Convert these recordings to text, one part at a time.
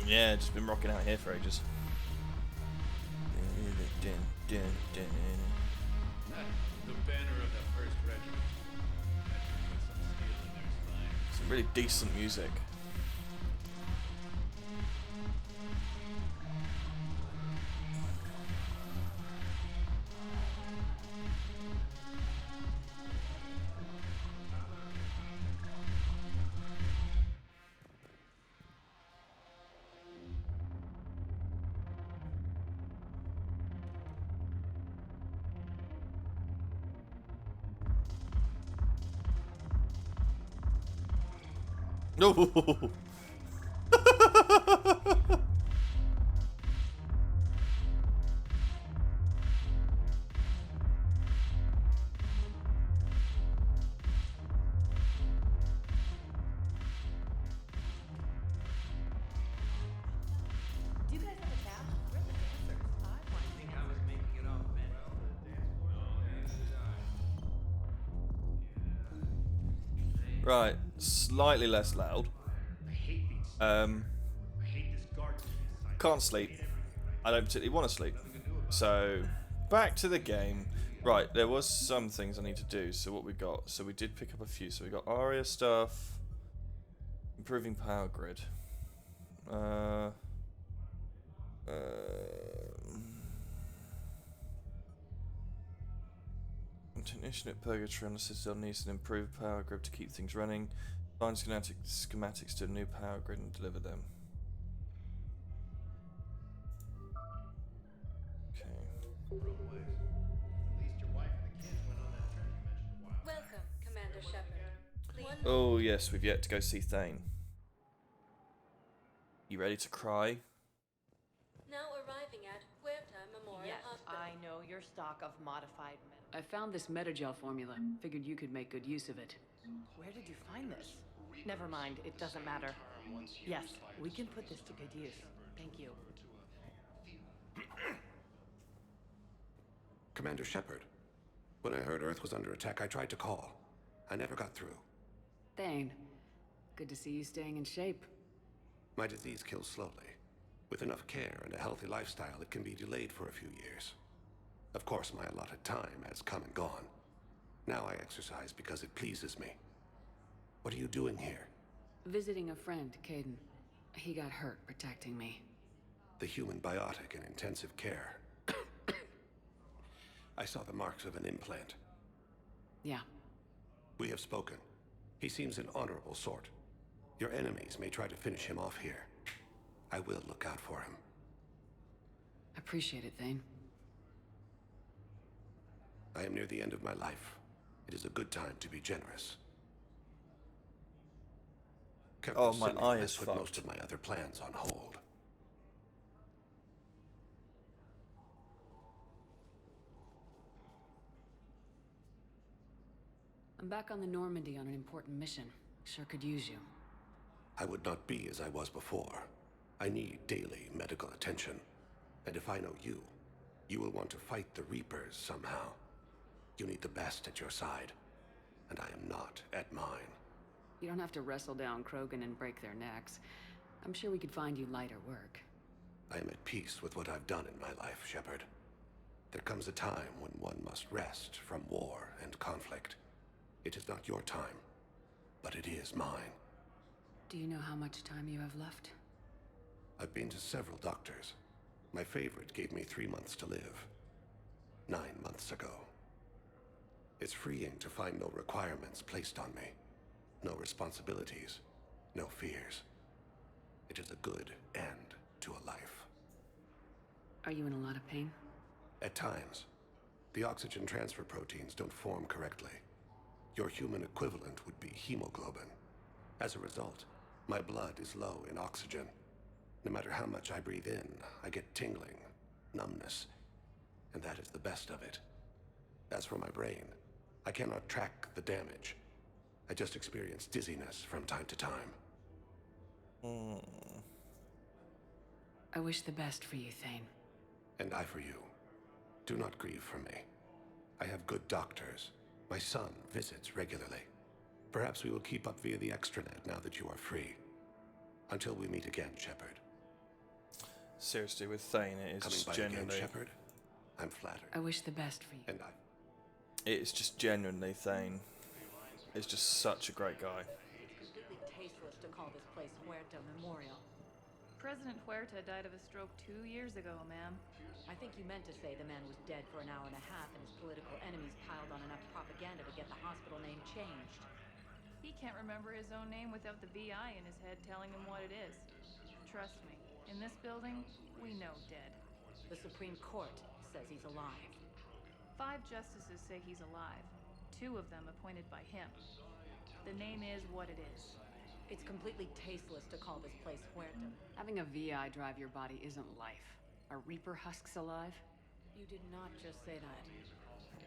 Yeah, just been rocking out here for ages. The banner of the first regiment. That should put some steel in their spine. Some really decent music. No. Do you guys have a tab? We're the dancers. I think I was making it off, man. Right, slightly less loud. I hate these. Um, I hate this guard. can't sleep. I don't particularly want to sleep. So, back to the game. Right, there was some things I need to do. So what we got? So we did pick up a few. So we got ARIA stuff. Improving power grid. Technician at Purgatory on the Citadel needs an improved power grid to keep things running. Find schematics to a new power grid and deliver them. Okay. At least your wife and the kids went on that trip you mentioned a while back. Welcome, Commander Shepard. Oh yes, we've yet to go see Thane. You ready to cry? Now arriving at Huerta Memorial Yes, Hospital. I know your stock of modified men. I found this Metagel formula. Figured you could make good use of it. Where did you find this? Never mind, it doesn't matter. Yes, we can put this to good use. Thank you. Commander Shepard. When I heard Earth was under attack, I tried to call. I never got through. Thane, good to see you staying in shape. My disease kills slowly. With enough care and a healthy lifestyle, it can be delayed for a few years. Of course, my allotted time has come and gone. Now I exercise because it pleases me. What are you doing here? Visiting a friend, Caden. He got hurt protecting me. The human biotic in intensive care. I saw the marks of an implant. Yeah, We have spoken. He seems an honorable sort. Your enemies may try to finish him off here. I will look out for him. appreciate it, Thane. I am near the end of my life. It is a good time to be generous. Oh, my Careful, eye I is put fucked. most of my other plans on hold. I'm back on the Normandy on an important mission. Sure could use you. I would not be as I was before. I need daily medical attention. And if I know you, you will want to fight the Reapers somehow. You need the best at your side, and I am not at mine. You don't have to wrestle down Krogan and break their necks. I'm sure we could find you lighter work. I am at peace with what I've done in my life, Shepard. There comes a time when one must rest from war and conflict. It is not your time, but it is mine. Do you know how much time you have left? I've been to several doctors. My favorite gave me 3 months to live. 9 months ago. It's freeing to find no requirements placed on me. No responsibilities. No fears. It is a good end to a life. Are you in a lot of pain? At times, the oxygen transfer proteins don't form correctly. Your human equivalent would be hemoglobin. As a result, my blood is low in oxygen. No matter how much I breathe in, I get tingling, numbness, and that is the best of it. As for my brain, I cannot track the damage. I just experience dizziness from time to time. I wish the best for you, Thane. And I for you. Do not grieve for me. I have good doctors. My son visits regularly. Perhaps we will keep up via the extranet now that you are free. Until we meet again, Shepard. Seriously, with Thane, it is Coming just by again, genuinely. Shepard? I'm flattered. I wish the best for you. And I... It's just genuinely Thane. Is just such a great guy. It's completely tasteless to call this place Huerta Memorial. President Huerta died of a stroke 2 years ago, ma'am. I think you meant to say the man was dead for an hour and a half and his political enemies piled on enough propaganda to get the hospital name changed. He can't remember his own name without the VI in his head telling him what it is. Trust me, in this building, we know dead. The Supreme Court says he's alive. 5 justices say he's alive. 2 of them appointed by him. The name is what it is. It's completely tasteless to call this place Huerta. Having a VI drive your body isn't life. Are Reaper husks alive? You did not just say that.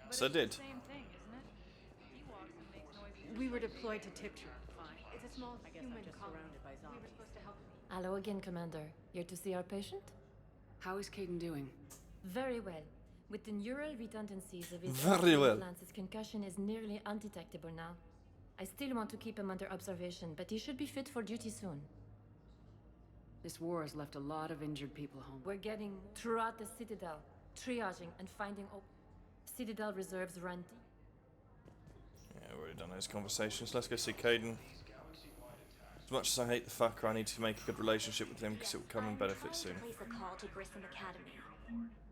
But So it's did. the same thing, isn't it? He walks and makes noises. We were deployed to Tiptree. Fine. It's a small human colony. Surrounded by zombies. We were supposed to help. Hello again, Commander. Here to see our patient? How is Caden doing? Very well. With the neural redundancies of his Very well. implants, his concussion is nearly undetectable now. I still want to keep him under observation, but he should be fit for duty soon. This war has left a lot of injured people home. We're getting throughout the Citadel, triaging and finding Citadel reserves run deep. Yeah, we've already done those conversations. Let's go see Caden. As much as I hate the fucker, I need to make a good relationship with him because it will come in benefit soon. Place a call to Grissom Academy.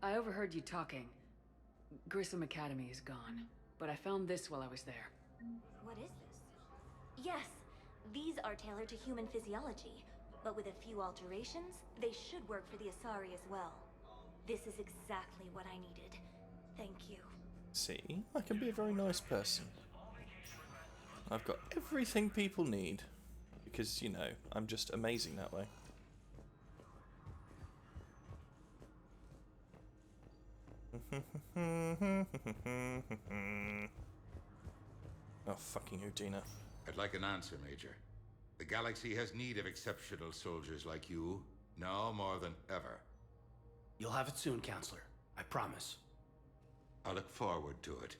I overheard you talking. Grissom Academy is gone, but I found this while I was there. What is this? Yes, these are tailored to human physiology, but with a few alterations, they should work for the Asari as well. This is exactly what I needed. Thank you. See, I can be a very nice person. I've got everything people need. Because, you know, I'm just amazing that way. Oh, fucking Udina. I'd like an answer, Major. The galaxy has need of exceptional soldiers like you, now more than ever. You'll have it soon, Counselor. I promise. I look forward to it.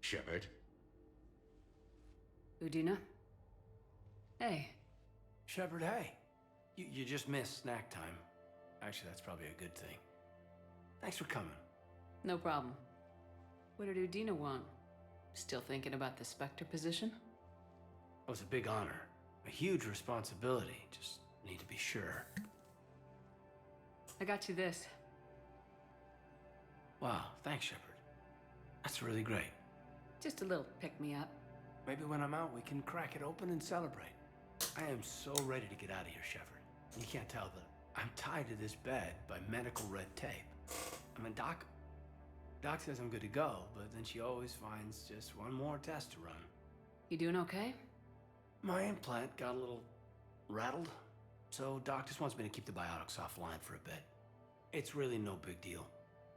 Shepard? Udina? Hey. Shepard, hey. You just missed snack time. Actually, that's probably a good thing. Thanks for coming. No problem. What did Udina want? Still thinking about the Spectre position? It was a big honor. A huge responsibility. Just need to be sure. I got you this. Wow, thanks, Shepard. That's really great. Just a little pick-me-up. Maybe when I'm out, we can crack it open and celebrate. I am so ready to get out of here, Shepard. You can't tell, but I'm tied to this bed by medical red tape. I mean, Doc says I'm good to go, but then she always finds just one more test to run. You doing okay? My implant got a little rattled, so Doc just wants me to keep the biotics offline for a bit. It's really no big deal.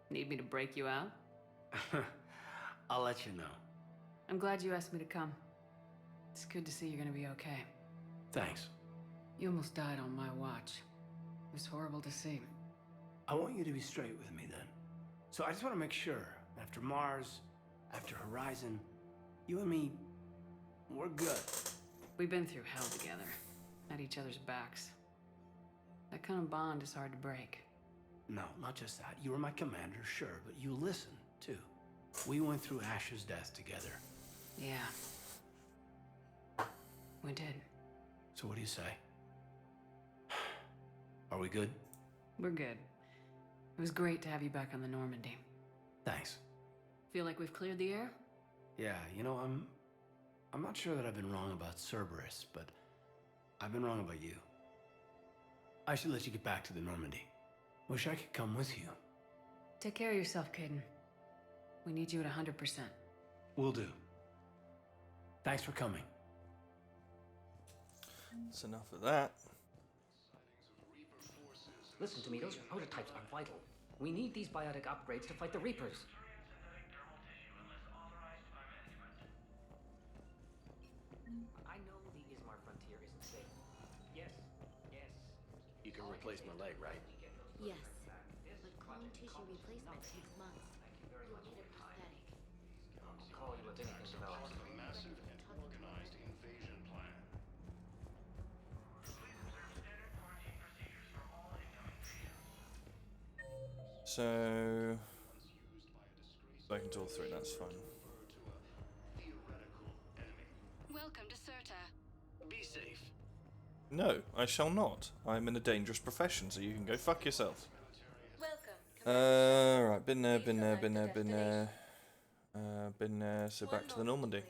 Need me to break you out? I'll let you know. I'm glad you asked me to come. It's good to see you're gonna be okay. Thanks. You almost died on my watch. It was horrible to see. I want you to be straight with me then. So I just want to make sure, after Mars, after Horizon, you and me, we're good. We've been through hell together, at each other's backs. That kind of bond is hard to break. No, not just that. You were my commander, sure, but you listened, too. We went through Ash's death together. Yeah. We did. So what do you say? Are we good? We're good. It was great to have you back on the Normandy. Thanks. Feel like we've cleared the air? Yeah, you know, I'm not sure that I've been wrong about Cerberus, but I've been wrong about you. I should let you get back to the Normandy. Wish I could come with you. Take care of yourself, Caden. We need you at 100%. Will do. Thanks for coming. That's enough of that. Listen to me, those prototypes are vital. We need these biotic upgrades to fight the Reapers. I know the Ismar frontier isn't safe. Yes. You can replace my leg, right? Yes, but clone tissue replacement takes months. You'll need a prosthetic. I'll call you if anything develops. Massive and organized invasion plan. So, spoken to all three, that's fine. Welcome to Serta. Be safe. No, I shall not. I'm in a dangerous profession, so you can go fuck yourself. Welcome. Right, been there, so back to the Normandy.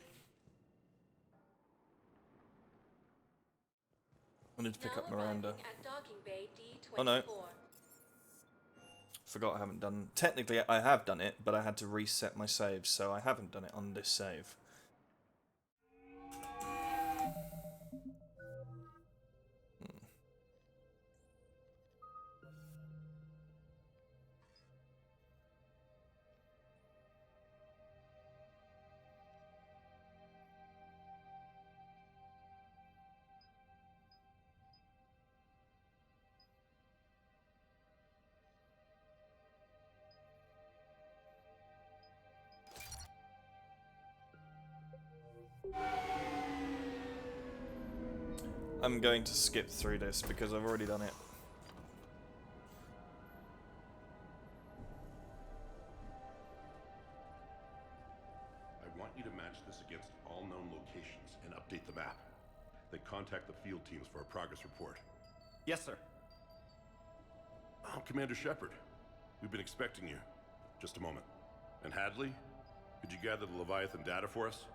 I need to pick up Miranda. At docking bay D24. Oh no. Forgot I haven't done... Technically, I have done it, but I had to reset my saves, so I haven't done it on this save. I'm going to skip through this because I've already done it. I want you to match this against all known locations and update the map. Then contact the field teams for a progress report. Yes, sir. Oh, Commander Shepard. We've been expecting you. Just a moment. And Hadley, could you gather the Leviathan data for us?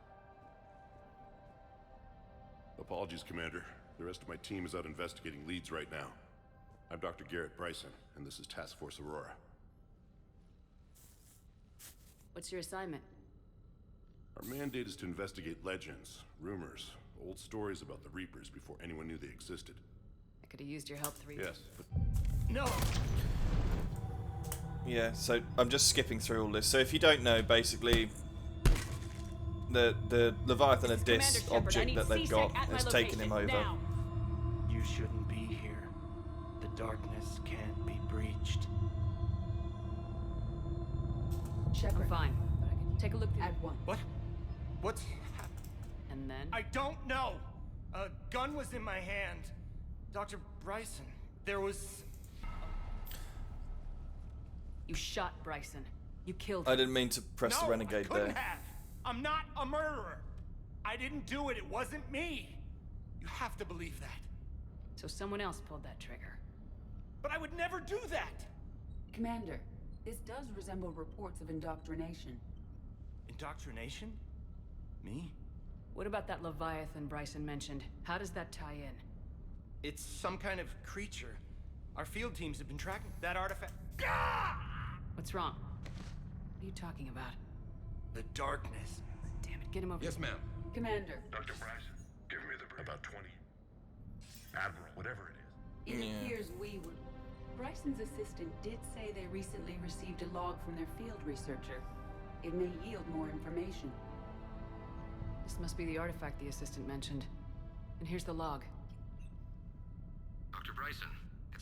Apologies, Commander. The rest of my team is out investigating leads right now. I'm Dr. Garrett Bryson, and this is Task Force Aurora. What's your assignment? Our mandate is to investigate legends, rumors, old stories about the Reapers before anyone knew they existed. I could have used your help 3 Yes, but... No! Yeah, so I'm just skipping through all this. So if you don't know, basically, the Leviathan of Dis object that they've got has taken him over. Now. You shouldn't be here. The darkness can't be breached. I'm fine. Take a look at one. What? What's happened? And then? I don't know! A gun was in my hand. Dr. Bryson, there was... You shot Bryson. You killed him. I didn't mean to press the renegade I couldn't there. have. I'm not a murderer. I didn't do it. It wasn't me. You have to believe that. So someone else pulled that trigger. But I would never do that. Commander, this does resemble reports of indoctrination. Indoctrination? Me? What about that Leviathan Bryson mentioned? How does that tie in? It's some kind of creature. Our field teams have been tracking that artifact. What's wrong? What are you talking about? The darkness. Damn it, get him over Yes, ma'am. Commander. Dr. Bryson, give me the brief. About 20. Admiral, whatever it is. It appears we were... Bryson's assistant did say they recently received a log from their field researcher. It may yield more information. This must be the artifact the assistant mentioned. And here's the log. Dr. Bryson,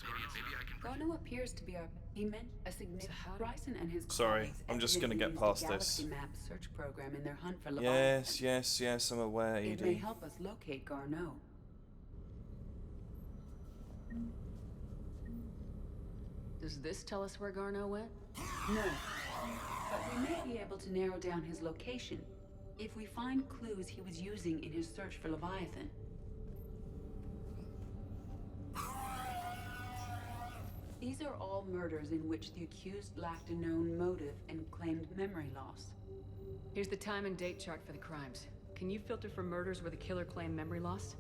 maybe I can... Garneau appears to be our... He meant a significant... Bryson and his Sorry, colleagues I'm just gonna evidently get used past a Galaxy this. Map search program in their hunt for Leviathan. Yes, I'm aware, It may Edie. help us locate Garneau. Does this tell us where Garneau went? No. But we may be able to narrow down his location if we find clues he was using in his search for Leviathan. These are all murders in which the accused lacked a known motive and claimed memory loss. Here's the time and date chart for the crimes. Can you filter for murders where the killer claimed memory loss?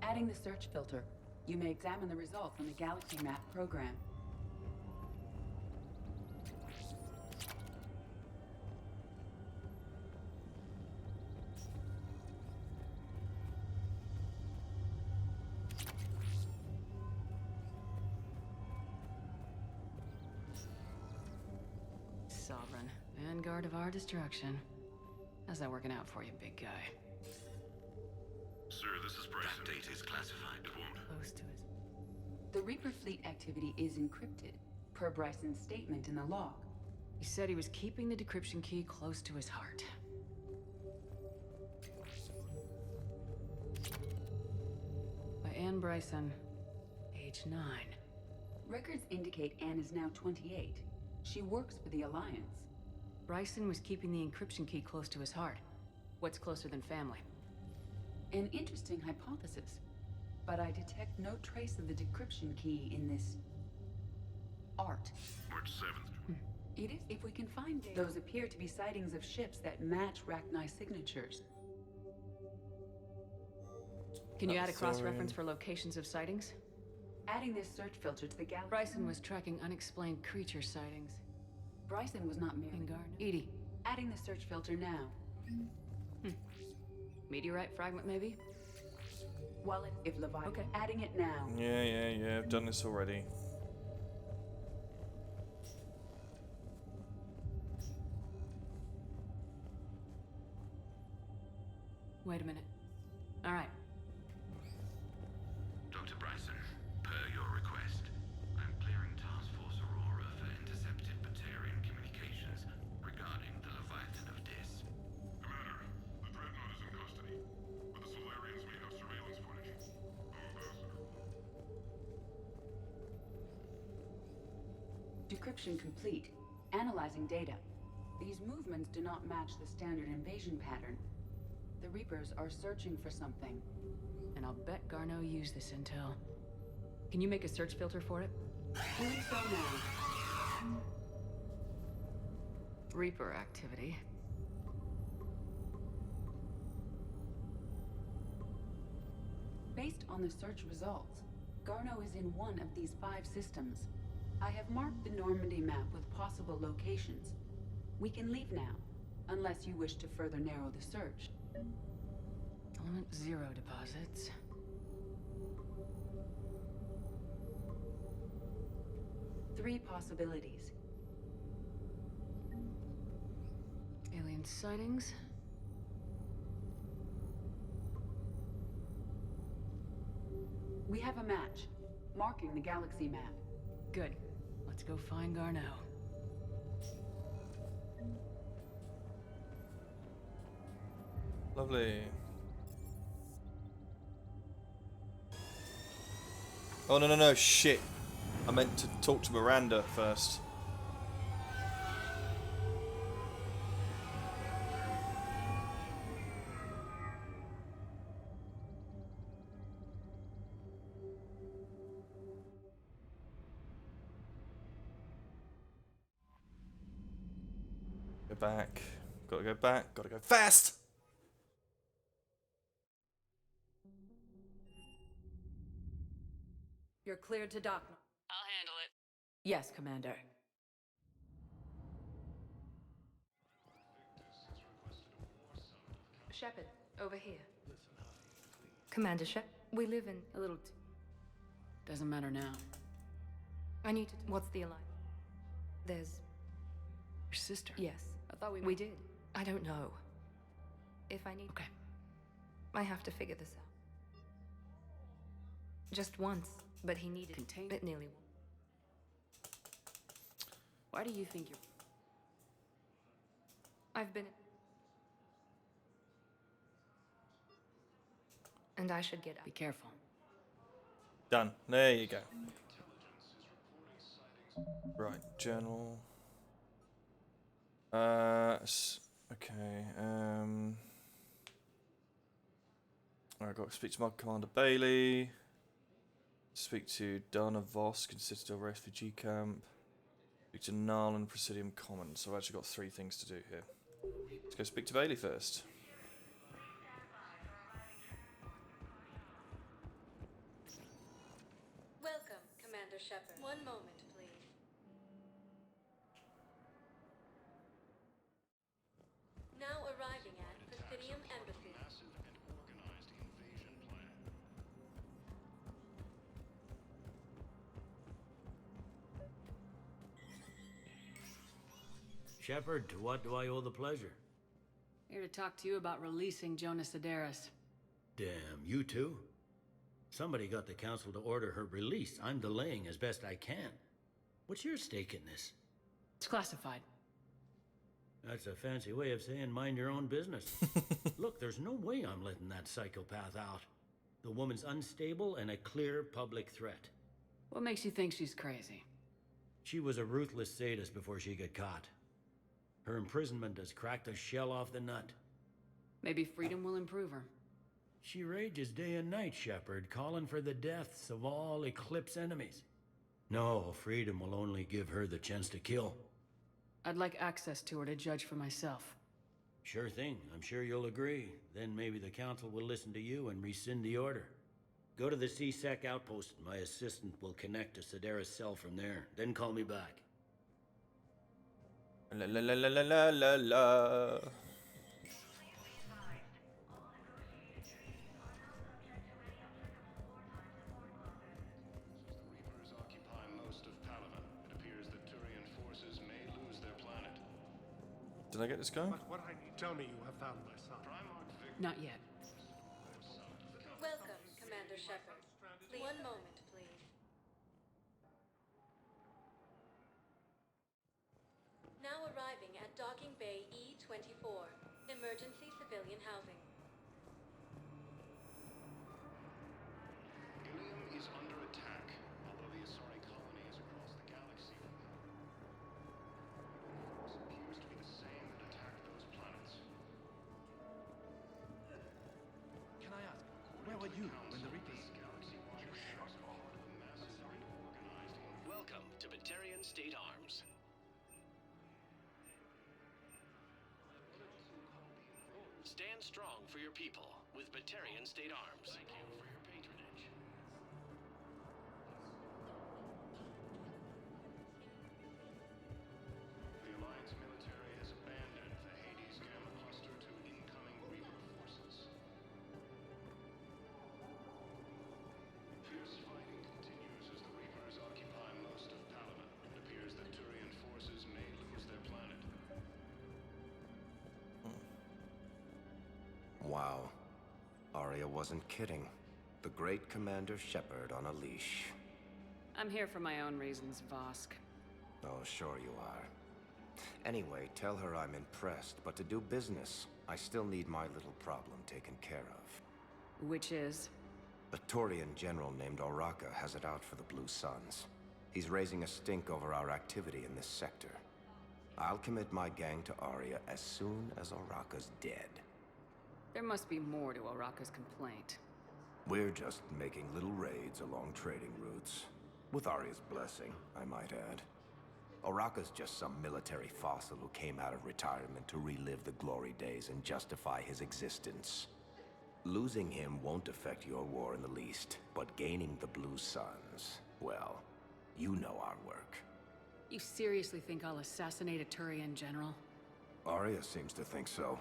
Adding the search filter, you may examine the results on the Galaxy Map program. Sovereign. Vanguard of our destruction. How's that working out for you, big guy? Sir, this is Bryson. That date is classified. It won't. Close to his... The Reaper fleet activity is encrypted, per Bryson's statement in the log. He said he was keeping the decryption key close to his heart. By Anne Bryson, age 9. Records indicate Anne is now 28. She works for the Alliance. Bryson was keeping the encryption key close to his heart. What's closer than family? An interesting hypothesis. But I detect no trace of the decryption key in this... art. March 7th. It is if we can find data. Those appear to be sightings of ships that match Rachni's signatures. Can you add a cross-reference for locations of sightings? Adding this search filter to the galaxy. Bryson was tracking unexplained creature sightings. Bryson was not merely... Edie. Adding the search filter now. Meteorite fragment, maybe? Well, if Leviathan... Okay. Adding it now. Yeah. I've done this already. Wait a minute. All right. Dr. Bryson, per your request, I'm clearing Task Force Aurora for intercepted Batarian communications regarding the Leviathan of Dis. Commander, the Dreadnought is in custody, but the Solarians may have surveillance footage. Ambassador. Decryption complete. Analyzing data. These movements do not match the standard invasion pattern. The Reapers are searching for something. And I'll bet Garneau used this intel. Can you make a search filter for it? Doing so now. Reaper activity. Based on the search results, Garneau is in one of these 5 systems. I have marked the Normandy map with possible locations. We can leave now, unless you wish to further narrow the search. Element 0 deposits. Three possibilities. Alien sightings. We have a match, marking the galaxy map. Good. Let's go find Garneau. Lovely. Oh, no, shit. I meant to talk to Miranda first. Go back. Gotta go back. Gotta go fast! You're cleared to dock. I'll handle it. Yes, Commander. Shepard, over here. Commander Shep, we live in a little... Doesn't matter now. I need to... What's the alliance? There's... Your sister? Yes. I thought We did. I don't know. If I need... Okay. I have to figure this out. Just once, but he needed... Contained? It nearly... Why do you think you're... I've been... And I should get out. Be careful. Done. There you go. Right, journal. Okay. I've got to speak to my Commander Bailey. Speak to Dana Vosk in Citadel Refugee Camp. Speak to Narlan Presidium Commons. So I've actually got 3 things to do here. Let's go speak to Bailey first. Welcome, Commander Shepard. One moment, please. Now arriving at Presidium Embassy. Shepard, to what do I owe the pleasure? Here to talk to you about releasing Jonas Sederis. Damn, you too? Somebody got the council to order her release. I'm delaying as best I can. What's your stake in this? It's classified. That's a fancy way of saying mind your own business. Look, there's no way I'm letting that psychopath out. The woman's unstable and a clear public threat. What makes you think she's crazy? She was a ruthless sadist before she got caught. Her imprisonment has cracked a shell off the nut. Maybe freedom will improve her. She rages day and night, Shepard, calling for the deaths of all Eclipse enemies. No, freedom will only give her the chance to kill. I'd like access to her to judge for myself. Sure thing, I'm sure you'll agree. Then maybe the Council will listen to you and rescind the order. Go to the C-Sec outpost. My assistant will connect to Sidera's cell from there. Then call me back. La la la la la la la. Did I get this going? What I need, tell me you have found my son. Not yet. Welcome, Commander Shepard. One moment, please. Now arriving at Docking Bay E-24, emergency civilian housing. Ilium is under attack, although the Asari colony is across the galaxy. Force appears to be the same that attacked those planets. Can I ask, where were you when the Reapers... Welcome to Batarian State Arms. Stand strong for your people with Batarian State Arms. Thank you for your patronage. The Alliance military has abandoned the Hades Gamma cluster to incoming Reaper forces. Fierce fighting continues as the Reapers occupy most of Palaven. It appears that Turian forces may lose their planet. Wow. Arya wasn't kidding. The great Commander Shepard on a leash. I'm here for my own reasons, Vosk. Oh, sure you are. Anyway, tell her I'm impressed, but to do business, I still need my little problem taken care of. Which is? A Turian general named Oraka has it out for the Blue Suns. He's raising a stink over our activity in this sector. I'll commit my gang to Arya as soon as Oraka's dead. There must be more to Oraka's complaint. We're just making little raids along trading routes. With Arya's blessing, I might add. Oraka's just some military fossil who came out of retirement to relive the glory days and justify his existence. Losing him won't affect your war in the least, but gaining the Blue Suns, well, you know our work. You seriously think I'll assassinate a Turian general? Arya seems to think so.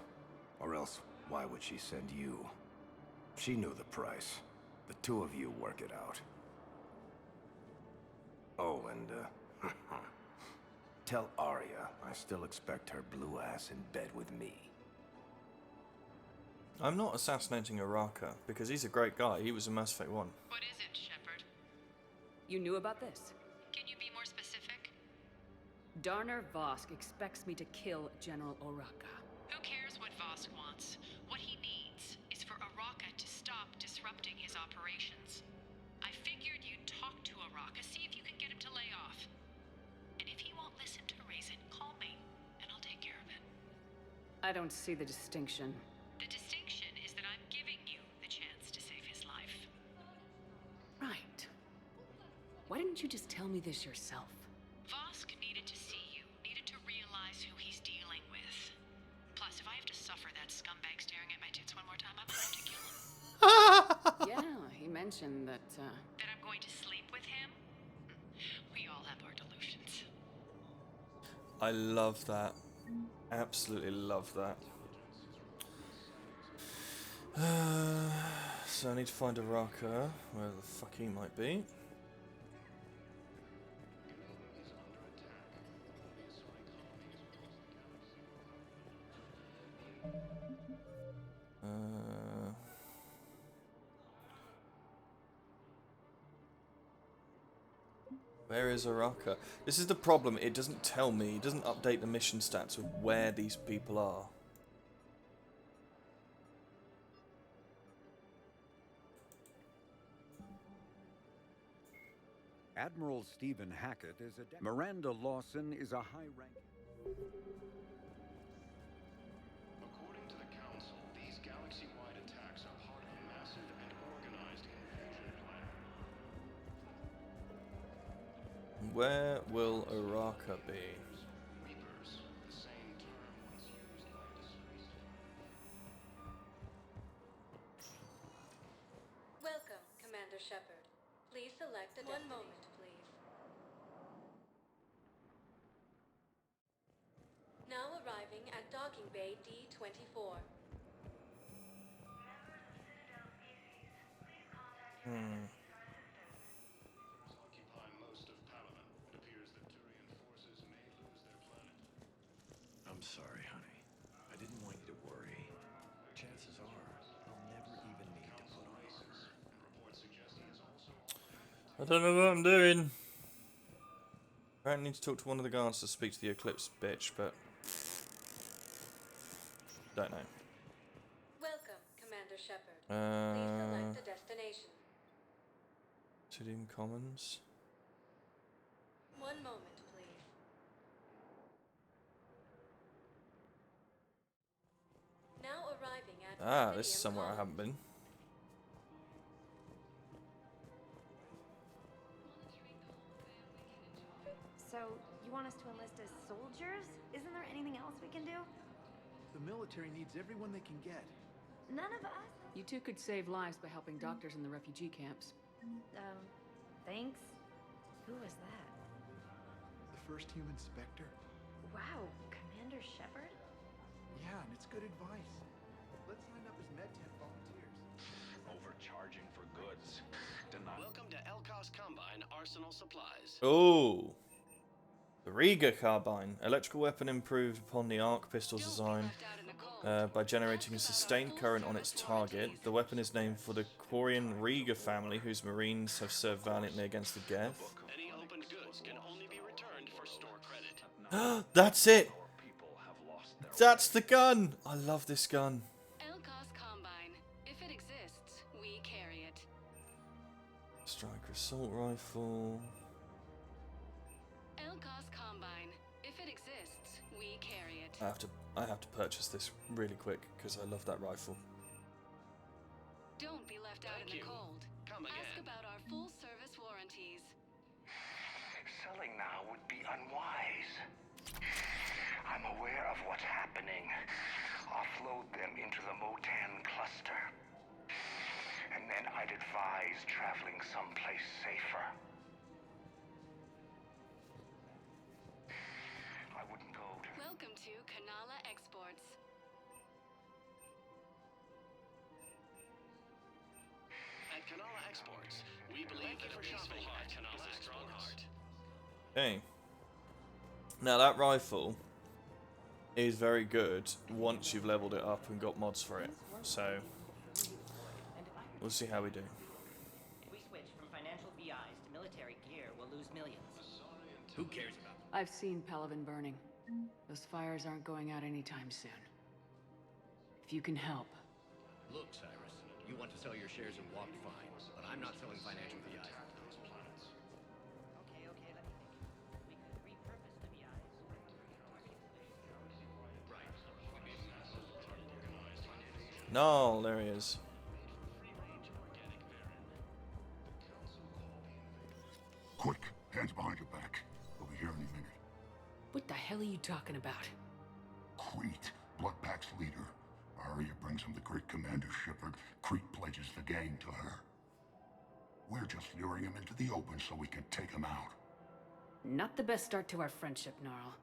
Or else, why would she send you? She knew the price. The two of you work it out. Oh, and, tell Arya I still expect her blue ass in bed with me. I'm not assassinating Oraka, because he's a great guy. He was in Mass Effect 1. What is it, Shepard? You knew about this? Can you be more specific? Darner Vosk expects me to kill General Oraka. Who cares what Vosk wants? What he needs is for Oraka to stop disrupting his operations. I figured you'd talk to Oraka, see if you can get him to lay off. And if he won't listen to reason, call me, and I'll take care of it. I don't see the distinction. The distinction is that I'm giving you the chance to save his life. Right. Why didn't you just tell me this yourself? Vosk needed to see you, needed to realize who he's dealing with. Plus, if I have to suffer that scumbag staring at my tits one more time, I'm going to kill him. Yeah, he mentioned that, That I'm going to sleep with him? We all have our delusions. I love that. Absolutely love that. So I need to find Oraka, where the fuck he might be. Where is Oraka? This is the problem, it doesn't tell me, it doesn't update the mission stats of where these people are. Admiral Stephen Hackett is a... Miranda Lawson is a high-ranking... According to the Council, these galaxy-wide attacks are part of a massive and organized invasion plan. Where will Araka be? Reapers, the same term once used by disgraced. Welcome, Commander Shepard. Please select a One moment, please. Now arriving at Docking Bay D-24. Occupy most of Palaman. It appears that Turian forces may lose their planet. I'm sorry, honey. I didn't want you to worry. Chances are, I'll never even need to put on armor. And reports suggest he is also I don't know what I'm doing. I need to talk to one of the guards to speak to the Eclipse bitch, but don't know. Welcome, Commander Shepard. Please select a destination. Tidium Commons. One moment, please. Now arriving at This is Presidium somewhere I Hall. haven't been. So, you want us to enlist as soldiers? Isn't there anything else we can do? The military needs everyone they can get. None of us? You two could save lives by helping doctors in the refugee camps. Thanks. Who was that? The first human Spectre? Wow, Commander Shepard? Yeah, and it's good advice. Let's sign up as MedTech volunteers. Overcharging for goods. Welcome to Elkos Combine Arsenal Supplies. Oh, the Riga carbine, electrical weapon improved upon the arc pistol's design by generating a sustained current on its target. The weapon is named for the Quarian Riga family, whose Marines have served valiantly against the Geth. Any opened goods can only be returned for store credit. That's it. That's the gun. I love this gun. Elkos Combine. If it exists, we carry it. Striker assault rifle. Elkos Combine. If it exists, we carry it. I have to purchase this really quick because I love that rifle. Don't be left out in the cold. Ask about our full service warranties. Selling now would be unwise. I'm aware of what's happening. Offload them into the Motan cluster. And then I'd advise traveling someplace safer. I wouldn't go to... Welcome to Kanala Exports. At Kanala Exports, we believe that a peaceful heart is a strong heart. Okay. Now that rifle is very good once you've leveled it up and got mods for it. So we'll see how we do. If we switch from financial VIs to military gear, we'll lose millions. Who cares about I've seen Palaven burning. Those fires aren't going out anytime soon. If you can help. Look, Cyrus, you want to sell your shares in Walk fine, but I'm not selling financial VIs. Okay, let me think. We could repurpose the VIs. No, there he is. Quick, hands behind your back. We'll be here any minute. What the hell are you talking about? Crete, Bloodpack's leader. Arya brings him the great Commander Shepard. Crete pledges the gang to her. We're just luring him into the open so we can take him out. Not the best start to our friendship, Gnarl.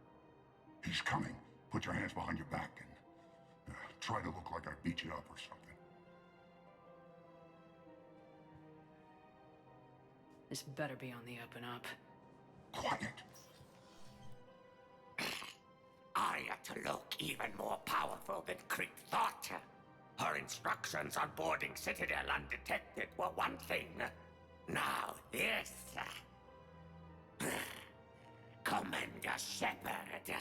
He's coming. Put your hands behind your back and try to look like I beat you up or something. This better be on the up and up. Quiet. Arya to look even more powerful than Crete thought. Her instructions on boarding Citadel undetected were one thing. Now this. Commander Shepard,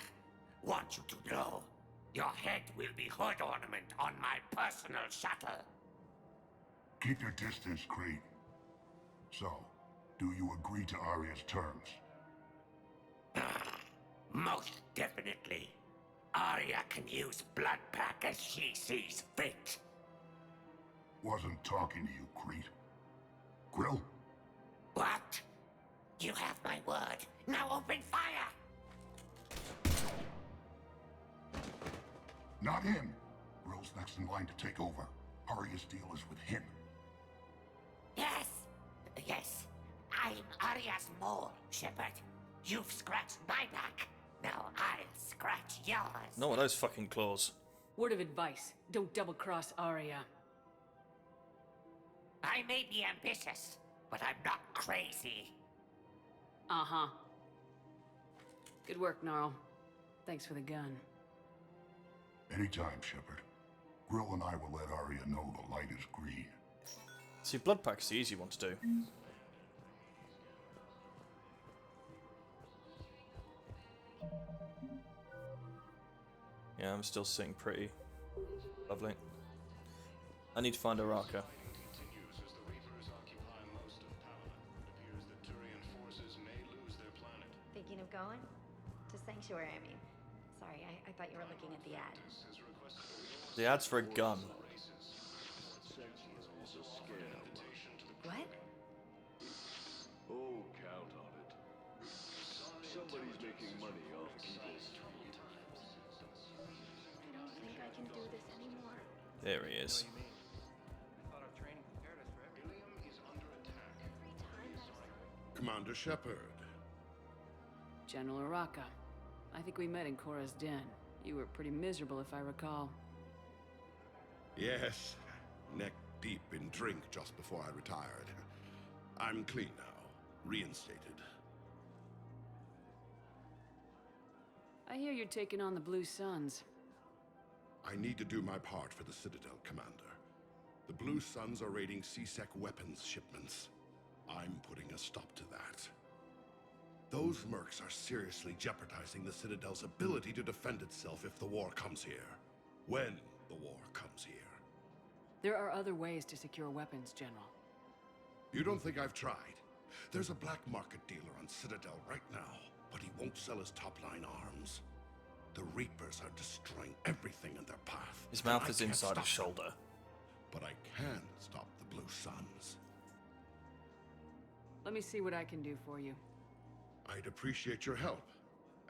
want you to know, your head will be hood ornament on my personal shuttle. Keep your distance, Crete. So, Do you agree to Arya's terms? Most definitely. Arya can use Bloodpack as she sees fit. Wasn't talking to you, Crete. Grill? What? You have my word. Now open fire! Not him. Grill's next in line to take over. Arya's deal is with him. Yes. Yes. I'm Arya's mole, Shepard. You've scratched my back. Now I'll scratch yours. Not with those fucking claws. Word of advice, don't double-cross Arya. I may be ambitious, but I'm not crazy. Uh-huh. Good work, Gnarl. Thanks for the gun. Anytime, Shepard. Grill and I will let Arya know the light is green. See, Bloodpack's the easy one to do. Yeah, I'm still sitting pretty. Lovely. I need to find Araka. Thinking of going? To Sanctuary, I mean. Sorry, I thought you were looking at the ad. The ad's for a gun. What? Oh, count on it. Somebody's making money off people's I don't think I can do this anymore. There he is. Commander Shepard. General Araka. I think we met in Korra's den. You were pretty miserable, if I recall. Yes, neck deep in drink just before I retired. I'm clean now, reinstated. I hear you're taking on the Blue Suns. I need to do my part for the Citadel, Commander. The Blue Suns are raiding C-Sec weapons shipments. I'm putting a stop to that. Those mercs are seriously jeopardizing the Citadel's ability to defend itself if the war comes here. When the war comes here. There are other ways to secure weapons, General. You don't think I've tried? There's a black market dealer on Citadel right now, but he won't sell his top-line arms. The Reapers are destroying everything in their path. His mouth and I is can't inside stop his shoulder. them. But I can stop the Blue Suns. Let me see what I can do for you. I'd appreciate your help,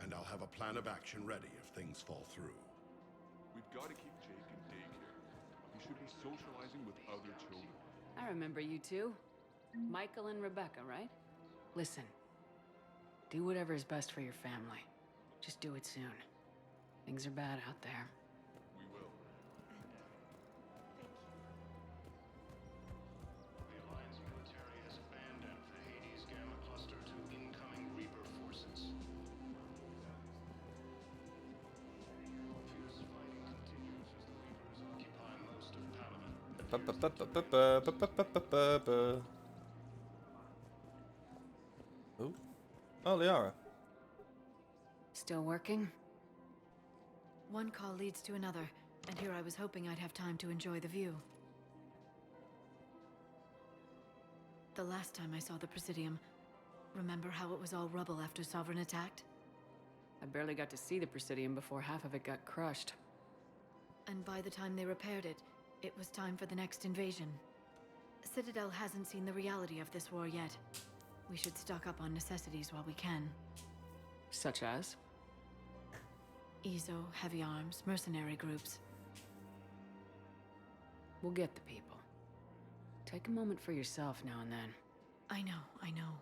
and I'll have a plan of action ready if things fall through. We've got to keep Jake in daycare. He should be socializing with other children. I remember you two. Michael and Rebecca, right? Listen. Do whatever is best for your family. Just do it soon. Things are bad out there. We will. The Alliance military has abandoned the Hades Gamma cluster to incoming Reaper forces. Fierce fighting continues as the Reapers occupy most of Palaven. Ooh. Oh, Liara. Still working? One call leads to another, and here I was hoping I'd have time to enjoy the view. The last time I saw the Presidium, remember how it was all rubble after Sovereign attacked? I barely got to see the Presidium before half of it got crushed. And by the time they repaired it, it was time for the next invasion. Citadel hasn't seen the reality of this war yet. We should stock up on necessities while we can. Such as? Ezo, heavy arms, mercenary groups. We'll get the people. Take a moment for yourself now and then. I know.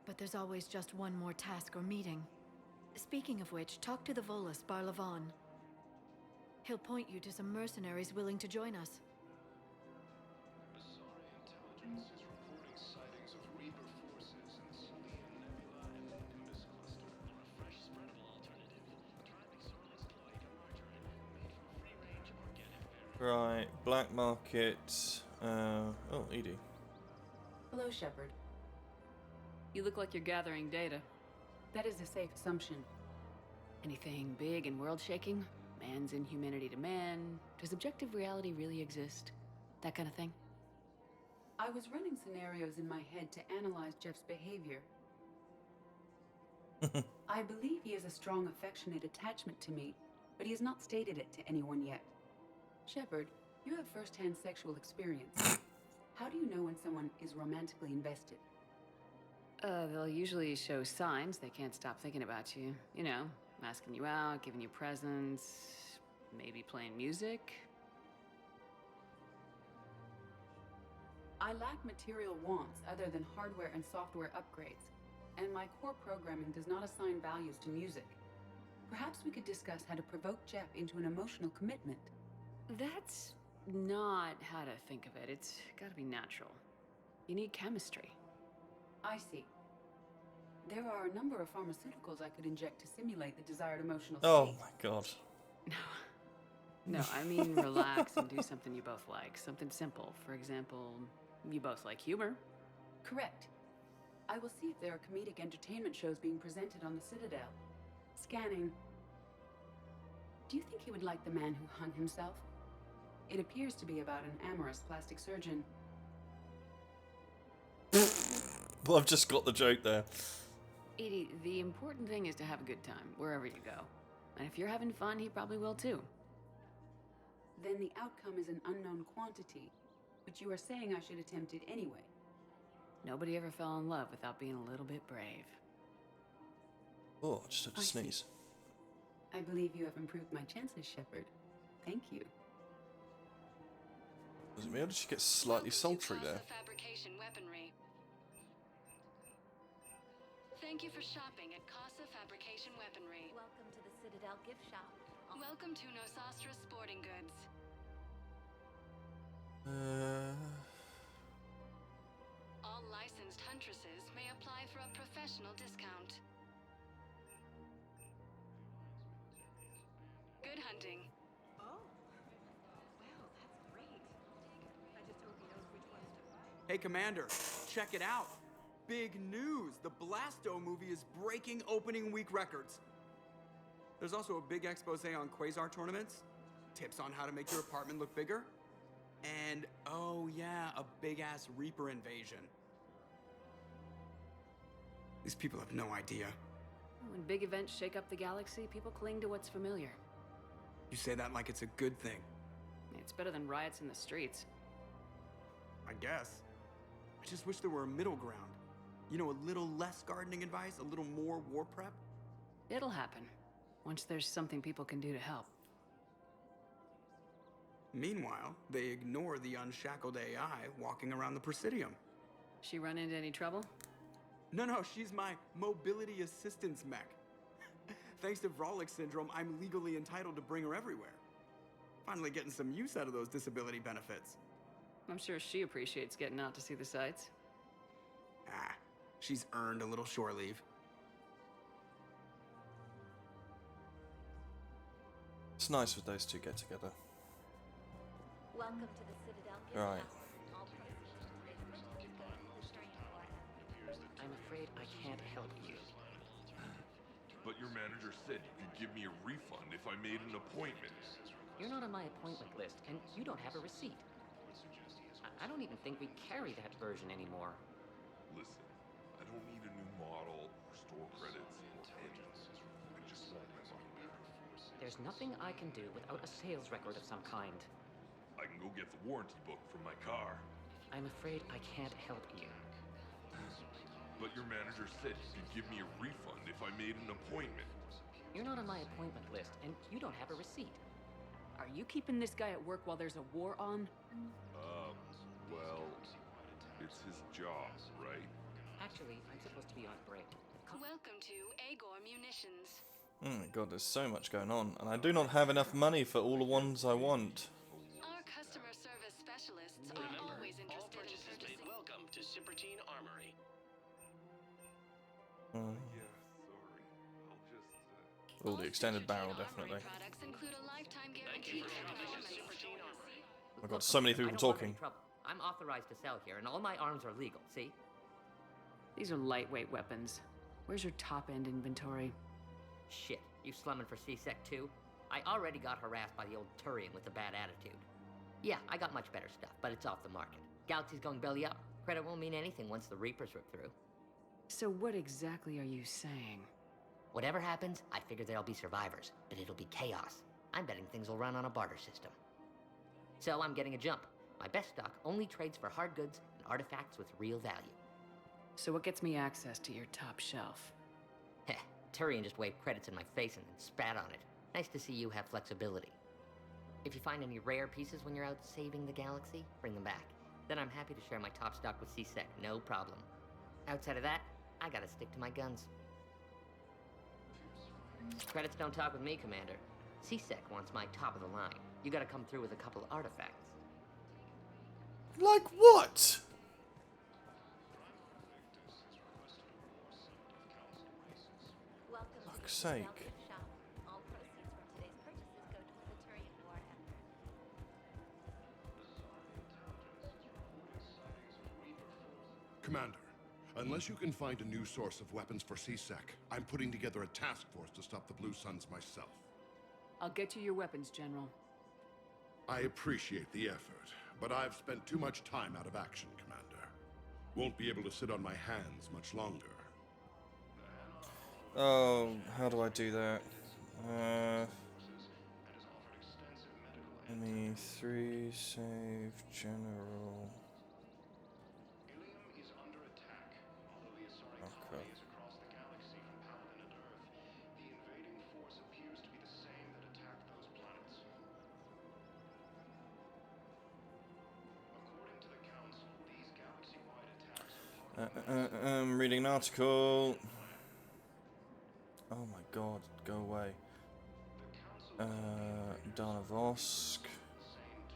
But there's always just one more task or meeting. Speaking of which, talk to the Volus, Barlavan. He'll point you to some mercenaries willing to join us. Asari intelligence is reporting sightings of Reaper forces in the Selene Nebula and the Nimbus cluster. Or a fresh, spreadable alternative. Try the Xorlisk Cloaca margarine, made from free-range organic berries. Right, black market. Oh, Edie. Hello, Shepard. You look like you're gathering data. That is a safe assumption. Anything big and world-shaking? Man's inhumanity to man? Does objective reality really exist? That kind of thing? I was running scenarios in my head to analyze Jeff's behavior. I believe he has a strong affectionate attachment to me, but he has not stated it to anyone yet. Shepard, you have first-hand sexual experience. How do you know when someone is romantically invested? They'll usually show signs they can't stop thinking about you. You know, asking you out, giving you presents, maybe playing music. I lack material wants other than hardware and software upgrades, and my core programming does not assign values to music. Perhaps we could discuss how to provoke Jeff into an emotional commitment. That's not how to think of it. It's gotta be natural. You need chemistry. I see. There are a number of pharmaceuticals I could inject to simulate the desired emotional state. Oh my god. No, I mean relax and do something you both like. Something simple. For example, you both like humor. Correct. I will see if there are comedic entertainment shows being presented on the Citadel. Scanning. Do you think he would like The Man Who Hung Himself? It appears to be about an amorous plastic surgeon. Well, I've just got the joke there. Edie, the important thing is to have a good time, wherever you go. And if you're having fun, he probably will too. Then the outcome is an unknown quantity, but you are saying I should attempt it anyway. Nobody ever fell in love without being a little bit brave. Oh, I just had to I see. sneeze. I believe you have improved my chances, Shepard. Thank you. Was it me or did she get slightly sultry there? Fabrication weaponry. Thank you for shopping at Casa Fabrication Weaponry. Welcome to the Citadel gift shop. Welcome to Nosastra Sporting Goods. All licensed huntresses may apply for a professional discount. Good hunting. Oh. Wow, that's great. I just hope he knows which ones to buy. Hey, Commander, check it out. Big news! The Blasto movie is breaking opening week records. There's also a big expose on Quasar tournaments, tips on how to make your apartment look bigger, and, oh yeah, a big-ass Reaper invasion. These people have no idea. When big events shake up the galaxy, people cling to what's familiar. You say that like it's a good thing. It's better than riots in the streets. I guess. I just wish there were a middle ground. You know, a little less gardening advice, a little more war prep. It'll happen, once there's something people can do to help. Meanwhile, they ignore the unshackled AI walking around the Presidium. She run into any trouble? No, she's my mobility assistance mech. Thanks to Vrolic syndrome, I'm legally entitled to bring her everywhere. Finally getting some use out of those disability benefits. I'm sure she appreciates getting out to see the sights. Ah, she's earned a little shore leave. It's nice with those two get together. Welcome to the Citadel gift Right. shop. All proceeds I'm afraid I can't help you. But your manager said you could give me a refund if I made an appointment. You're not on my appointment list, and you don't have a receipt. I don't even think we carry that version anymore. Listen, I don't need a new model or store credits or engines. I just want my money back. There's nothing I can do without a sales record of some kind. I can go get the warranty book from my car. I'm afraid I can't help you. But your manager said you could give me a refund if I made an appointment. You're not on my appointment list, and you don't have a receipt. Are you keeping this guy at work while there's a war on? Well, it's his job, right? Actually, I'm supposed to be on break. Welcome to Agor Munitions. Oh my god, there's so much going on, and I do not have enough money for all the ones I want. Our customer service specialists are Remember, always all interested in purchases purchasing. made welcome to Sippertine Armory. Oh, the extended barrel, definitely. Products include a lifetime Thank guarantee you for for shopping at performance. Sippertine Armory. Oh my god, so many people I don't want talking. any trouble. I'm authorized to sell here, and all my arms are legal, see? These are lightweight weapons. Where's your top-end inventory? Shit, you slumming for C-Sec too? I already got harassed by the old Turian with a bad attitude. Yeah, I got much better stuff, but it's off the market. Galaxy's going belly up. Credit won't mean anything once the Reapers rip through. So what exactly are you saying? Whatever happens, I figure there'll be survivors, but it'll be chaos. I'm betting things will run on a barter system. So I'm getting a jump. My best stock only trades for hard goods and artifacts with real value. So what gets me access to your top shelf? Heh, Turian just waved credits in my face and then spat on it. Nice to see you have flexibility. If you find any rare pieces when you're out saving the galaxy, bring them back. Then I'm happy to share my top stock with C-Sec, no problem. Outside of that, I gotta stick to my guns. Credits don't talk with me, Commander. C-Sec wants my top of the line. You gotta come through with a couple of artifacts. Like what? Fuck's sake. All proceeds from today's purchases go to the Turian War effort. Commander, unless you can find a new source of weapons for C-Sec, I'm putting together a task force to stop the Blue Suns myself. I'll get you your weapons, General. I appreciate the effort, but I've spent too much time out of action, Commander. Won't be able to sit on my hands much longer. Oh, how do I do that? ME3, save, general. Okay. I'm reading an article. Oh my god, go away. Dana Vosk.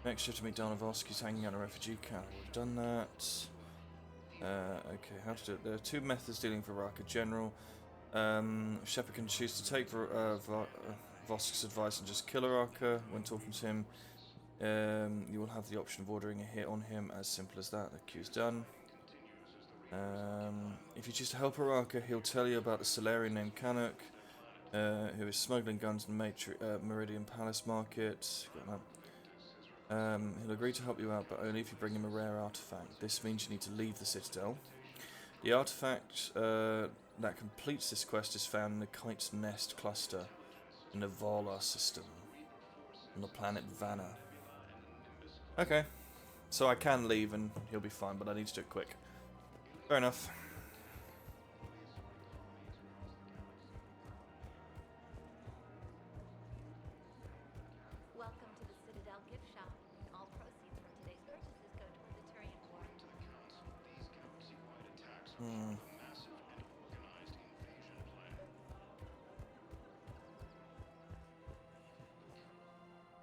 Next shift to meet Dana Vosk. He's hanging out in a refugee camp. We've done that. Okay, how to do it. There are two methods dealing with Araka General. Shepard can choose to take Vosk's advice and just kill Araka. When talking to him, you will have the option of ordering a hit on him. As simple as that. The queue's done. If you choose to help Araka, he'll tell you about a Solarian named Canuck, who is smuggling guns in the Meridian Palace Market. Got that. He'll agree to help you out, but only if you bring him a rare artifact. This means you need to leave the Citadel. The artifact that completes this quest is found in the Kite's Nest cluster in the Vala system on the planet Vanna. Okay, so I can leave and he'll be fine, but I need to do it quick. Fair enough. Welcome to the Citadel gift shop. All proceeds from today's purchases go to the Turian War.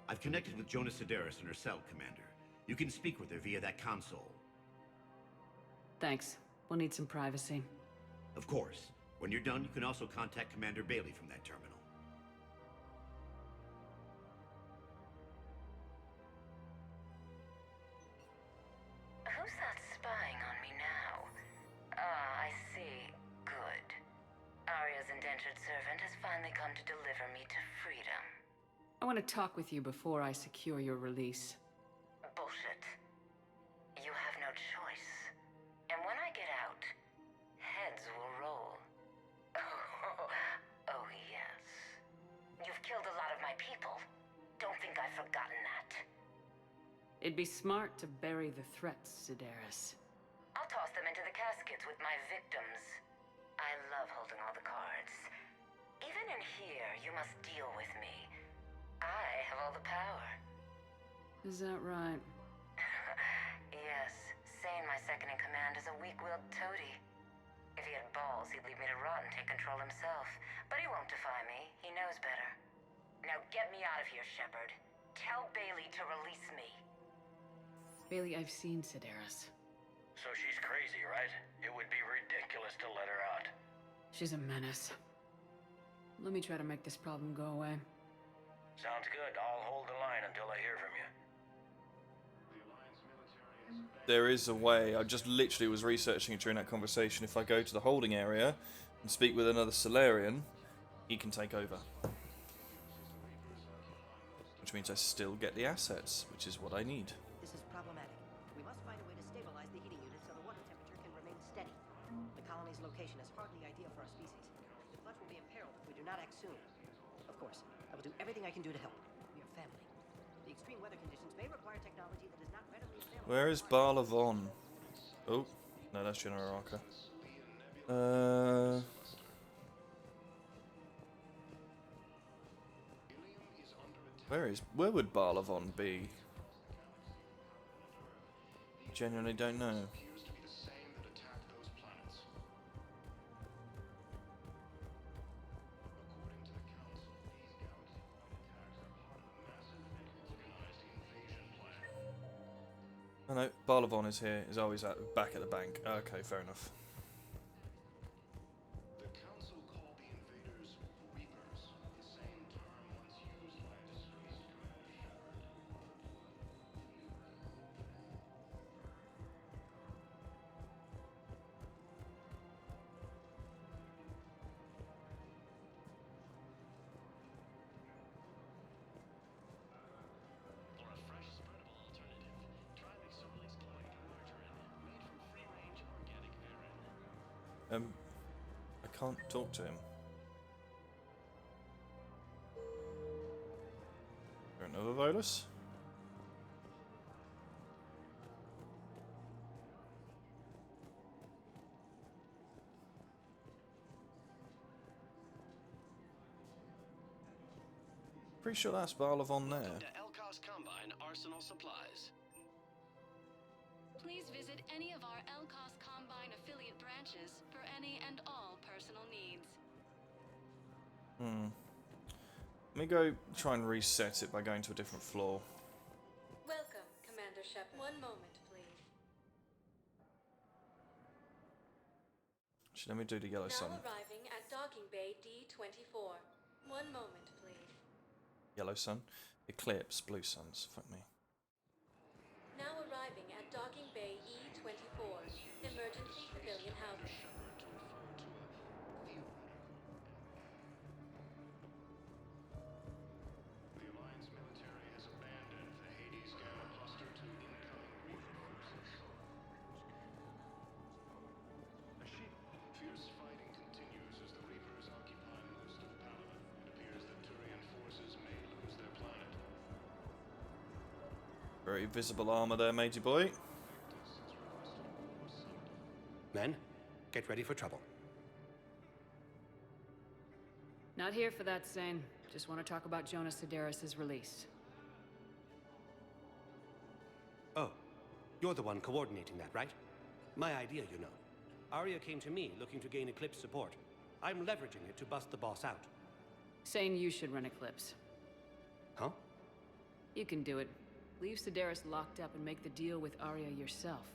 I've connected with Jonas Sedaris and her cell, Commander. You can speak with her via that console. Thanks. We'll need some privacy. Of course. When you're done, you can also contact Commander Bailey from that terminal. Who's that spying on me now? Ah, I see. Good. Arya's indentured servant has finally come to deliver me to freedom. I want to talk with you before I secure your release. Bullshit. You have no choice. And when I get out, heads will roll. Oh, yes. You've killed a lot of my people. Don't think I've forgotten that. It'd be smart to bury the threats, Sedaris. I'll toss them into the caskets with my victims. I love holding all the cards. Even in here, you must deal with me. I have all the power. Is that right? Yes, Sane, my second-in-command, is a weak-willed toady. If he had balls, he'd leave me to rot and take control himself. But he won't defy me. He knows better. Now get me out of here, Shepard. Tell Bailey to release me. Bailey, I've seen Sedaris. So she's crazy, right? It would be ridiculous to let her out. She's a menace. Let me try to make this problem go away. Sounds good. I'll hold the line until I hear from you. There is a way. I just literally was researching it during that conversation. If I go to the holding area and speak with another Solarian, he can take over. Which means I still get the assets, which is what I need. This is problematic. We must find a way to stabilize colony's location is hardly ideal for our species. The Clutch will be imperiled if we do not act soon. Of course, I will do everything I can do to help. We are family. The extreme weather conditions may require technology that is not readily available. Where is Barlavon? Oh, no, that's General Arca. Where would Barlavon be? Genuinely don't know. Oh no, Barlavon is here. Is always back at the bank. Okay, fair enough. The Council called the invaders Reapers, the same term once used by disgraced Commander Shepard. For a fresh, spreadable alternative, try McSorley's cloaca margarine, made from free-range organic air. I can't talk to him. Is there another Volus? Pretty sure that's Barlavon there. To Elcos Combine Arsenal Supplies. Please visit any of our Elcos Combine affiliate branches for any and all personal needs. Let me go try and reset it by going to a different floor. Welcome, Commander Shepard. One moment, please. Actually, let me do the yellow sun. Now arriving at Docking Bay D24. One moment, please. Yellow sun. Eclipse. Blue suns. Fuck me. Now arriving at Docking Bay E24. Emergency civilian housing. The Alliance military has abandoned the Hades Gamma cluster to incoming Reaper forces. Fierce fighting continues as the Reapers occupy most of Palaven. It appears that Turian forces may lose their planet. Very visible armor there, matey boy. Men, get ready for trouble. Not here for that, Sane. Just want to talk about Jonas Sedaris' release. Oh, you're the one coordinating that, right? My idea, you know. Arya came to me looking to gain Eclipse support. I'm leveraging it to bust the boss out. Sane, you should run Eclipse. Huh? You can do it. Leave Sedaris locked up and make the deal with Arya yourself.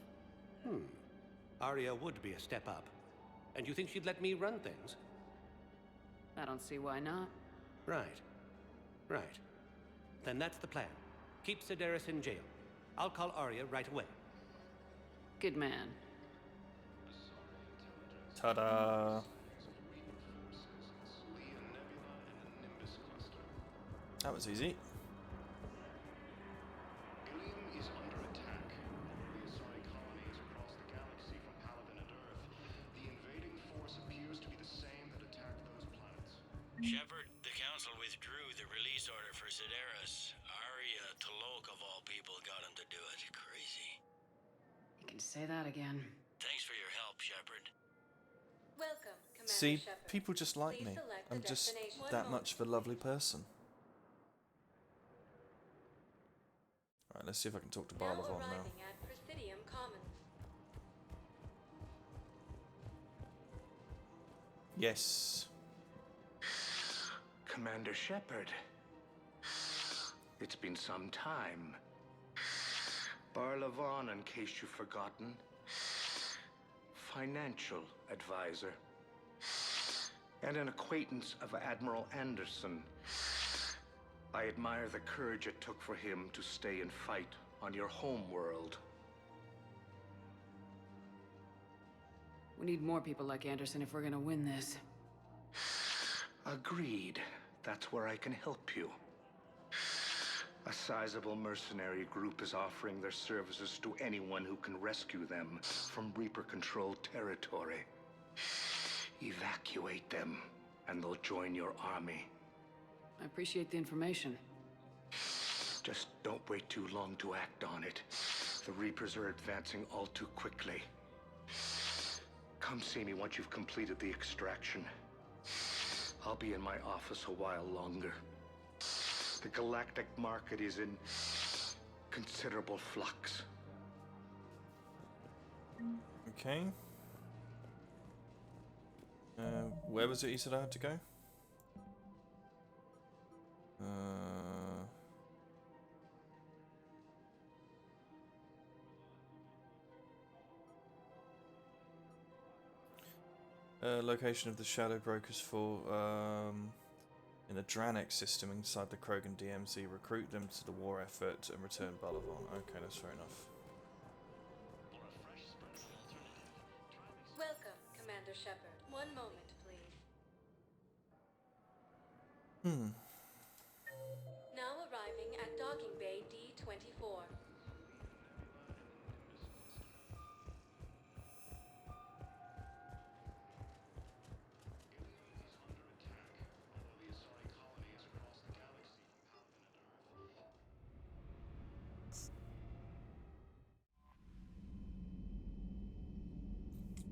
Arya would be a step up. And you think she'd let me run things? I don't see why not. Right. Right. Then that's the plan. Keep Sedaris in jail. I'll call Arya right away. Good man. Ta-da! That was easy. Ilium is under attack. The Asari colonies across the galaxy from Palaven and Earth. The invading force appears to be the same that attacked those planets. Shepard, the Council withdrew the release order for Sedaris. Arya T'Loak, of all people, got him to do it. Crazy. You can say that again. Thanks for your help, Shepard. Welcome, Commander See, Shepard. people just like Please me. select the I'm just destination. that much of a lovely person. Alright, let's see if I can talk to Now Barlavon now. arriving at Presidium Commons. Yes. Commander Shepard. It's been some time. Barlavon, in case you've forgotten. Financial advisor. And an acquaintance of Admiral Anderson. I admire the courage it took for him to stay and fight on your home world. We need more people like Anderson if we're gonna win this. Agreed. That's where I can help you. A sizable mercenary group is offering their services to anyone who can rescue them from Reaper-controlled territory. Evacuate them, and they'll join your army. I appreciate the information. Just don't wait too long to act on it. The Reapers are advancing all too quickly. Come see me once you've completed the extraction. I'll be in my office a while longer. The galactic market is in considerable flux. Okay. Where was it you said I had to go? Location of the Shadow Brokers for in the Dranex system inside the Krogan DMZ. Recruit them to the war effort and return Balavan. Okay, that's fair enough. Welcome, Commander Shepard. One moment, please. Now arriving at Docking Bay D-24.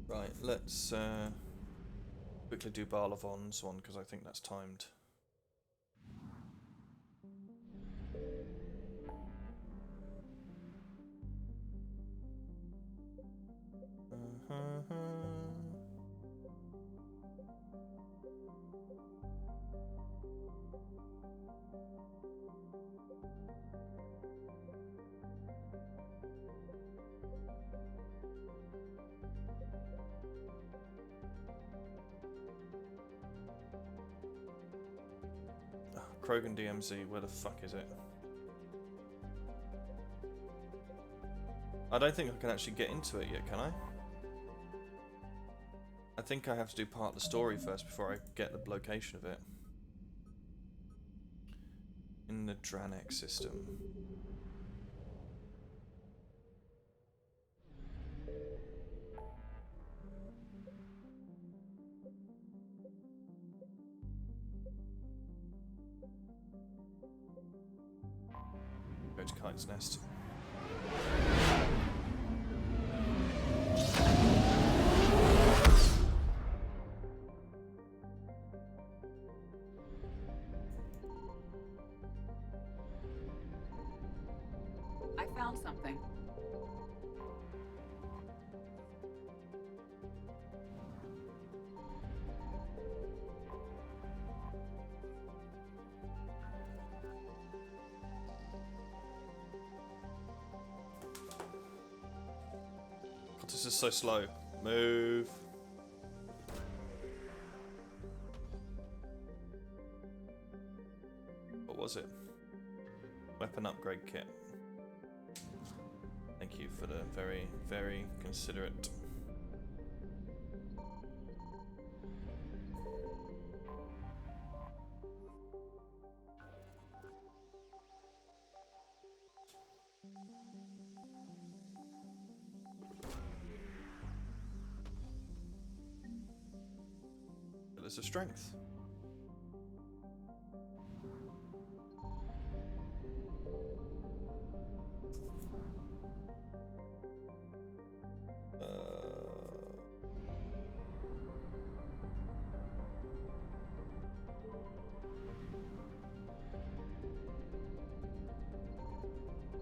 Right, let's quickly do Balavan's one because I think that's timed. Krogan DMZ, where the fuck is it? I don't think I can actually get into it yet, can I? I think I have to do part of the story first before I get the location of it. In the Dranex system. Go to Kite's Nest. I found something. God, this is so slow. Move. What was it? Weapon upgrade kit. Thank you for the very, very considerate. There's a strength.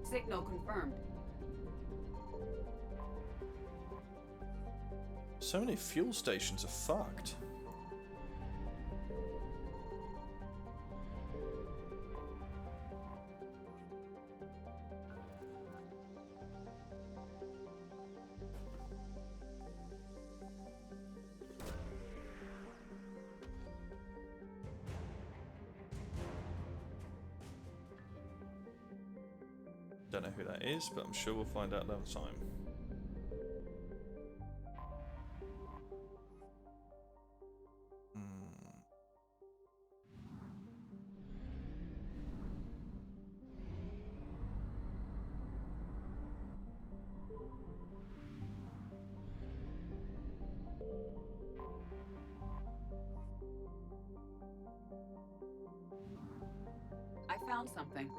Signal confirmed. So many fuel stations are fucked. Don't know who that is, but I'm sure we'll find out another time. found something.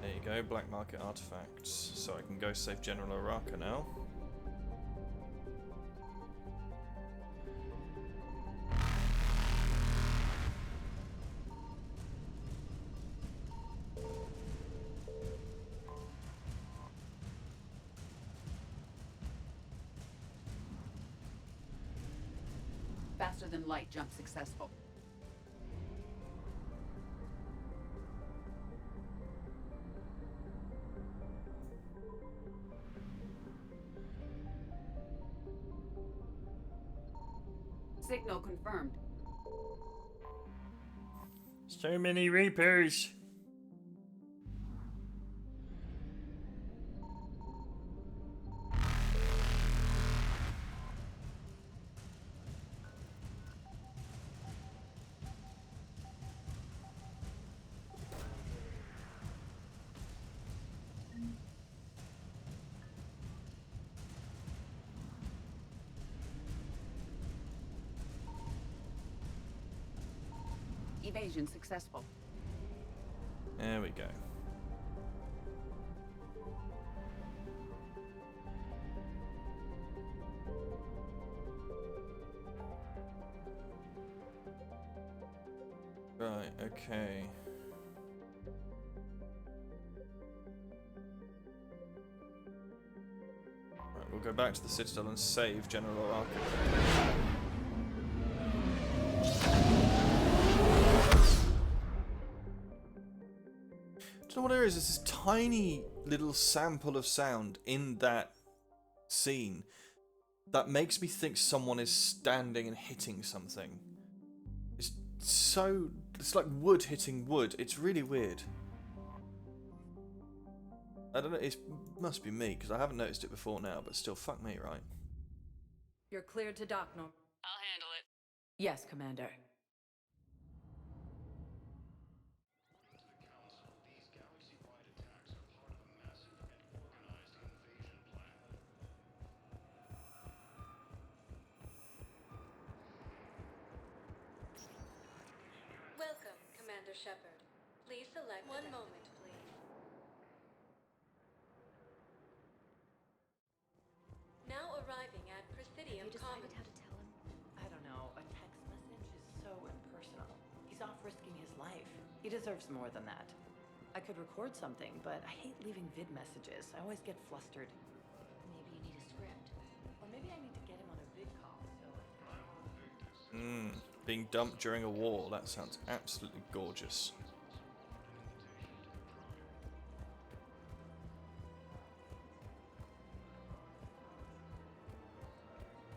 There you go, black market artifacts. So I can go save General Araka now. Faster than light jump successful. Signal confirmed. So many Reapers. Evasion successful. There we go. Right, okay. Right, we'll go back to the Citadel and save General Araka. Do you know what there is? There's this tiny little sample of sound in that scene that makes me think someone is standing and hitting something. It's like wood hitting wood. It's really weird. I don't know, it must be me, because I haven't noticed it before now, but still, fuck me, right? You're cleared to dock, Norm. I'll handle it. Yes, Commander. Welcome, Commander Shepard. Please select one moment, please. Now arriving at Presidium Commons. how to tell him? I don't know. A text message is so impersonal. He's off risking his life. He deserves more than that. I could record something, but I hate leaving vid messages. I always get flustered. Maybe you need a script. Or maybe I need to get him on a vid call, so... Being dumped during a war, that sounds absolutely gorgeous.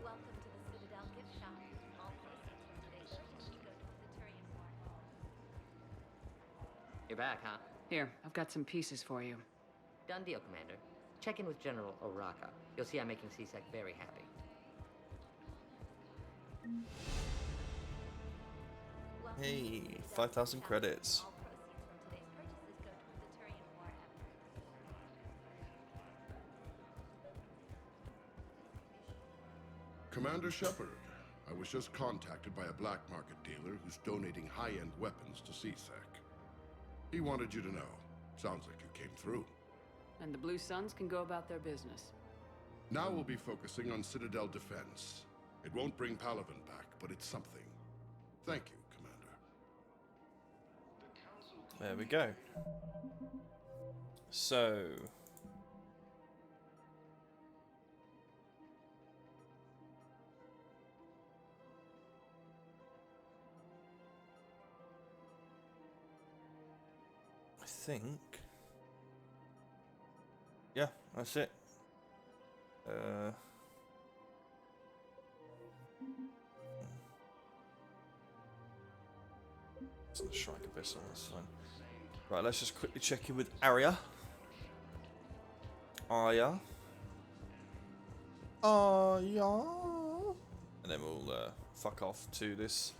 Welcome to the Citadel gift shop. All proceeds from today's purchase will go to the Turian War. You're back, huh? Here, I've got some pieces for you. Done deal, Commander. Check in with General Araka. You'll see I'm making CSEC very happy. Hey, 5,000 credits. All proceeds from today's purchases go to the Turian War effort. Commander Shepard, I was just contacted by a black market dealer who's donating high-end weapons to CSEC. He wanted you to know. Sounds like you came through. And the Blue Suns can go about their business. Now we'll be focusing on Citadel defense. It won't bring Palaven back, but it's something. Thank you, Commander. There we go. So... I think... Yeah, that's it. It's the Shrike Abyssal, that's fine. Right, let's just quickly check in with Arya. Arya. Arya. And then we'll fuck off to this.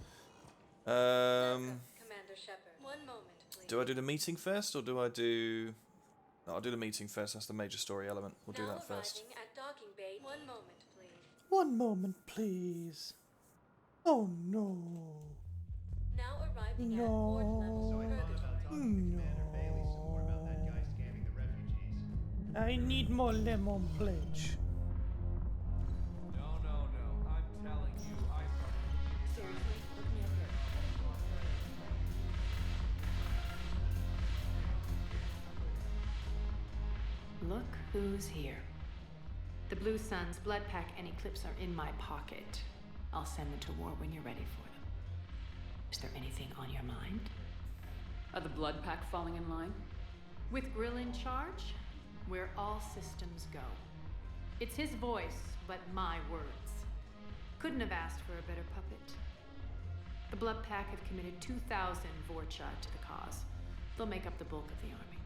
Commander Shepard. One moment, please. Do I do the meeting first, or do I do... I'll do the meeting first. That's the major story element. We'll do that first. Arriving at docking bay. 1 moment, please. 1 moment, please. Oh no. Now arriving at port level. No. I need more lemon pledge. No. I'm telling you, I started. Seriously? Look me up here. Look who's here. The Blue Suns, Blood Pack, and Eclipse are in my pocket. I'll send them to war when you're ready for them. Is there anything on your mind? Are the Blood Pack falling in line? With Grill in charge, where all systems go. It's his voice, but my words. Couldn't have asked for a better puppet. The Blood Pack have committed 2,000 Vorcha to the cause. They'll make up the bulk of the army.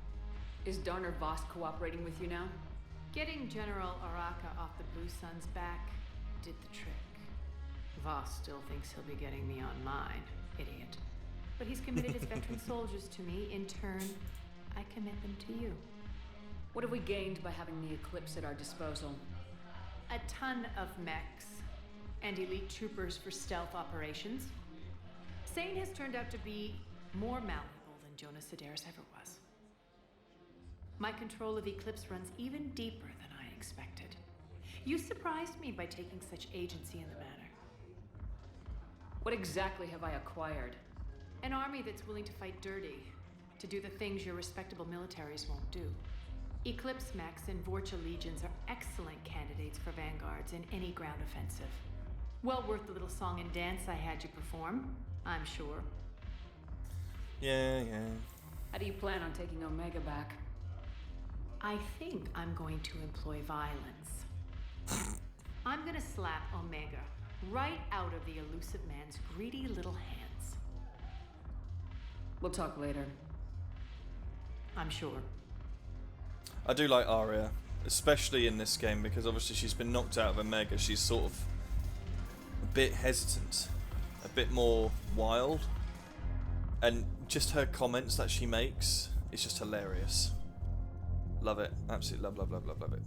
Is Darner Voss cooperating with you now? Getting General Araka off the Blue Suns' back did the trick. Voss still thinks he'll be getting me on mine, idiot. But he's committed his veteran soldiers to me. In turn, I commit them to you. What have we gained by having the Eclipse at our disposal? A ton of mechs and elite troopers for stealth operations. Sane has turned out to be more malleable than Jonas Sedaris ever was. My control of Eclipse runs even deeper than I expected. You surprised me by taking such agency in the matter. What exactly have I acquired? An army that's willing to fight dirty, to do the things your respectable militaries won't do. Eclipse mechs and Vorcha legions are excellent candidates for vanguards in any ground offensive. Well worth the little song and dance I had you perform, I'm sure. Yeah. How do you plan on taking Omega back? I think I'm going to employ violence. I'm gonna slap Omega right out of the elusive man's greedy little hands. We'll talk later. I'm sure. I do like Arya, especially in this game, because obviously she's been knocked out of Omega. She's sort of a bit hesitant, a bit more wild, and just her comments that she makes is just hilarious. Love it. Absolutely love it.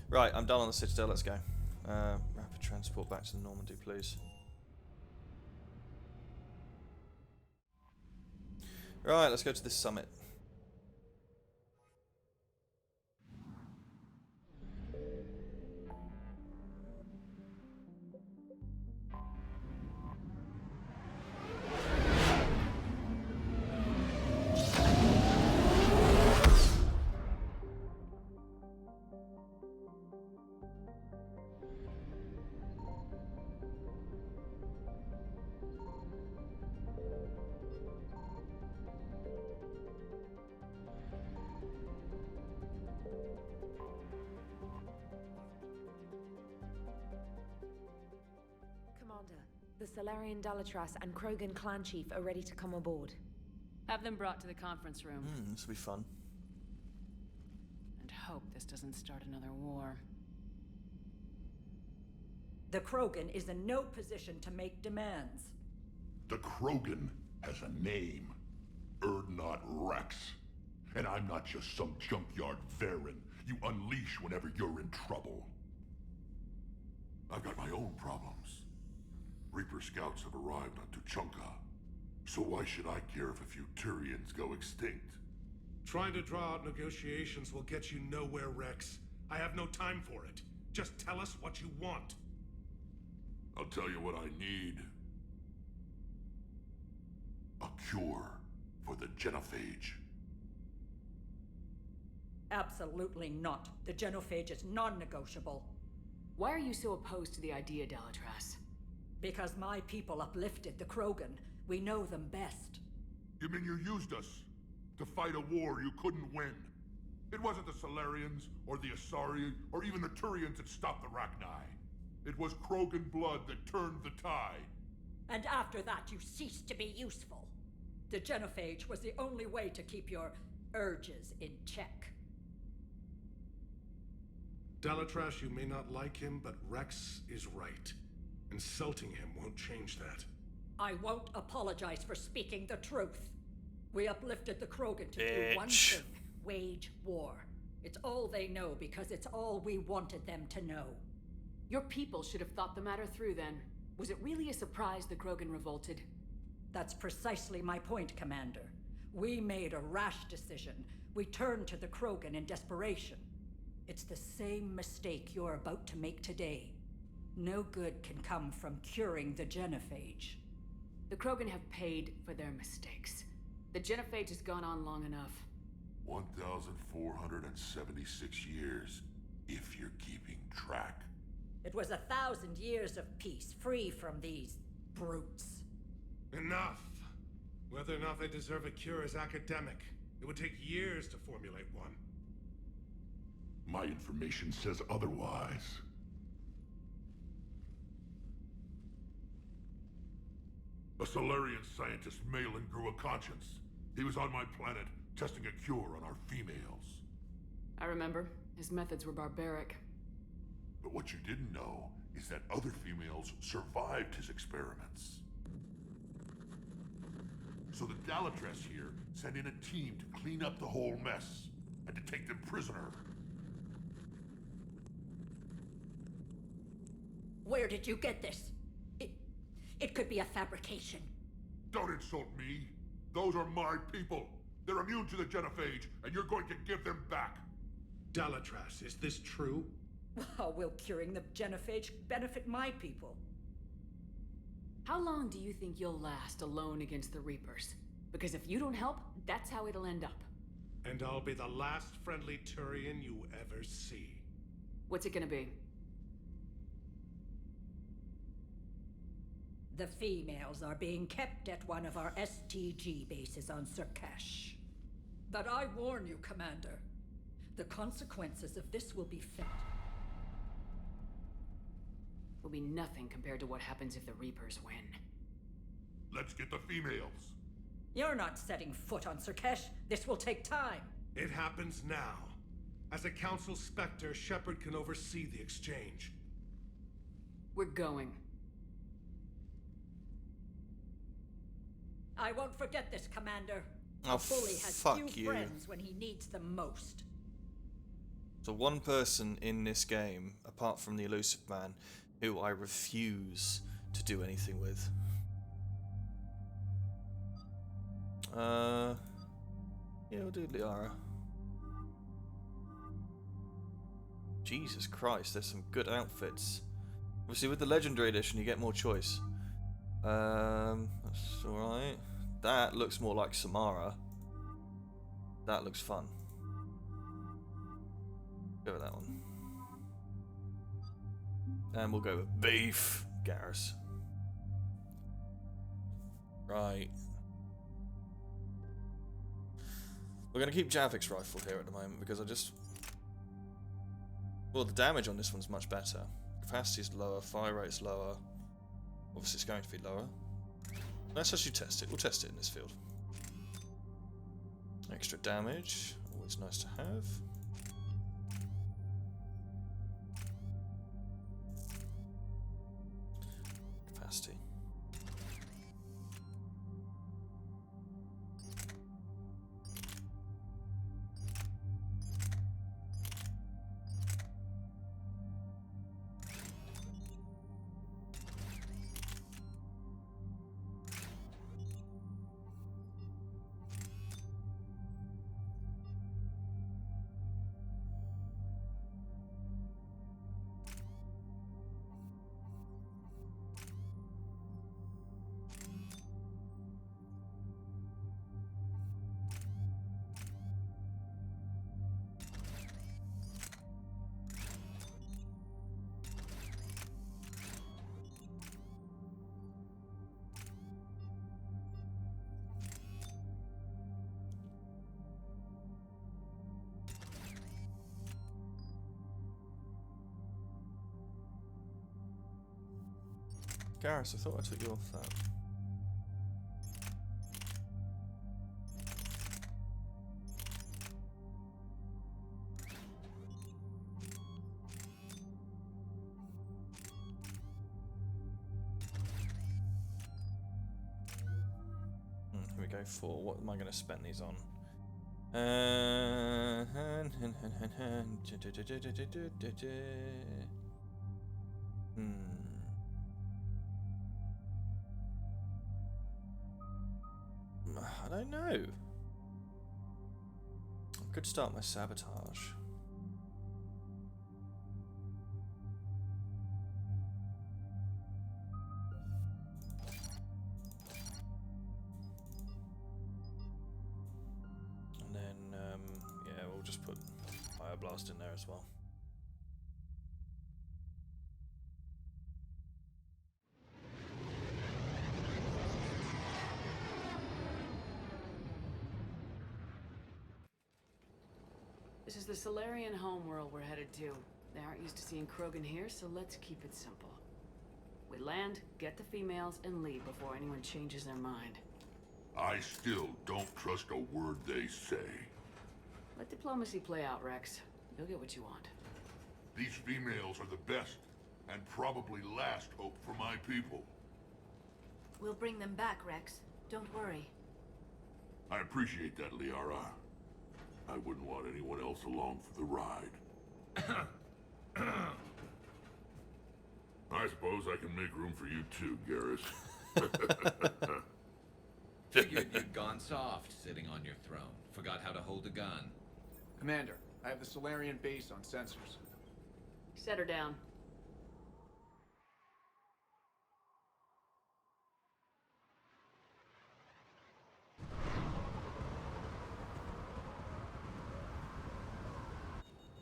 Right, I'm done on the Citadel. Let's go. Rapid transport back to the Normandy, please. Right, let's go to this summit. The Salarian Dalatras and Krogan clan chief are ready to come aboard. Have them brought to the conference room. This will be fun. And hope this doesn't start another war. The Krogan is in no position to make demands. The Krogan has a name. Urdnot Rex. And I'm not just some junkyard Varen you unleash whenever you're in trouble. I've got my own problems. Reaper scouts have arrived on Tuchanka. So why should I care if a few Turians go extinct? Trying to draw out negotiations will get you nowhere, Rex. I have no time for it. Just tell us what you want. I'll tell you what I need. A cure for the Genophage. Absolutely not. The Genophage is non-negotiable. Why are you so opposed to the idea, Dalatras? Because my people uplifted the Krogan. We know them best. You mean you used us to fight a war you couldn't win? It wasn't the Salarians, or the Asari, or even the Turians that stopped the Rachni. It was Krogan blood that turned the tide. And after that, you ceased to be useful. The Genophage was the only way to keep your urges in check. Dalatras, you may not like him, but Rex is right. Insulting him won't change that. I won't apologize for speaking the truth. We uplifted the Krogan to do one Bitch. thing. wage war. It's all they know because it's all we wanted them to know. Your people should have thought the matter through then. Was it really a surprise the Krogan revolted? That's precisely my point, Commander. We made a rash decision. We turned to the Krogan in desperation. It's the same mistake you're about to make today. No good can come from curing the genophage. The Krogan have paid for their mistakes. The genophage has gone on long enough. 1,476 years, if you're keeping track. It was 1,000 years of peace, free from these brutes. Enough! Whether or not they deserve a cure is academic. It would take years to formulate one. My information says otherwise. A Solarian scientist, Malin, grew a conscience. He was on my planet, testing a cure on our females. I remember. His methods were barbaric. But what you didn't know is that other females survived his experiments. So the Dalatrass here sent in a team to clean up the whole mess and to take them prisoner. Where did you get this? It could be a fabrication. Don't insult me. Those are my people. They're immune to the genophage, and you're going to give them back. Dalatrass, is this true? How will curing the genophage benefit my people? How long do you think you'll last alone against the Reapers? Because if you don't help, that's how it'll end up. And I'll be the last friendly Turian you ever see. What's it gonna be? The females are being kept at one of our STG bases on Surkash. But I warn you, Commander, the consequences of this will be felt. Will be nothing compared to what happens if the Reapers win. Let's get the females. You're not setting foot on Surkash. This will take time. It happens now. As a Council Spectre, Shepard can oversee the exchange. We're going. I won't forget this, Commander. Oh, a bully has fuck few you. friends when he needs them most. So one person in this game, apart from the Elusive Man, who I refuse to do anything with. Yeah, we'll do Liara. Jesus Christ, there's some good outfits. Obviously with the Legendary Edition you get more choice. That's alright. That looks more like Samara. That looks fun. Go with that one. And we'll go with Beef Garrus. Right. We're going to keep Javik's rifle here at the moment because I just... Well, the damage on this one's much better. Capacity's lower, fire rate's lower. Obviously it's going to be lower. Let's actually test it. We'll test it in this field. Extra damage. Always nice to have. Capacity. Garrus, I thought I took you off that. Here we go for what am I going to spend these on? I don't know. I could start my sabotage. And then, yeah, we'll just put Fire Blast in there as well. This is the Solarian homeworld we're headed to. They aren't used to seeing Krogan here, so let's keep it simple. We land, get the females, and leave before anyone changes their mind. I still don't trust a word they say. Let diplomacy play out, Rex. You'll get what you want. These females are the best, and probably last hope for my people. We'll bring them back, Rex. Don't worry. I appreciate that, Liara. I wouldn't want anyone else along for the ride. I suppose I can make room for you too, Garrus. Figured you'd gone soft sitting on your throne. Forgot how to hold a gun. Commander, I have the Solarian base on sensors. Set her down.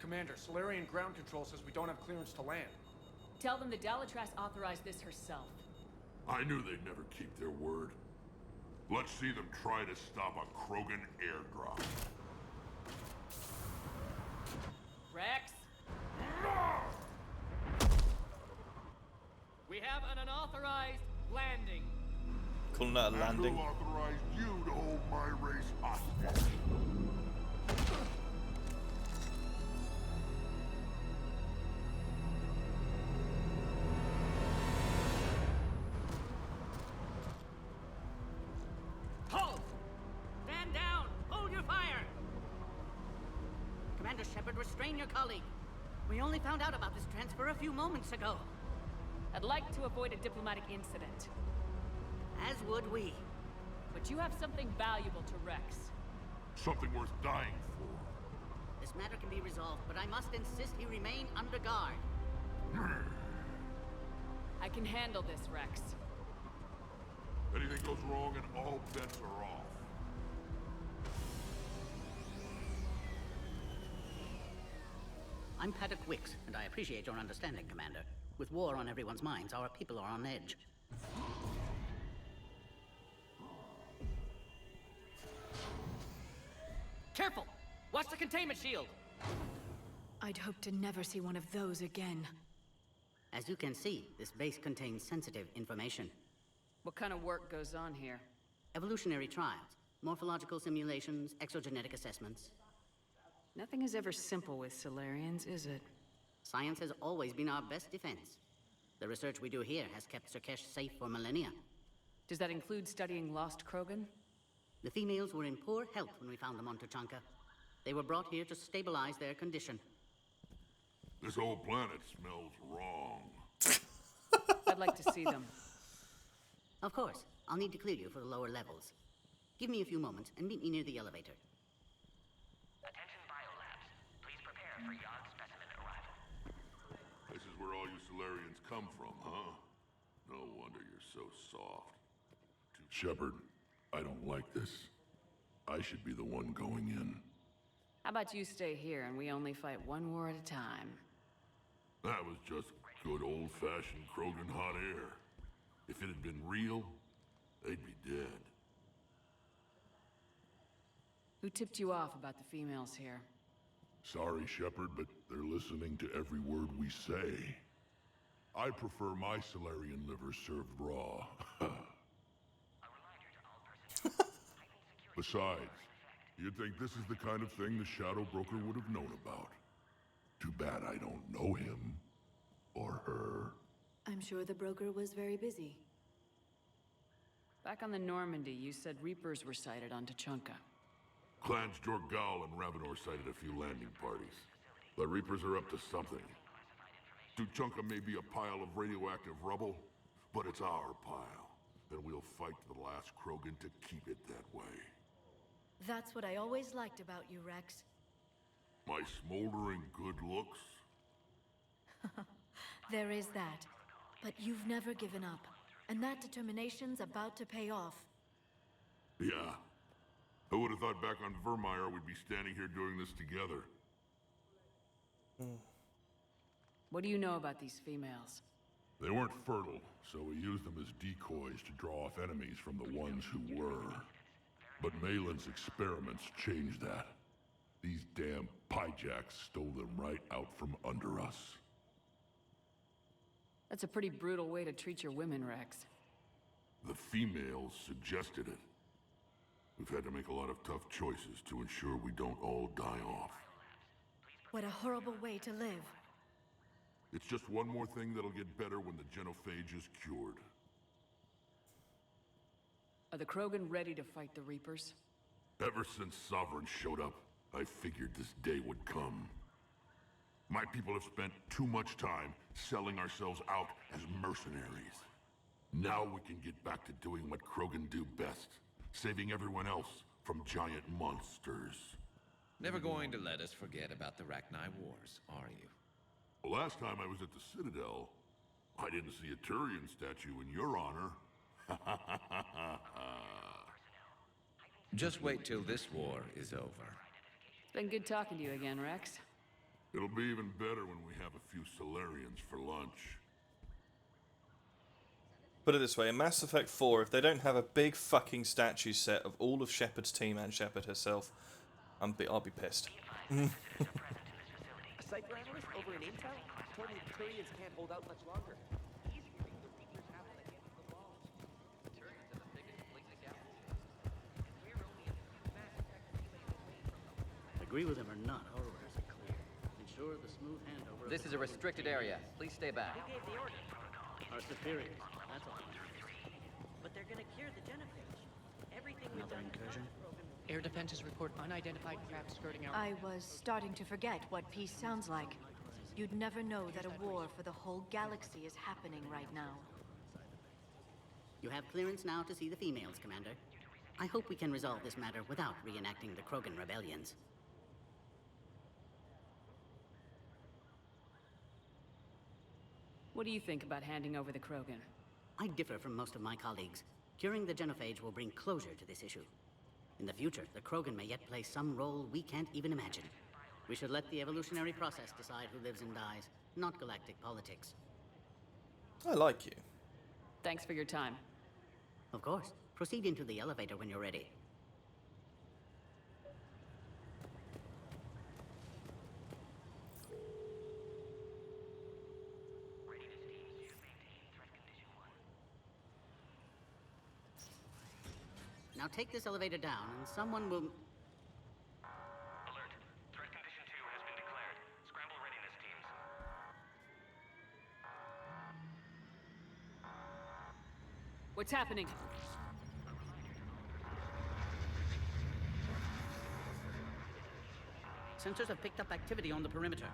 Commander, Solarian ground control says we don't have clearance to land. Tell them the Dalatrass authorized this herself. I knew they'd never keep their word. Let's see them try to stop a Krogan airdrop. Rex? We have an unauthorized landing. Calling that a landing. Who authorized you to hold my race hostage? Hold! Stand down! Hold your fire! Commander Shepard, restrain your colleague. We only found out about this transfer a few moments ago. I'd like to avoid a diplomatic incident. As would we. But you have something valuable to Rex. Something worth dying for. This matter can be resolved, but I must insist he remain under guard. I can handle this, Rex. Anything goes wrong and all bets are off. I'm Paddock Wicks, and I appreciate your understanding, Commander. With war on everyone's minds, our people are on edge. Careful! Watch the containment shield! I'd hoped to never see one of those again. As you can see, this base contains sensitive information. What kind of work goes on here? Evolutionary trials, morphological simulations, exogenetic assessments. Nothing is ever simple with Solarians, is it? Science has always been our best defense. The research we do here has kept Surkesh safe for millennia. Does that include studying lost Krogan? The females were in poor health when we found them on Tuchanka. They were brought here to stabilize their condition. This whole planet smells wrong. I'd like to see them. Of course. I'll need to clear you for the lower levels. Give me a few moments and meet me near the elevator. Attention biolabs. Please prepare for Yod specimen arrival. This is where all you Solarians come from, huh? No wonder you're so soft. Shepard, I don't like this. I should be the one going in. How about you stay here and we only fight one war at a time? That was just good old-fashioned Krogan hot air. If it had been real, they'd be dead. Who tipped you off about the females here? Sorry, Shepard, but they're listening to every word we say. I prefer my Solarian liver served raw. Besides, you'd think this is the kind of thing the Shadow Broker would have known about. Too bad I don't know him. Or her. I'm sure the broker was very busy. Back on the Normandy, you said Reapers were sighted on Tuchanka. Clans Jorgal and Ravenor sighted a few landing parties. The Reapers are up to something. Tuchanka may be a pile of radioactive rubble, but it's our pile. And we'll fight to the last Krogan to keep it that way. That's what I always liked about you, Rex. My smoldering good looks? There is that. But you've never given up. And that determination's about to pay off. Yeah. I would have thought back on Vermeer we'd be standing here doing this together. What do you know about these females? They weren't fertile, so we used them as decoys to draw off enemies from the ones who were. But Malin's experiments changed that. These damn Pyjaks stole them right out from under us. That's a pretty brutal way to treat your women, Rex. The females suggested it. We've had to make a lot of tough choices to ensure we don't all die off. What a horrible way to live. It's just one more thing that'll get better when the genophage is cured. Are the Krogan ready to fight the Reapers? Ever since Sovereign showed up, I figured this day would come. My people have spent too much time selling ourselves out as mercenaries. Now we can get back to doing what Krogan do best, saving everyone else from giant monsters. Never going to let us forget about the Rachni Wars, are you? The last time I was at the Citadel, I didn't see a Turian statue in your honor. Just wait till this war is over. It's been good talking to you again, Rex. It'll be even better when we have a few Solarians for lunch. Put it this way, in Mass Effect 4, if they don't have a big fucking statue set of all of Shepard's team and Shepard herself, I'll be pissed. A Cypher analyst over in Intel told me the Turians can't hold out much longer. He's hearing the Reapers have it against the wall. The Turians are the biggest fleet in the galaxy. We're only a few mass tech relays away from them. Agree with him or not, our orders are clear. Ensure the smooth handover. This is a restricted area. Please stay back. Who gave the order? Our superiors. That's all. But they're gonna cure the genophage. Everything Another incursion? Air defenses report unidentified craft skirting our... I was starting to forget what peace sounds like. You'd never know that a war for the whole galaxy is happening right now. You have clearance now to see the females, Commander. I hope we can resolve this matter without reenacting the Krogan rebellions. What do you think about handing over the Krogan? I differ from most of my colleagues. Curing the genophage will bring closure to this issue. In the future, the Krogan may yet play some role we can't even imagine. We should let the evolutionary process decide who lives and dies, not galactic politics. I like you. Thanks for your time. Of course. Proceed into the elevator when you're ready. Now take this elevator down, and someone will... Alert. Threat condition 2 has been declared. Scramble readiness teams. What's happening? Sensors have picked up activity on the perimeter.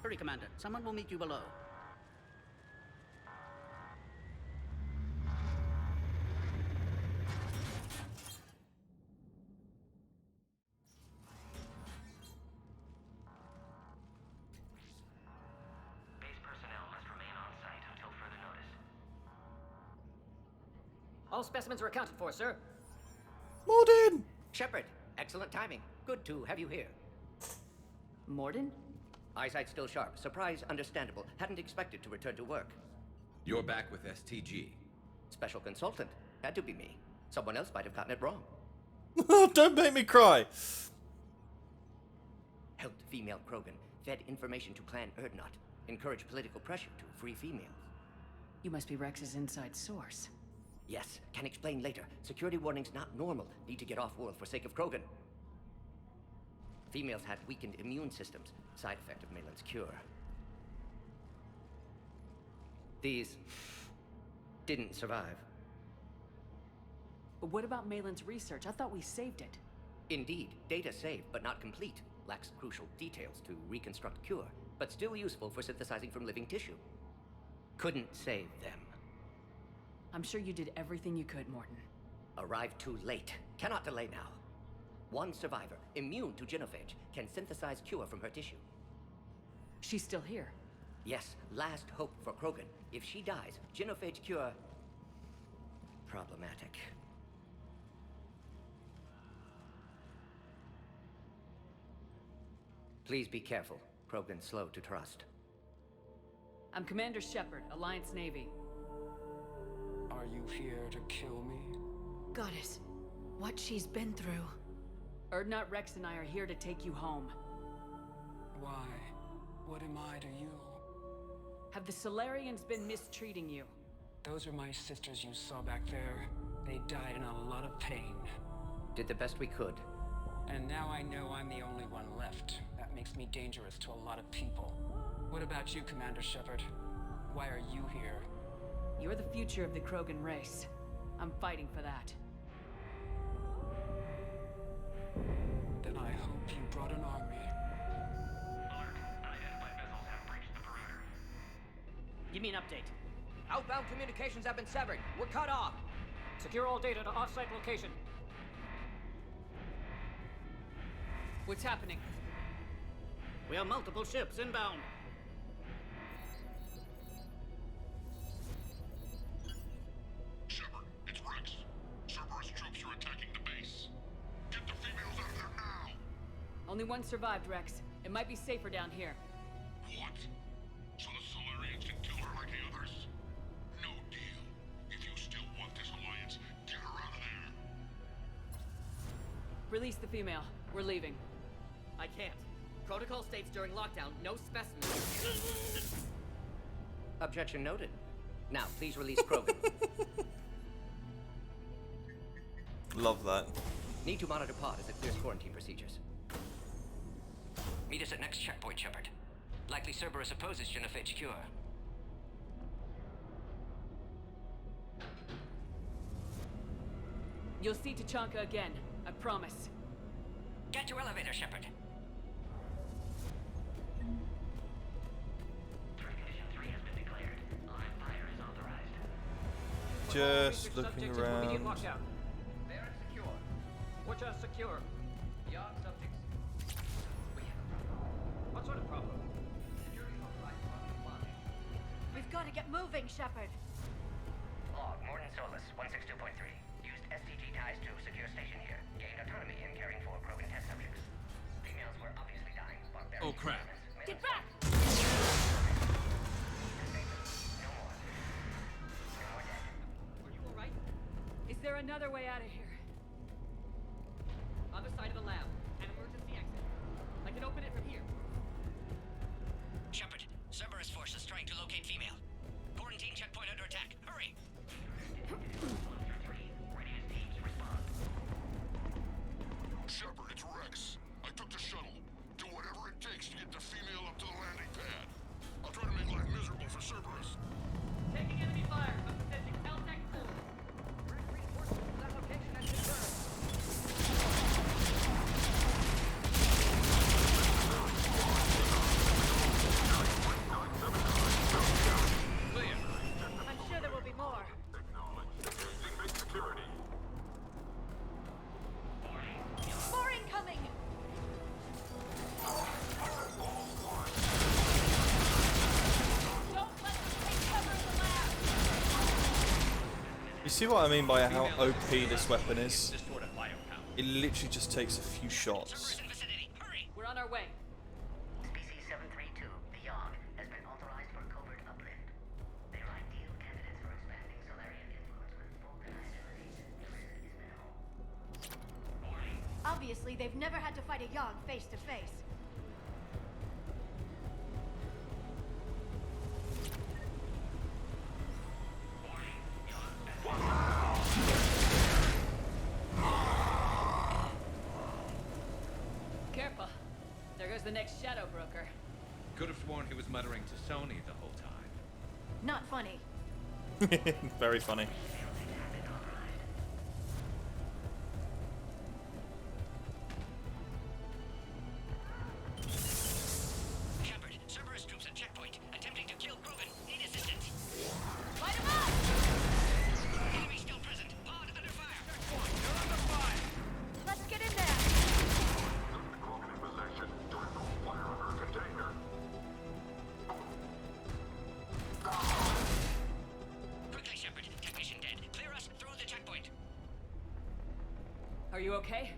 Hurry, Commander. Someone will meet you below. Base personnel must remain on site until further notice. All specimens are accounted for, sir. Morden! Shepard, excellent timing. Good to have you here. Morden? Eyesight still sharp. Surprise understandable. Hadn't expected to return to work. You're back with STG. Special consultant. Had to be me. Someone else might have gotten it wrong. Don't make me cry! Helped female Krogan. Fed information to Clan Erdnot. Encouraged political pressure to free females. You must be Rex's inside source. Yes, can explain later. Security warnings not normal. Need to get off-world for sake of Krogan. Females had weakened immune systems. Side effect of Malin's cure. These didn't survive. But what about Malin's research? I thought we saved it. Indeed, data saved but not complete. Lacks crucial details to reconstruct cure, but still useful for synthesizing from living tissue. Couldn't save them. I'm sure you did everything you could, Morton. Arrived too late. Cannot delay now. One survivor, immune to genophage, can synthesize cure from her tissue. She's still here. Yes, last hope for Krogan. If she dies, genophage cure... problematic. Please be careful. Krogan's slow to trust. I'm Commander Shepard, Alliance Navy. Are you here to kill me? Goddess, what she's been through. Urdnot Rex and I are here to take you home. Why? What am I to you? Have the Solarians been mistreating you? Those are my sisters you saw back there. They died in a lot of pain. Did the best we could. And now I know I'm the only one left. That makes me dangerous to a lot of people. What about you, Commander Shepard? Why are you here? You're the future of the Krogan race. I'm fighting for that. Then I hope you brought an army. Give me an update. Outbound communications have been severed. We're cut off. Secure all data to off-site location. What's happening? We have multiple ships inbound. Shepard, it's Rex. Cerberus troops are attacking the base. Get the females out of there now! Only one survived, Rex. It might be safer down here. What? So the Solarians can kill her like the others? No deal. If you still want this alliance, get her out of there. Release the female. We're leaving. I can't. Protocol states during lockdown, no specimens. Objection noted. Now, please release Krogan. Love that. Need to monitor pod as it clears quarantine procedures. Meet us at next checkpoint, Shepard. Likely Cerberus opposes genophage cure. You'll see Tachanka again. I promise. Get to elevator, Shepard. Just looking around. Immediate lockdown. Barracks secure. Butcher secure. Yard subjects. We have a problem. What sort of problem? Security authorized line. We've got to get moving, Shepard. Log, Morton Solus, 162.3. Used STG ties to secure station here. Gained autonomy in caring for Krogan test subjects. Females were obviously dying. Oh crap. Get back! Is there another way out of here? Other side of the lab. An emergency exit. I can open it from here. Shepard, Cerberus forces trying to locate female. Quarantine checkpoint under attack. Hurry! Shepard, it's Rex. I took the shuttle. Do whatever it takes to get the female up to the landing pad. I'll try to make life miserable for Cerberus. Taking enemy fire. I'm sending Teltec 4. Reinforcements to that location has been burned. I'm sure there will be more. More incoming! Don't let them take cover in the lab! You see what I mean by how OP this weapon is? It literally just takes a few shots. We're on our way. Species 732, the Yogg, has been authorized for covert uplift. They are ideal candidates for expanding Solarian influence with vulcanized abilities. The risk is minimal. Obviously, they've never had to fight a Yogg face to face. Careful. There goes the next shadow broker. Could have sworn he was muttering to Sony the whole time. Not funny. Very funny. Are you okay?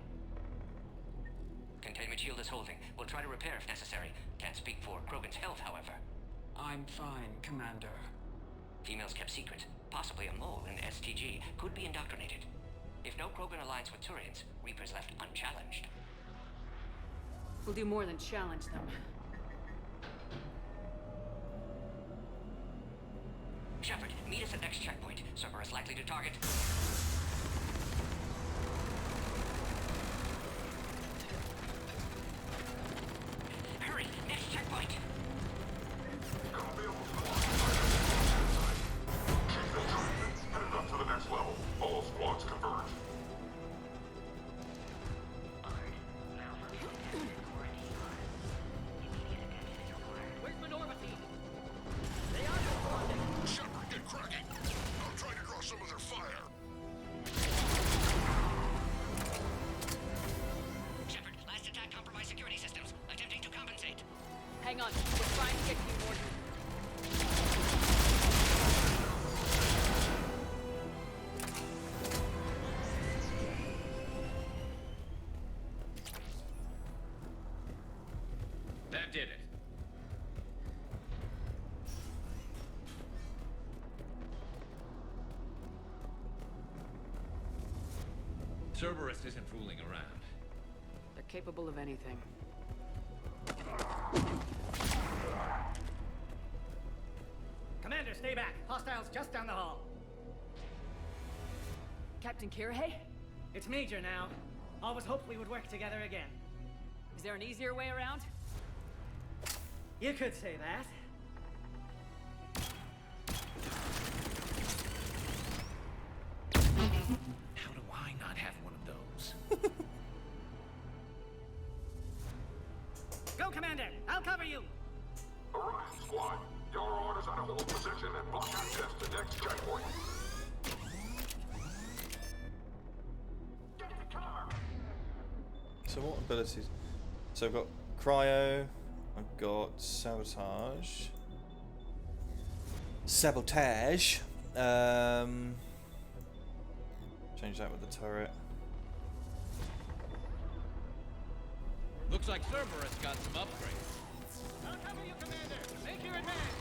Containment shield is holding. We'll try to repair if necessary. Can't speak for Krogan's health, however. I'm fine, Commander. Females kept secret. Possibly a mole in the STG. Could be indoctrinated. If no Krogan aligns with Turians, Reaper's left unchallenged. We'll do more than challenge them. Shepard, meet us at next checkpoint. Cerberus likely to target. Hurry! Next checkpoint! Headed up to the next level. All squads converge. Where's Minorva team? They are responding. Shepard, get cracking. I'll try to draw some of their fire. Shepard, last attack compromised security systems. Attempting to compensate. Hang on, we're trying to get to you, Morton. That did it. Cerberus isn't fooling around. They're capable of anything. Commander, stay back. Hostiles just down the hall. Captain Kirrahe? It's Major now. Always hoped we would work together again. Is there an easier way around? You could say that. How do I not have one of those? Go, Commander! I'll cover you! Orion squad, your orders are to hold position and block access to next checkpoint. Get the car! So what abilities? So I've got cryo, I've got sabotage. Sabotage. Change that with the turret. Looks like Cerberus got some upgrades. I'll cover you, Commander! Make your advance!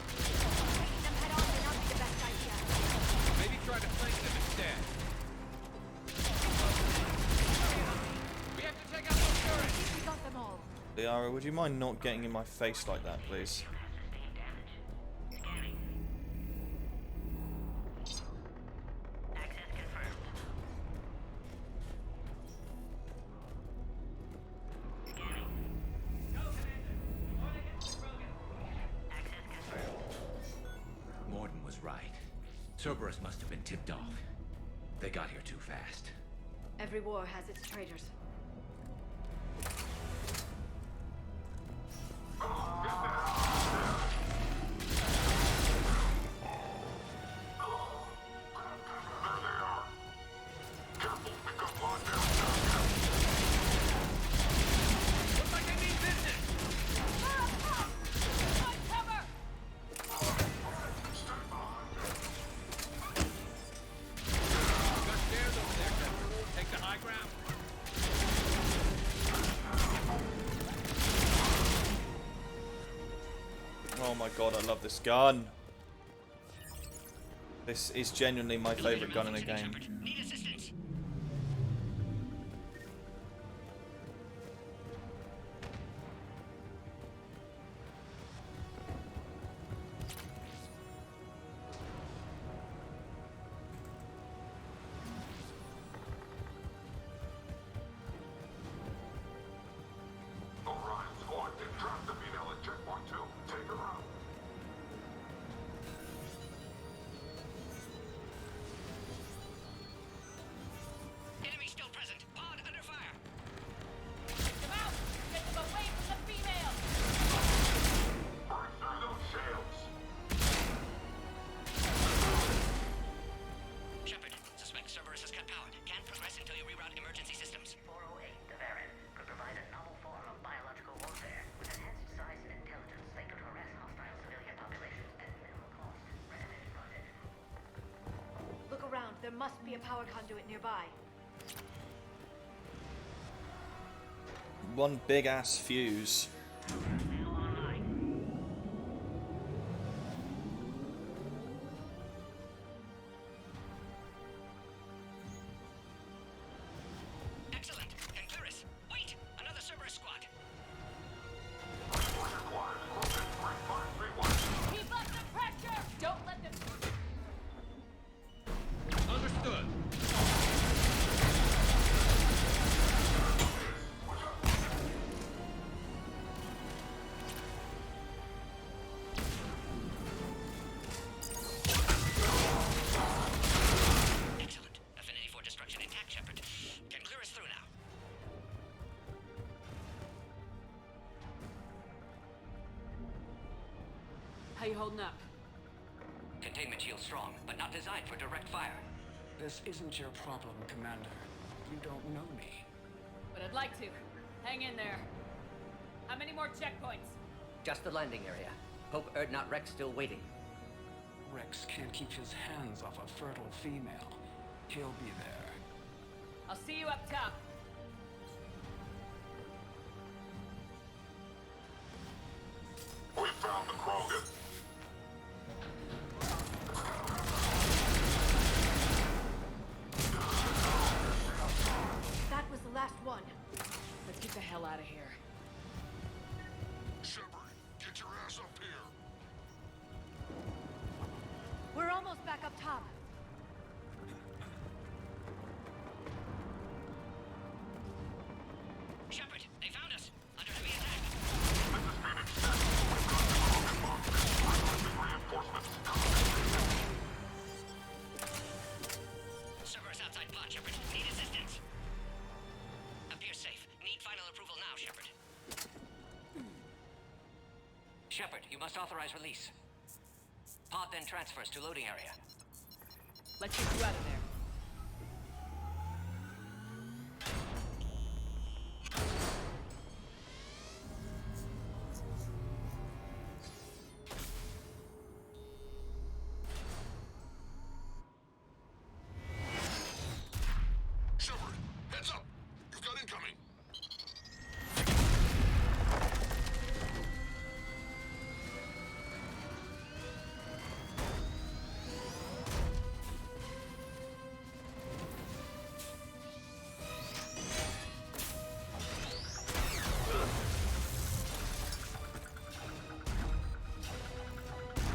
Making them head on may not be the best idea. Maybe try to flank them instead. We have to take out those turrets! We got them all. Liara, would you mind not getting in my face like that, please? Access confirmed. Scanning. Go, Commander! Or against Krogan. Access confirmed. Morden was right. Cerberus must have been tipped off. They got here too fast. Every war has its traitors. Looks like they mean business! Got stairs over there, Shepard. Take the high ground. Oh my god, I love this gun. This is genuinely my favourite gun in the game. Need assistance. Orion squad, they've trapped the female at checkpoint 2. Take her out. Enemy still present. Pod under fire. Get them out! Get them away from the female! Break through those shields. Shepard, suspect Cerberus has cut power. Can't progress until you reroute emergency systems. 408, the Baron, could provide a novel form of biological warfare. With enhanced size and intelligence, they could harass hostile civilian populations at minimal cost. Recommended project. Look around. There must be a power conduit nearby. one big ass fuse. Excellent. Ankyris, wait! Another Cerberus squad. Keep up the pressure! Don't let them... Understood. Excellent. Affinity for destruction intact, Shepard. Can clear us through now. How you holding up? Containment shield strong, but not designed for direct fire. This isn't your problem, Commander. You don't know me. But I'd like to. Hang in there. How many more checkpoints? Just the landing area. Hope Erdnot Rex still waiting. Rex can't keep his hands off a fertile female. He'll be there. I'll see you up top. We found the Krogan. That was the last one. Let's get the hell out of here. Shepard, get your ass up here. We're almost back up top. Shepard, they found us. Under heavy attack. Cerberus outside pod, Shepard. Need assistance. Appears safe. Need final approval now, Shepard. Shepard, you must authorize release. Pod then transfers to loading area. Let's get you out of there. Shepard, heads up. You've got incoming.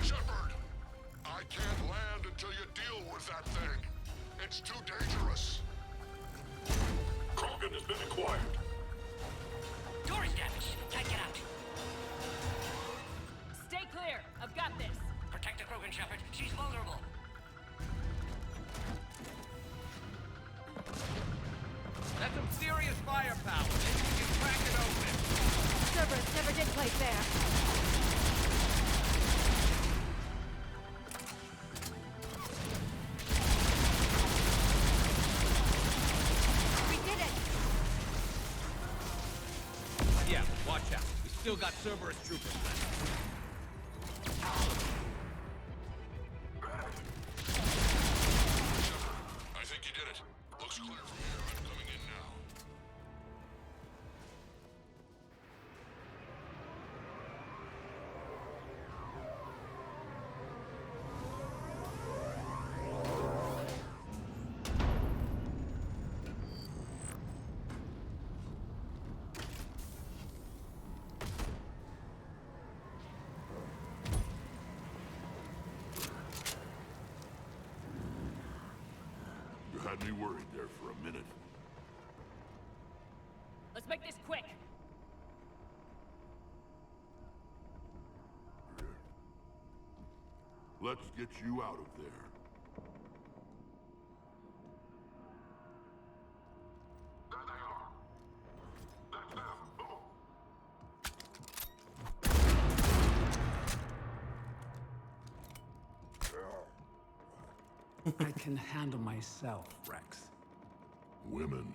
Shepard, I can't land until you deal with that thing. It's too dangerous. Krogan has been acquired. Door is damaged. Can't get out. Stay clear. I've got this. Protect the Krogan, Shepard. She's vulnerable. That's some serious firepower. Maybe we can crack it open. Cerberus never did play fair. We did it! Yeah, watch out. We still got Cerberus troopers left. I think you did it. Looks clear from here. I'm coming in now. You had me worried there for a minute. Let's make this quick. Let's get you out of there. There they are. That's them. I can handle myself, Rex. Women.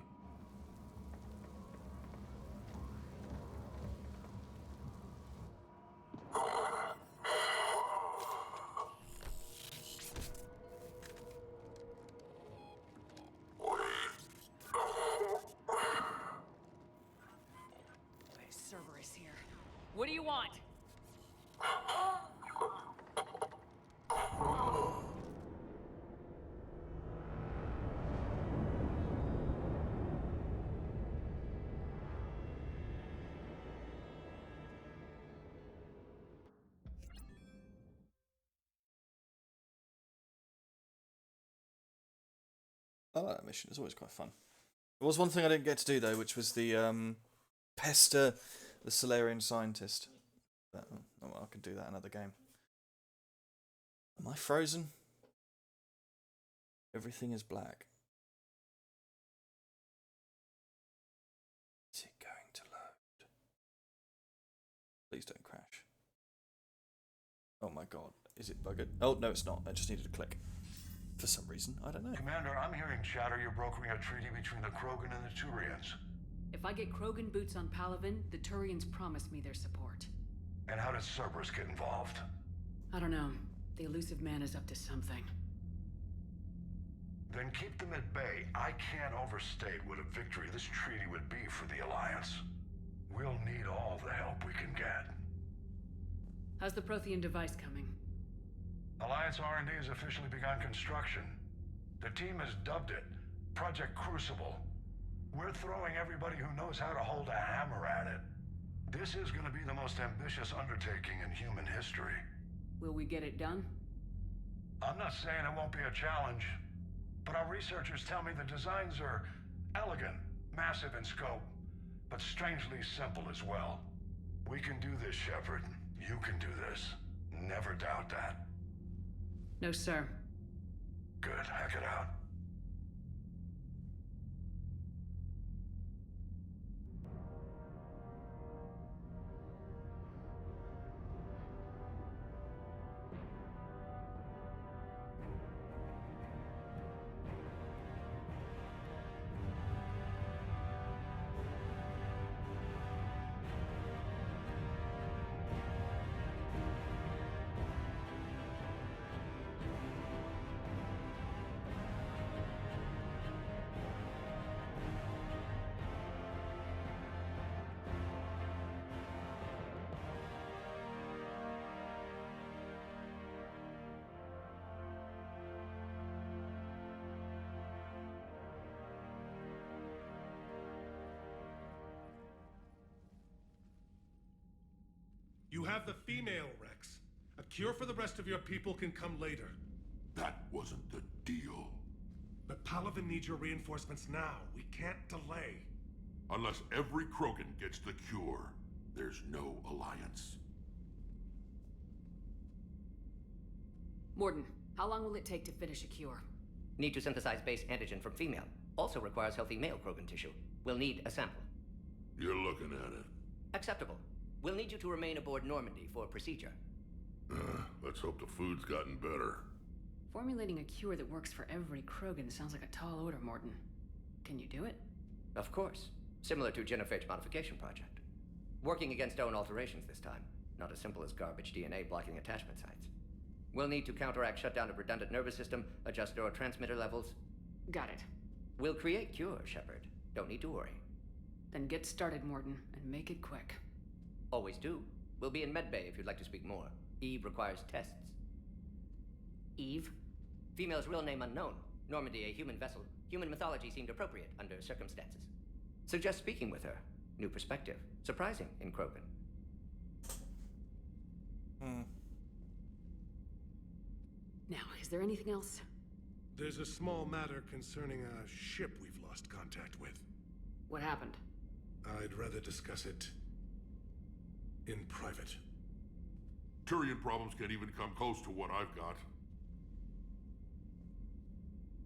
What do you want? I like that mission. It's always quite fun. There was one thing I didn't get to do though, which was the pester the Solarian scientist. But, oh, well, I can do that in another game. Am I frozen? Everything is black. Is it going to load? Please don't crash. Oh my god, is it buggered? Oh no, it's not. I just needed to click. For some reason, I don't know. Commander, I'm hearing chatter you're brokering a treaty between the Krogan and the Turians. If I get Krogan boots on Palaven, the Turians promise me their support. And how does Cerberus get involved? I don't know. The elusive man is up to something. Then keep them at bay. I can't overstate what a victory this treaty would be for the Alliance. We'll need all the help we can get. How's the Prothean device coming? Alliance R&D has officially begun construction. The team has dubbed it Project Crucible. We're throwing everybody who knows how to hold a hammer at it. This is going to be the most ambitious undertaking in human history. Will we get it done? I'm not saying it won't be a challenge, but our researchers tell me the designs are elegant, massive in scope, but strangely simple as well. We can do this, Shepard. You can do this. Never doubt that. No, sir. Good. Hack it out. You have the female, Rex. A cure for the rest of your people can come later. That wasn't the deal. But Palaven needs your reinforcements now. We can't delay. Unless every Krogan gets the cure, there's no alliance. Mordin, how long will it take to finish a cure? Need to synthesize base antigen from female. Also requires healthy male Krogan tissue. We'll need a sample. You're looking at it. Acceptable. We'll need you to remain aboard Normandy for procedure. Let's hope the food's gotten better. Formulating a cure that works for every Krogan sounds like a tall order, Mordin. Can you do it? Of course. Similar to Genophage Modification Project. Working against own alterations this time. Not as simple as garbage DNA blocking attachment sites. We'll need to counteract shutdown of redundant nervous system, adjust neurotransmitter levels. Got it. We'll create cure, Shepard. Don't need to worry. Then get started, Mordin, and make it quick. Always do. We'll be in medbay if you'd like to speak more. Eve requires tests. Eve? Female's real name unknown. Normandy, a human vessel. Human mythology seemed appropriate under circumstances. Suggest speaking with her. New perspective. Surprising in Krogan. Now, is there anything else? There's a small matter concerning a ship we've lost contact with. What happened? I'd rather discuss it in private. Turian problems can't even come close to what I've got.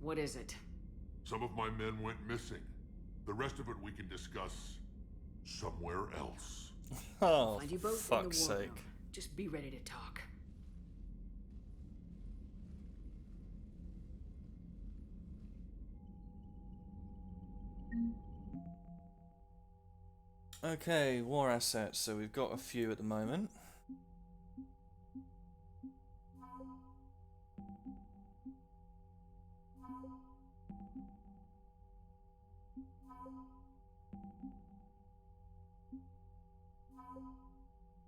What is it? Some of my men went missing. The rest of it we can discuss somewhere else. Oh, Find you both fuck's in the war sake. room. Just be ready to talk. Okay, war assets. So we've got a few at the moment.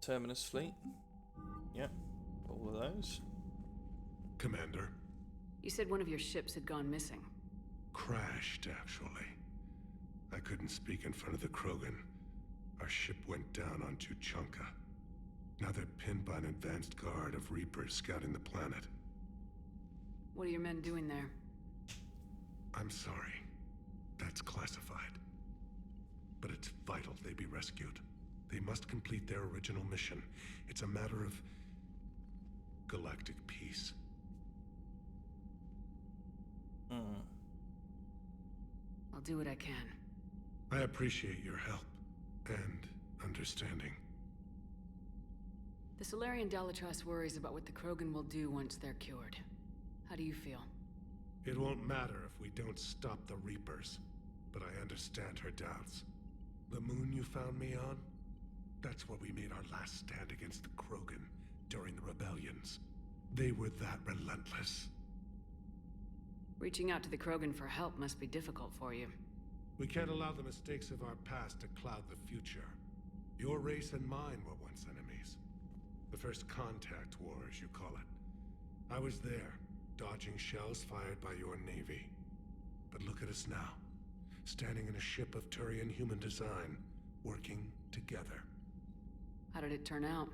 Terminus fleet. Yep, all of those. Commander. You said one of your ships had gone missing. Crashed, actually. I couldn't speak in front of the Krogan. Our ship went down on Tuchanka. Now they're pinned by an advanced guard of Reapers scouting the planet. What are your men doing there? I'm sorry. That's classified. But it's vital they be rescued. They must complete their original mission. It's a matter of galactic peace. I'll do what I can. I appreciate your help and understanding. The Solarian Dalatrass worries about what the Krogan will do once they're cured. How do you feel? It won't matter if we don't stop the Reapers, but I understand her doubts. The moon you found me on? That's where we made our last stand against the Krogan during the rebellions. They were that relentless. Reaching out to the Krogan for help must be difficult for you. We can't allow the mistakes of our past to cloud the future. Your race and mine were once enemies. The first contact war, as you call it. I was there, dodging shells fired by your navy. But look at us now, standing in a ship of Turian human design, working together. How did it turn out?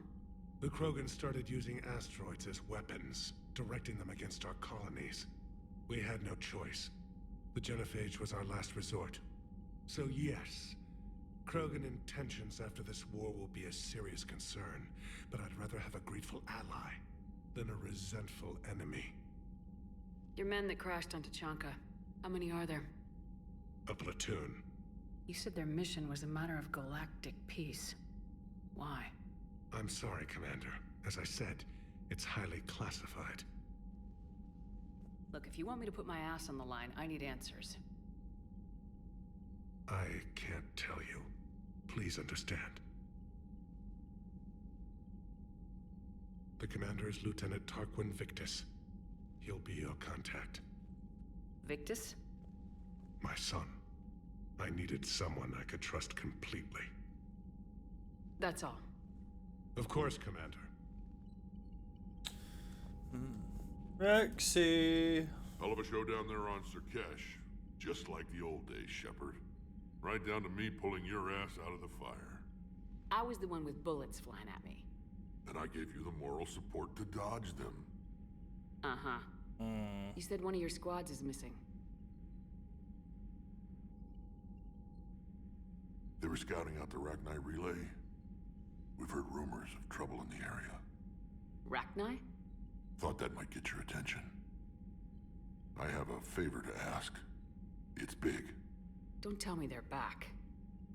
The Krogan started using asteroids as weapons, directing them against our colonies. We had no choice. The Genophage was our last resort. So yes, Krogan intentions after this war will be a serious concern, but I'd rather have a grateful ally than a resentful enemy. Your men that crashed on Tuchanka, how many are there? A platoon. You said their mission was a matter of galactic peace. Why? I'm sorry, Commander. As I said, it's highly classified. Look, if you want me to put my ass on the line, I need answers. I can't tell you. Please understand. The commander is Lieutenant Tarquin Victus. He'll be your contact. Victus? My son. I needed someone I could trust completely. That's all. Of course, Commander. Rexy. Hell of a show down there on Surkesh. Just like the old days, Shepard. Right down to me pulling your ass out of the fire. I was the one with bullets flying at me. And I gave you the moral support to dodge them. Uh-huh. You said one of your squads is missing. They were scouting out the Rachni relay. We've heard rumors of trouble in the area. Rachni? Thought that might get your attention. I have a favor to ask. It's big. Don't tell me they're back.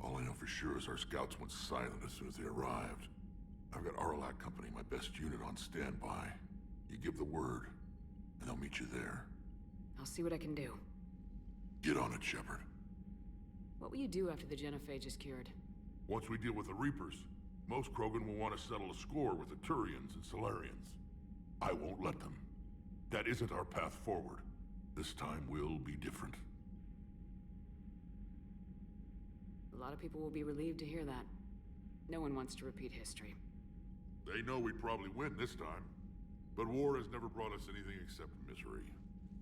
All I know for sure is our scouts went silent as soon as they arrived. I've got Aralak Company, my best unit, on standby. You give the word, and I'll meet you there. I'll see what I can do. Get on it, Shepard. What will you do after the Genophage is cured? Once we deal with the Reapers, most Krogan will want to settle a score with the Turians and Solarians. I won't let them. That isn't our path forward. This time will be different. A lot of people will be relieved to hear that. No one wants to repeat history. They know we'd probably win this time. But war has never brought us anything except misery.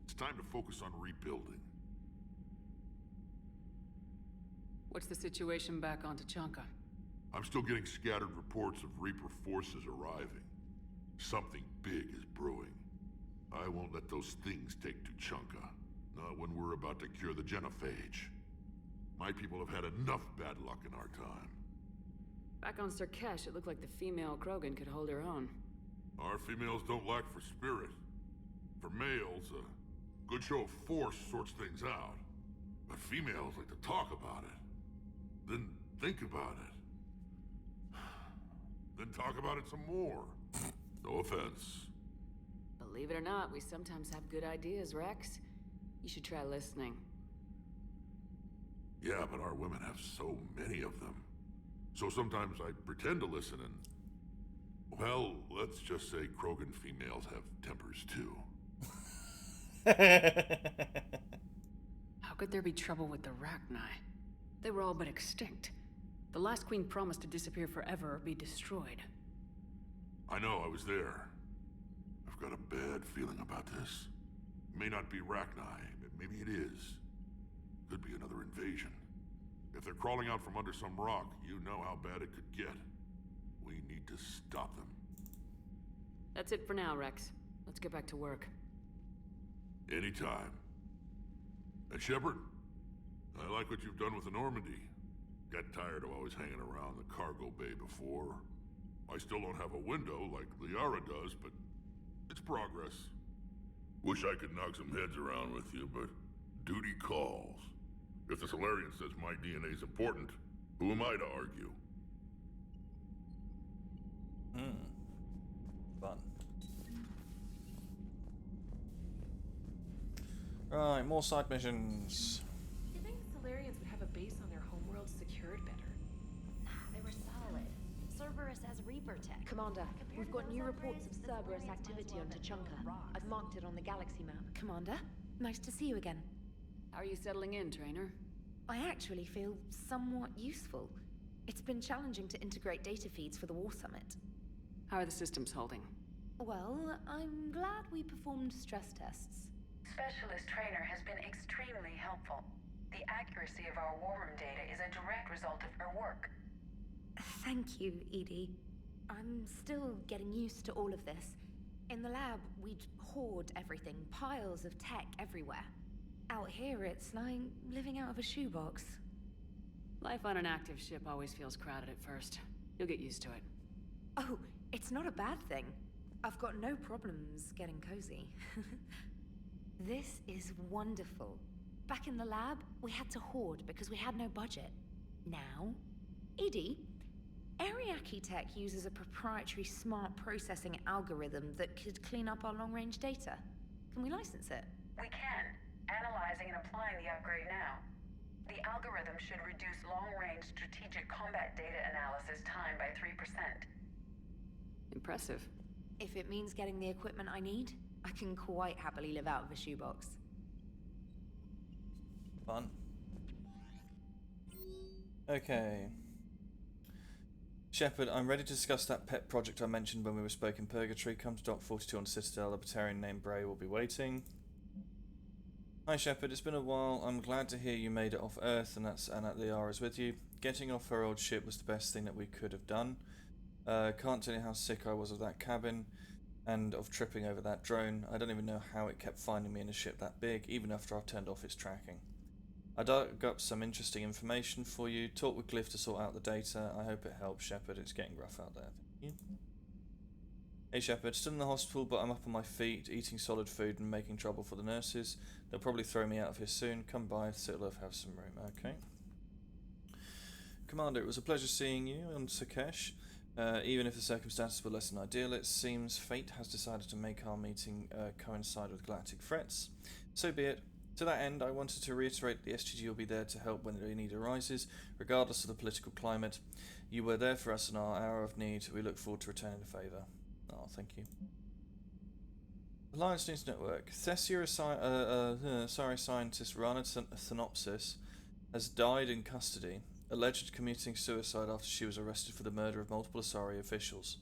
It's time to focus on rebuilding. What's the situation back on Tuchanka? I'm still getting scattered reports of Reaper forces arriving. Something big is brewing. I won't let those things take Tuchanka. Not when we're about to cure the Genophage. My people have had enough bad luck in our time. Back on Surkesh, it looked like the female Krogan could hold her own. Our females don't lack for spirit. For males, a good show of force sorts things out. But females like to talk about it. Then think about it. Then talk about it some more. No offense. Believe it or not, we sometimes have good ideas, Rex. You should try listening. Yeah, but our women have so many of them. So sometimes I pretend to listen and... Well, let's just say Krogan females have tempers too. How could there be trouble with the Rachni? They were all but extinct. The last queen promised to disappear forever or be destroyed. I know, I was there. I've got a bad feeling about this. May not be Rachni, but maybe it is. Could be another invasion. If they're crawling out from under some rock, you know how bad it could get. We need to stop them. That's it for now, Rex. Let's get back to work. Anytime. And Shepard, I like what you've done with the Normandy. Got tired of always hanging around the cargo bay before. I still don't have a window like Liara does, but it's progress. Wish I could knock some heads around with you, but duty calls. If the Solarian says my DNA's important, who am I to argue? Fun. Right, more side missions. Do you think Solarians would have a base on their homeworld secured better? They were solid. Cerberus has Reaper tech. Commander, we've got new reports of Cerberus activity on Tuchanka. I've marked it on the galaxy map. Commander, nice to see you again. How are you settling in, Trainer? I actually feel somewhat useful. It's been challenging to integrate data feeds for the War Summit. How are the systems holding? Well, I'm glad we performed stress tests. Specialist Trainer has been extremely helpful. The accuracy of our war room data is a direct result of her work. Thank you, Edie. I'm still getting used to all of this. In the lab, we'd hoard everything, piles of tech everywhere. Out here, it's like living out of a shoebox. Life on an active ship always feels crowded at first. You'll get used to it. Oh, it's not a bad thing. I've got no problems getting cozy. This is wonderful. Back in the lab, we had to hoard because we had no budget. Now, Edie, Ariake Tech uses a proprietary smart processing algorithm that could clean up our long-range data. Can we license it? We can. Analyzing and applying the upgrade now. The algorithm should reduce long-range strategic combat data analysis time by 3%. Impressive. If it means getting the equipment I need, I can quite happily live out of a shoebox. Fun. Okay. Shepard, I'm ready to discuss that pet project I mentioned when we were spoke in Purgatory. Come to Dock 42 on Citadel. A Batarian named Bray will be waiting. Hi Shepard, it's been a while. I'm glad to hear you made it off Earth and that Liara is with you. Getting off her old ship was the best thing that we could have done. Can't tell you how sick I was of that cabin and of tripping over that drone. I don't even know how it kept finding me in a ship that big, even after I've turned off its tracking. I dug up some interesting information for you. Talk with Glyph to sort out the data. I hope it helps, Shepard. It's getting rough out there. Thank you. Hey Shepard, still in the hospital, but I'm up on my feet, eating solid food and making trouble for the nurses. They'll probably throw me out of here soon. Come by, Citadel, have some room. Okay. Commander, it was a pleasure seeing you on Sakesh. Even if the circumstances were less than ideal, it seems fate has decided to make our meeting coincide with galactic threats. So be it. To that end, I wanted to reiterate the SGG will be there to help when the need arises, regardless of the political climate. You were there for us in our hour of need. We look forward to returning the favour. Oh, thank you. Alliance News Network. Thessia sorry scientist Rana Thanopsis has died in custody, alleged committing suicide after she was arrested for the murder of multiple Asari officials.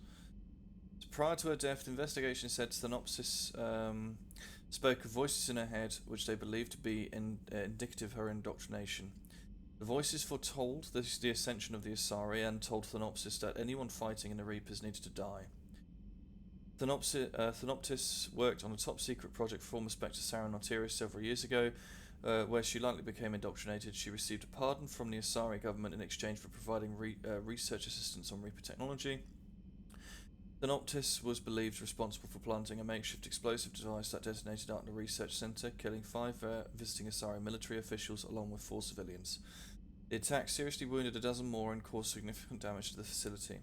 Prior to her death, the investigation said Thanopsis spoke of voices in her head, which they believed to be indicative of her indoctrination. The voices foretold the ascension of the Asari and told Thanopsis that anyone fighting in the Reapers needed to die. Thanopsis worked on a top-secret project for former Spectre Sarah Nautilus several years ago, where she likely became indoctrinated. She received a pardon from the Asari government in exchange for providing research assistance on Reaper technology. Thanopsis was believed responsible for planting a makeshift explosive device that detonated at the research center, killing 5 visiting Asari military officials along with 4 civilians. The attack seriously wounded a dozen more and caused significant damage to the facility.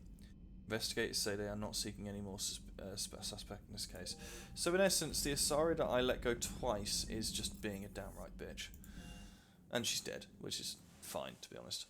Investigators say they are not seeking any more suspect in this case. So in essence, the Asari that I let go twice is just being a downright bitch. And she's dead, which is fine, to be honest.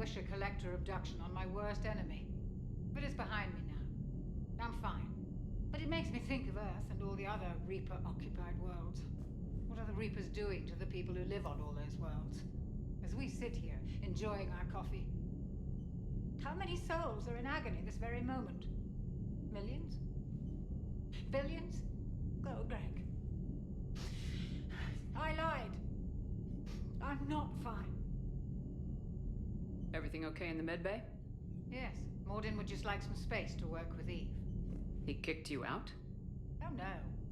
wish a collector abduction on my worst enemy. But it's behind me now. I'm fine. But it makes me think of Earth and all the other Reaper-occupied worlds. What are the Reapers doing to the people who live on all those worlds? As we sit here, enjoying our coffee. How many souls are in agony this very moment? Millions? Billions? Oh, Greg. I lied. I'm not fine. Everything okay in the medbay? Yes, Morden would just like some space to work with Eve. He kicked you out? Oh no,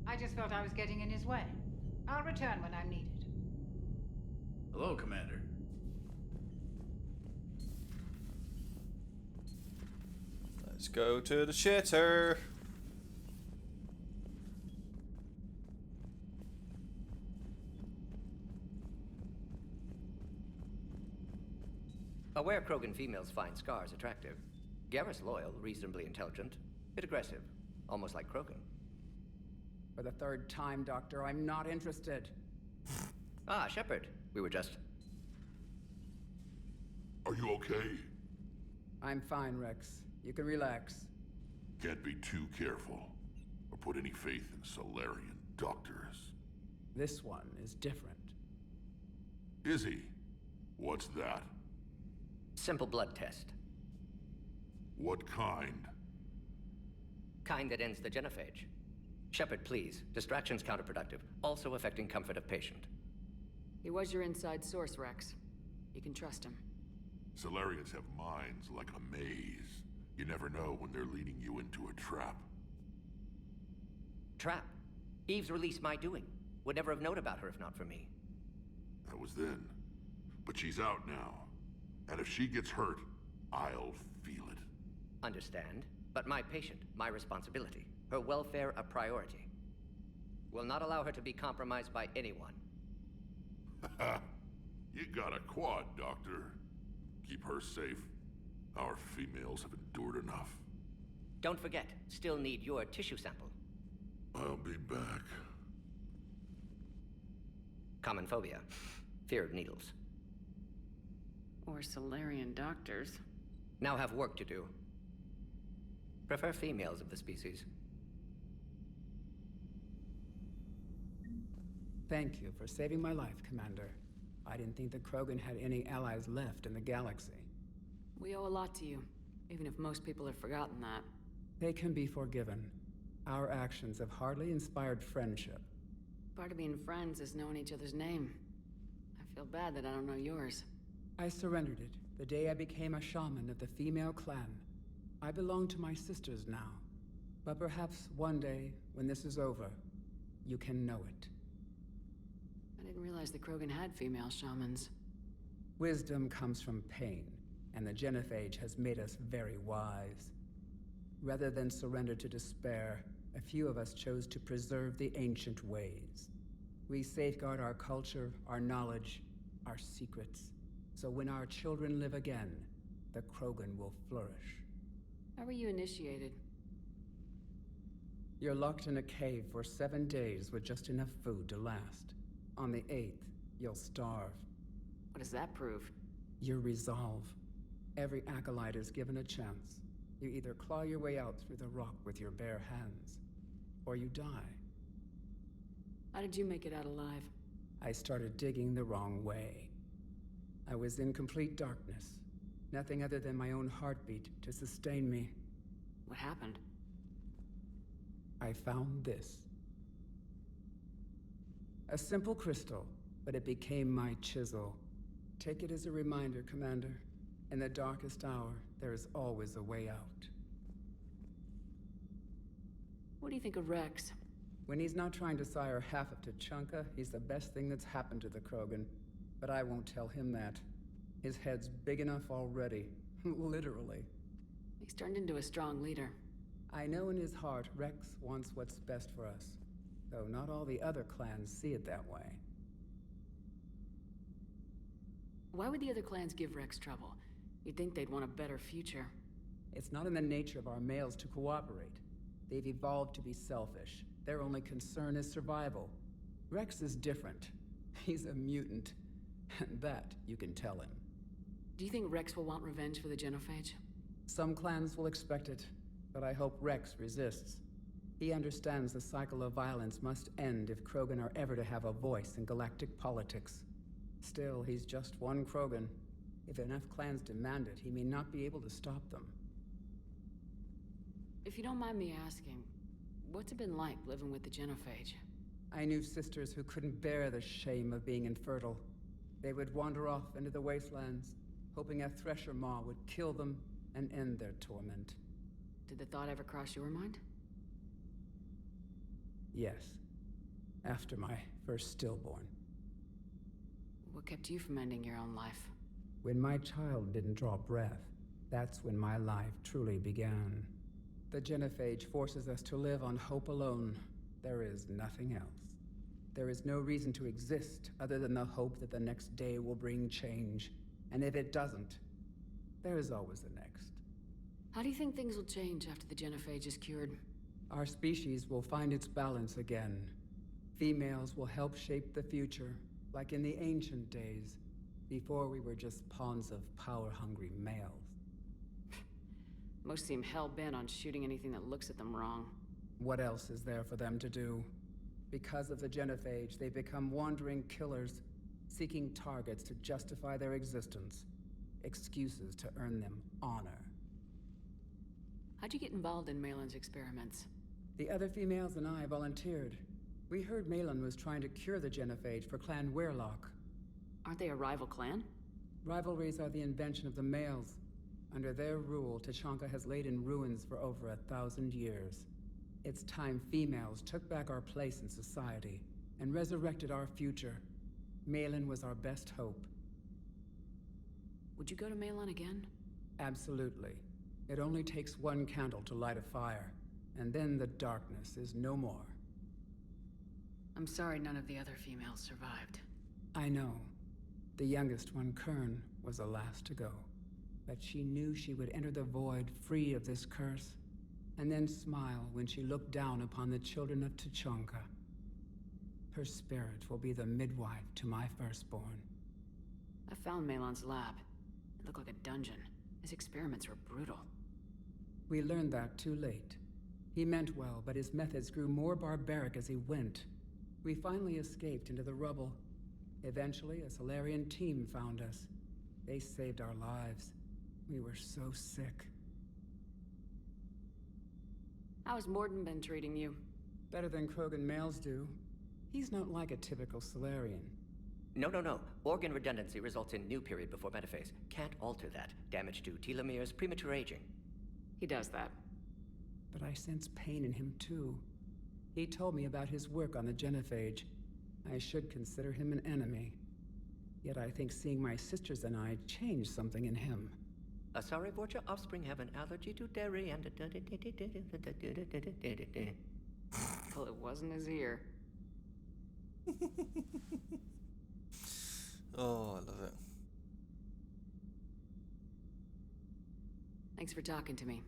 I just felt I was getting in his way. I'll return when I'm needed. Hello, Commander. Let's go to the shitter. Aware Krogan females find scars attractive. Garrus loyal, reasonably intelligent, bit aggressive, almost like Krogan. For the third time, Doctor, I'm not interested. Ah, Shepard. We were just... Are you okay? I'm fine, Rex. You can relax. Can't be too careful, or put any faith in Solarian doctors. This one is different. Is he? What's that? Simple blood test. What kind? Kind that ends the genophage. Shepard, please. Distraction's counterproductive, also affecting comfort of patient. He was your inside source, Rex. You can trust him. Solarians have minds like a maze. You never know when they're leading you into a trap. Trap? Eve's release my doing. Would never have known about her if not for me. That was then. But she's out now. And if she gets hurt, I'll feel it. Understand. But my patient, my responsibility. Her welfare a priority. Will not allow her to be compromised by anyone. You got a quad, Doctor. Keep her safe. Our females have endured enough. Don't forget, still need your tissue sample. I'll be back. Common phobia. Fear of needles. Or Solarian doctors. Now have work to do. Prefer females of the species. Thank you for saving my life, Commander. I didn't think the Krogan had any allies left in the galaxy. We owe a lot to you, even if most people have forgotten that. They can be forgiven. Our actions have hardly inspired friendship. Part of being friends is knowing each other's name. I feel bad that I don't know yours. I surrendered it the day I became a shaman of the female clan. I belong to my sisters now. But perhaps one day, when this is over, you can know it. I didn't realize the Krogan had female shamans. Wisdom comes from pain, and the genophage has made us very wise. Rather than surrender to despair, a few of us chose to preserve the ancient ways. We safeguard our culture, our knowledge, our secrets. So when our children live again, the Krogan will flourish. How were you initiated? You're locked in a cave for 7 days with just enough food to last. On the 8th, you'll starve. What does that prove? Your resolve. Every acolyte is given a chance. You either claw your way out through the rock with your bare hands, or you die. How did you make it out alive? I started digging the wrong way. I was in complete darkness. Nothing other than my own heartbeat to sustain me. What happened? I found this. A simple crystal, but it became my chisel. Take it as a reminder, Commander. In the darkest hour, there is always a way out. What do you think of Rex? When he's not trying to sire half of Tuchanka, he's the best thing that's happened to the Krogan. But I won't tell him that. His head's big enough already. Literally. He's turned into a strong leader. I know in his heart Rex wants what's best for us. Though not all the other clans see it that way. Why would the other clans give Rex trouble? You'd think they'd want a better future. It's not in the nature of our males to cooperate. They've evolved to be selfish. Their only concern is survival. Rex is different. He's a mutant. And that you can tell him. Do you think Rex will want revenge for the Genophage? Some clans will expect it, but I hope Rex resists. He understands the cycle of violence must end if Krogan are ever to have a voice in galactic politics. Still, he's just one Krogan. If enough clans demand it, he may not be able to stop them. If you don't mind me asking, what's it been like living with the Genophage? I knew sisters who couldn't bear the shame of being infertile. They would wander off into the wastelands, hoping a Thresher Maw would kill them and end their torment. Did the thought ever cross your mind? Yes. After my first stillborn. What kept you from ending your own life? When my child didn't draw breath, that's when my life truly began. The Genophage forces us to live on hope alone. There is nothing else. There is no reason to exist other than the hope that the next day will bring change. And if it doesn't, there is always the next. How do you think things will change after the Genophage is cured? Our species will find its balance again. Females will help shape the future, like in the ancient days, before we were just pawns of power-hungry males. Most seem hell-bent on shooting anything that looks at them wrong. What else is there for them to do? Because of the Genophage, they become wandering killers, seeking targets to justify their existence, excuses to earn them honor. How'd you get involved in Malin's experiments? The other females and I volunteered. We heard Malin was trying to cure the Genophage for Clan Weirlock. Aren't they a rival clan? Rivalries are the invention of the males. Under their rule, Tuchanka has laid in ruins for over 1,000 years. It's time females took back our place in society and resurrected our future. Malin was our best hope. Would you go to Malin again? Absolutely. It only takes one candle to light a fire, and then the darkness is no more. I'm sorry none of the other females survived. I know. The youngest one, Kern, was the last to go. But she knew she would enter the void free of this curse, and then smile when she looked down upon the children of Tuchanka. Her spirit will be the midwife to my firstborn. I found Malin's lab. It looked like a dungeon. His experiments were brutal. We learned that too late. He meant well, but his methods grew more barbaric as he went. We finally escaped into the rubble. Eventually, a Solarian team found us. They saved our lives. We were so sick. How's Mordin been treating you? Better than Krogan males do. He's not like a typical Solarian. No. Organ redundancy results in new period before metaphase. Can't alter that. Damage to telomeres, premature aging. He does that. But I sense pain in him too. He told me about his work on the Genophage. I should consider him an enemy. Yet I think seeing my sisters and I changed something in him. Sorry, Vorcha, offspring have an allergy to dairy and... Well, it wasn't his ear. Oh, I love it. Thanks for talking to me.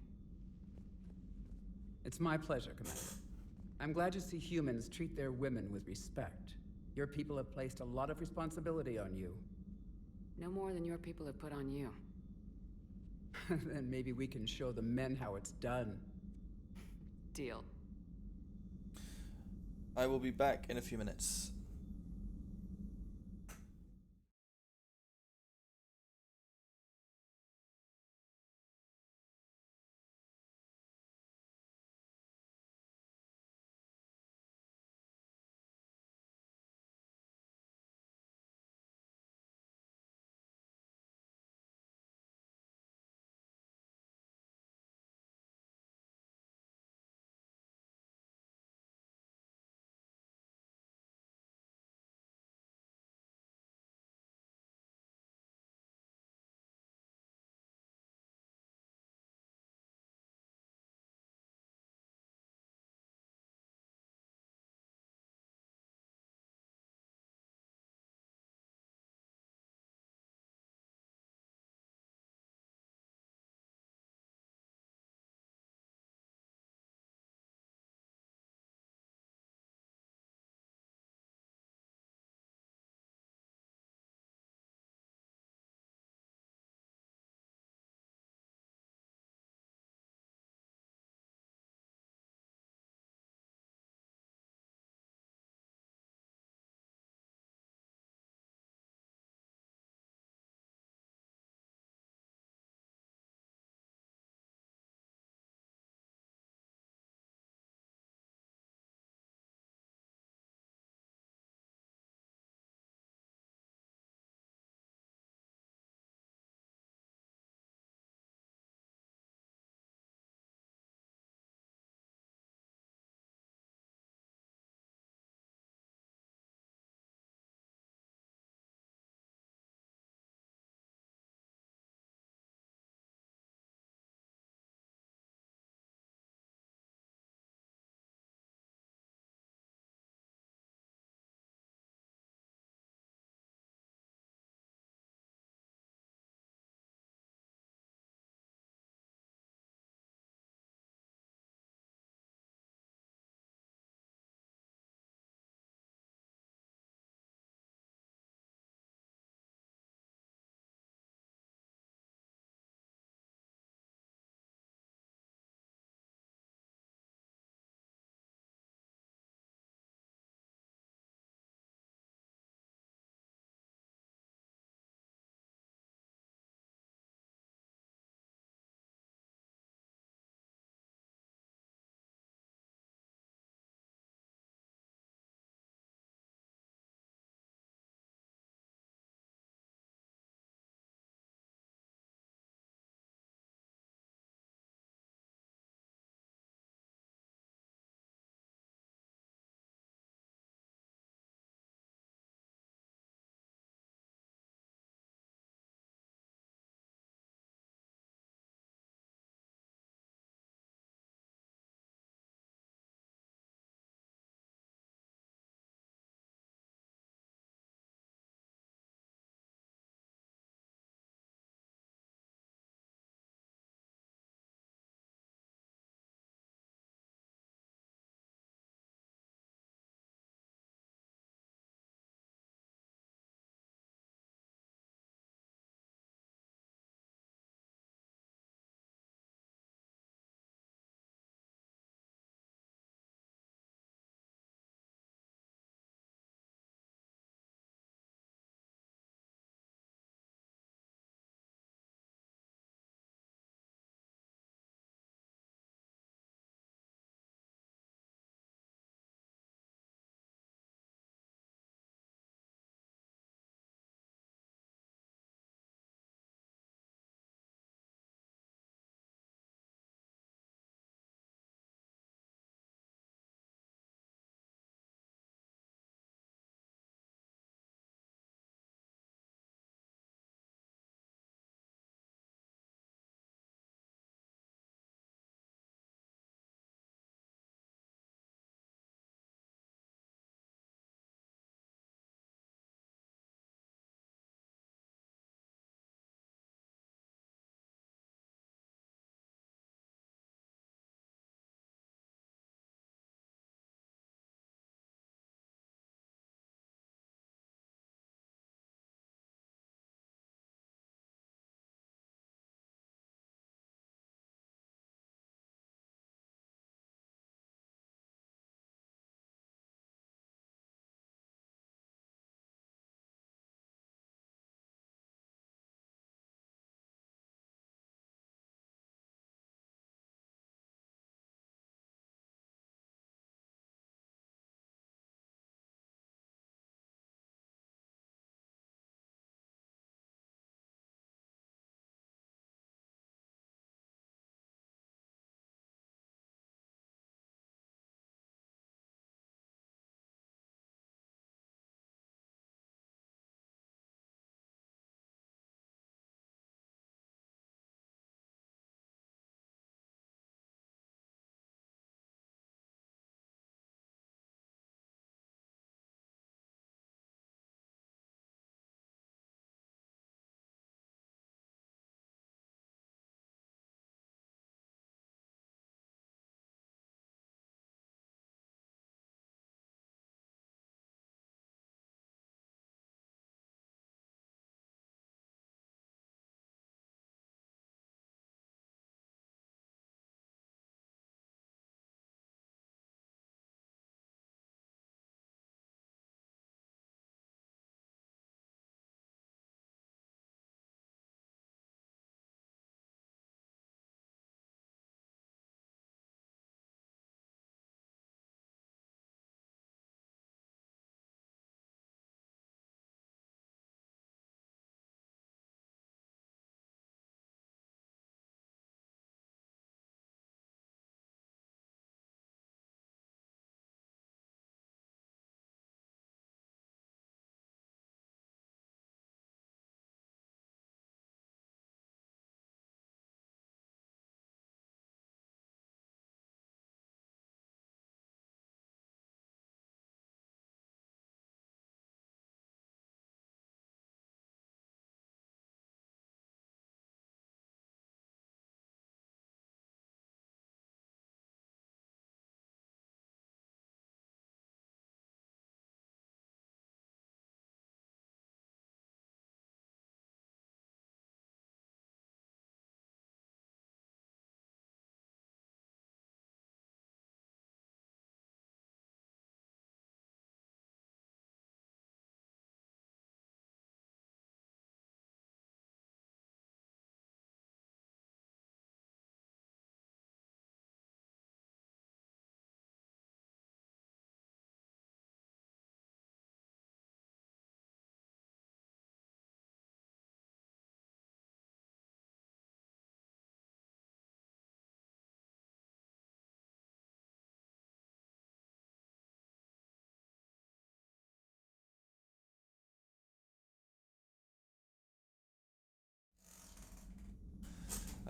It's my pleasure, Commander. I'm glad to see humans treat their women with respect. Your people have placed a lot of responsibility on you. No more than your people have put on you. Then maybe we can show the men how it's done. Deal. I will be back in a few minutes.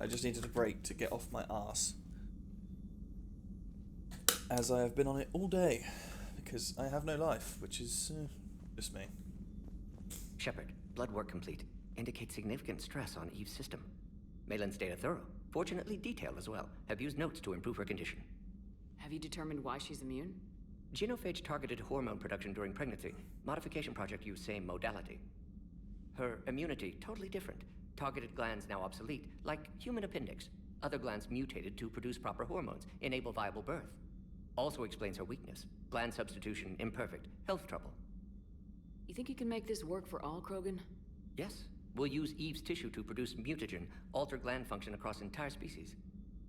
I just needed a break to get off my arse, as I have been on it all day, because I have no life, which is just me. Shepard, blood work complete. Indicates significant stress on Eve's system. Malin's data thorough. Fortunately detailed as well. Have used notes to improve her condition. Have you determined why she's immune? Genophage targeted hormone production during pregnancy. Modification project used same modality. Her immunity, totally different. Targeted glands now obsolete, like human appendix. Other glands mutated to produce proper hormones, enable viable birth. Also explains her weakness. Gland substitution imperfect. Health trouble. You think you can make this work for all Krogan? Yes. We'll use Eve's tissue to produce mutagen, alter gland function across entire species.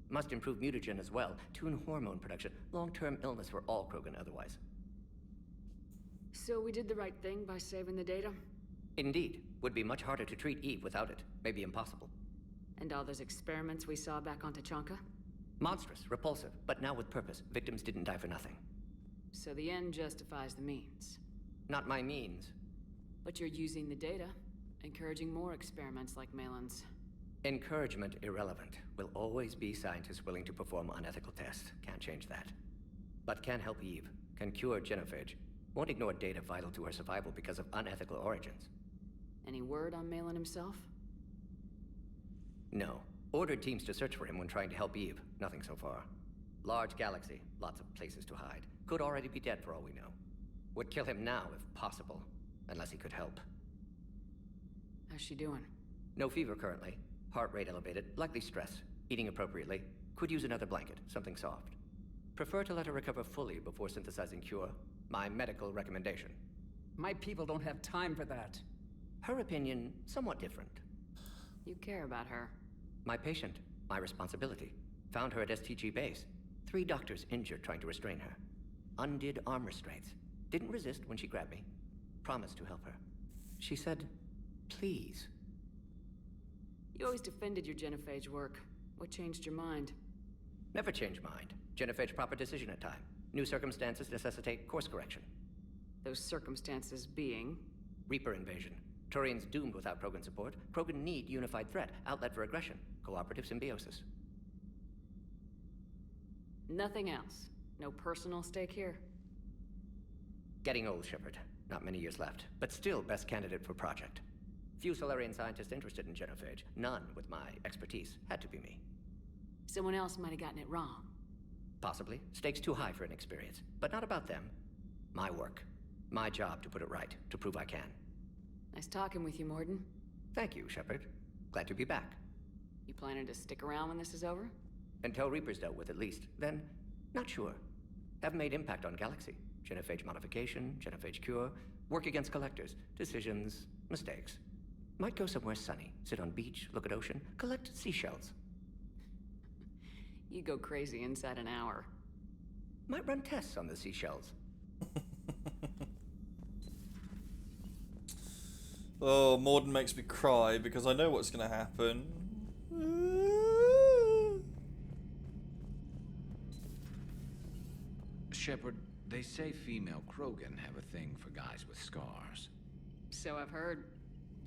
Must improve mutagen as well, tune hormone production. Long-term illness for all Krogan otherwise. So we did the right thing by saving the data? Indeed. Would be much harder to treat Eve without it. Maybe impossible. And all those experiments we saw back on Tachanka? Monstrous, repulsive, but now with purpose. Victims didn't die for nothing. So the end justifies the means. Not my means. But you're using the data, encouraging more experiments like Malin's. Encouragement irrelevant. Will always be scientists willing to perform unethical tests. Can't change that. But can help Eve. Can cure genophage. Won't ignore data vital to her survival because of unethical origins. Any word on Malin himself? No. Ordered teams to search for him when trying to help Eve. Nothing so far. Large galaxy. Lots of places to hide. Could already be dead for all we know. Would kill him now if possible. Unless he could help. How's she doing? No fever currently. Heart rate elevated. Likely stress. Eating appropriately. Could use another blanket. Something soft. Prefer to let her recover fully before synthesizing cure. My medical recommendation. My people don't have time for that. Her opinion, somewhat different. You care about her. My patient. My responsibility. Found her at STG base. 3 doctors injured trying to restrain her. Undid arm restraints. Didn't resist when she grabbed me. Promised to help her. She said, please. You always defended your genophage work. What changed your mind? Never change mind. Genophage proper decision at time. New circumstances necessitate course correction. Those circumstances being? Reaper invasion. Turians doomed without Krogan support. Krogan need unified threat. Outlet for aggression. Cooperative symbiosis. Nothing else. No personal stake here? Getting old, Shepard. Not many years left. But still best candidate for project. Few Solarian scientists interested in genophage. None with my expertise. Had to be me. Someone else might have gotten it wrong. Possibly. Stakes too high for inexperience. But not about them. My work. My job to put it right. To prove I can. Nice talking with you, Mordin. Thank you, Shepard. Glad to be back. You planning to stick around when this is over? Until Reaper's dealt with, at least. Then, not sure. Haven't made impact on Galaxy. Genophage modification, genophage cure, work against collectors, decisions, mistakes. Might go somewhere sunny, sit on beach, look at ocean, collect seashells. You go crazy inside an hour. Might run tests on the seashells. Oh, Mordin makes me cry because I know what's going to happen. Shepard, they say female Krogan have a thing for guys with scars. So I've heard.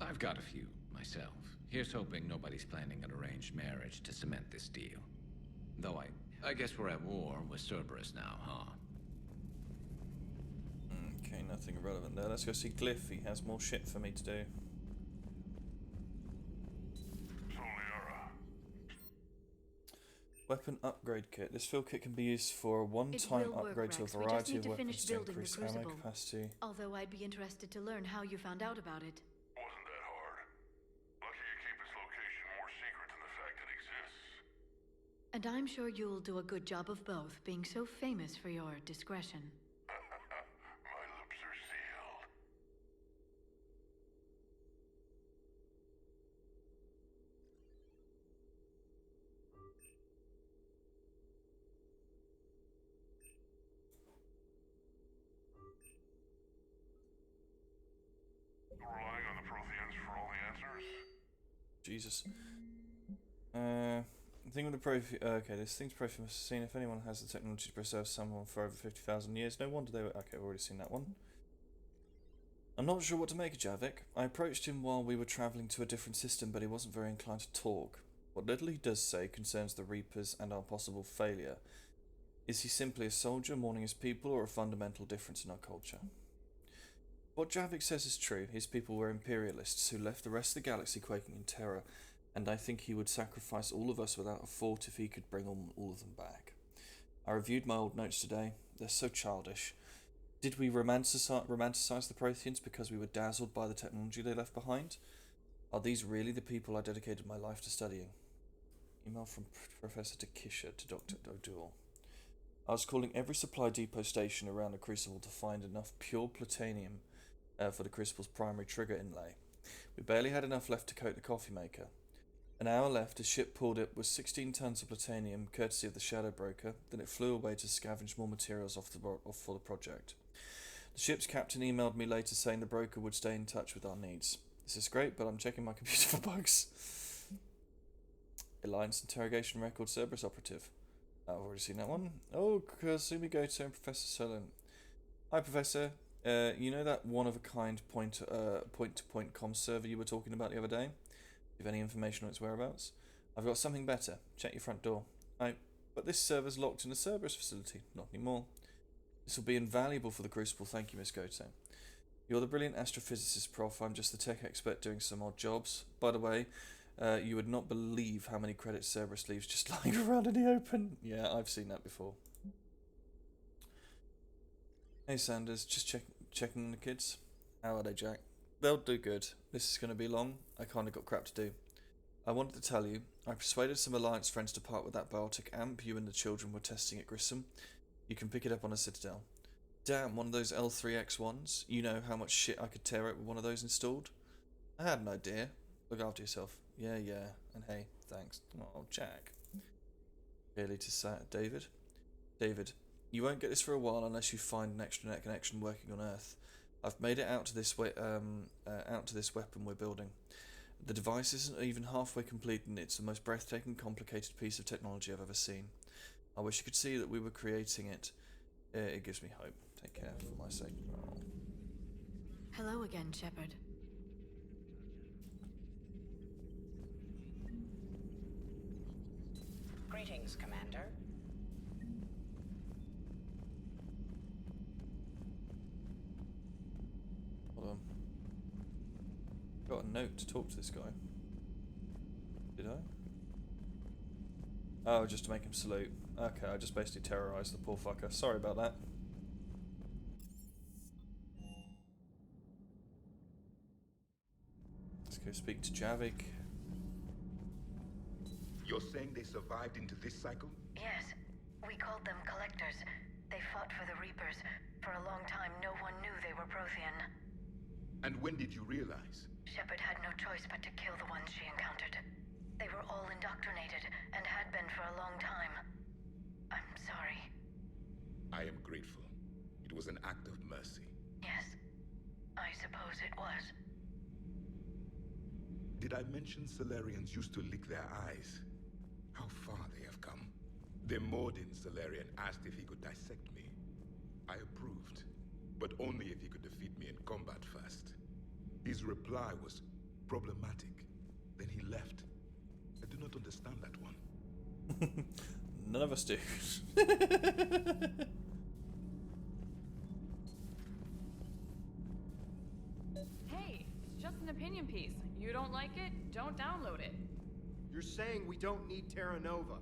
I've got a few, myself. Here's hoping nobody's planning an arranged marriage to cement this deal. Though I guess we're at war with Cerberus now, huh? Okay, nothing relevant there. Let's go see Glyph. He has more shit for me to do. Weapon upgrade kit. This fill kit can be used for a one-time upgrade to a variety of weapons to increase ammo capacity. Although I'd be interested to learn how you found out about it. Wasn't that hard. Lucky you keep its location more secret than the fact it exists. And I'm sure you'll do a good job of both, being so famous for your discretion. My lips are sealed. Relying on the Protheans for all the answers? Jesus. Thing with the okay, this thing's Prothean must have seen if anyone has the technology to preserve someone for over 50,000 years. No wonder they were. Okay, I've already seen that one. I'm not sure what to make of Javik. I approached him while we were travelling to a different system, but he wasn't very inclined to talk. What little he does say concerns the Reapers and our possible failure. Is he simply a soldier mourning his people, or a fundamental difference in our culture? What Javik says is true. His people were imperialists who left the rest of the galaxy quaking in terror, and I think he would sacrifice all of us without a thought if he could bring all of them back. I reviewed my old notes today. They're so childish. Did we romanticize the Protheans because we were dazzled by the technology they left behind? Are these really the people I dedicated my life to studying? Email from Professor Takisha to Dr. O'Doul. I was calling every supply depot station around the Crucible to find enough pure plutonium for the Crucible's primary trigger inlay. We barely had enough left to coat the coffee maker. An hour left, a ship pulled up with 16 tons of plutonium, courtesy of the Shadow Broker. Then it flew away to scavenge more materials off for the project. The ship's captain emailed me later saying the broker would stay in touch with our needs. This is great, but I'm checking my computer for bugs. Alliance interrogation record Cerberus operative. I've already seen that one. Oh, Kasumi Goto and Professor Solon. Hi, Professor. You know that one-of-a-kind point-to-point comms server you were talking about the other day? Do you have any information on its whereabouts? I've got something better. Check your front door. But this server's locked in the Cerberus facility. Not anymore. This will be invaluable for the Crucible. Thank you, Miss Goto. You're the brilliant astrophysicist, Prof. I'm just the tech expert doing some odd jobs. By the way, you would not believe how many credits Cerberus leaves just lying around in the open. Yeah, I've seen that before. Hey, Sanders. Just checking the kids. How are they, Jack? They'll do good. This is going to be long. I kind of got crap to do. I wanted to tell you, I persuaded some Alliance friends to part with that biotic amp you and the children were testing at Grissom. You can pick it up on a Citadel. Damn, one of those L3X ones? You know how much shit I could tear out with one of those installed? I had an idea. Look after yourself. Yeah, and hey, thanks. Oh, Jack. Clearly to David. David, you won't get this for a while unless you find an extranet connection working on Earth. I've made it out to this weapon we're building. The device isn't even halfway complete, and it's the most breathtaking, complicated piece of technology I've ever seen. I wish you could see that we were creating it. It gives me hope. Take care for my sake. Oh. Hello again, Shepard. Greetings, Commander. Hold on. Got a note to talk to this guy. Did I? Oh, just to make him salute. Okay, I just basically terrorized the poor fucker. Sorry about that. Let's go speak to Javik. You're saying they survived into this cycle? Yes. We called them Collectors. They fought for the Reapers. For a long time, no one knew they were Prothean. And when did you realize? Shepard had no choice but to kill the ones she encountered. They were all indoctrinated, and had been for a long time. I'm sorry. I am grateful. It was an act of mercy. Yes. I suppose it was. Did I mention Solarians used to lick their eyes? How far they have come. The Mordin Solarian asked if he could dissect me. I approved, but only if he could defeat me in combat first. His reply was problematic. Then he left. I do not understand that one. None of us do. Hey, it's just an opinion piece. You don't like it? Don't download it. You're saying we don't need Terra Nova.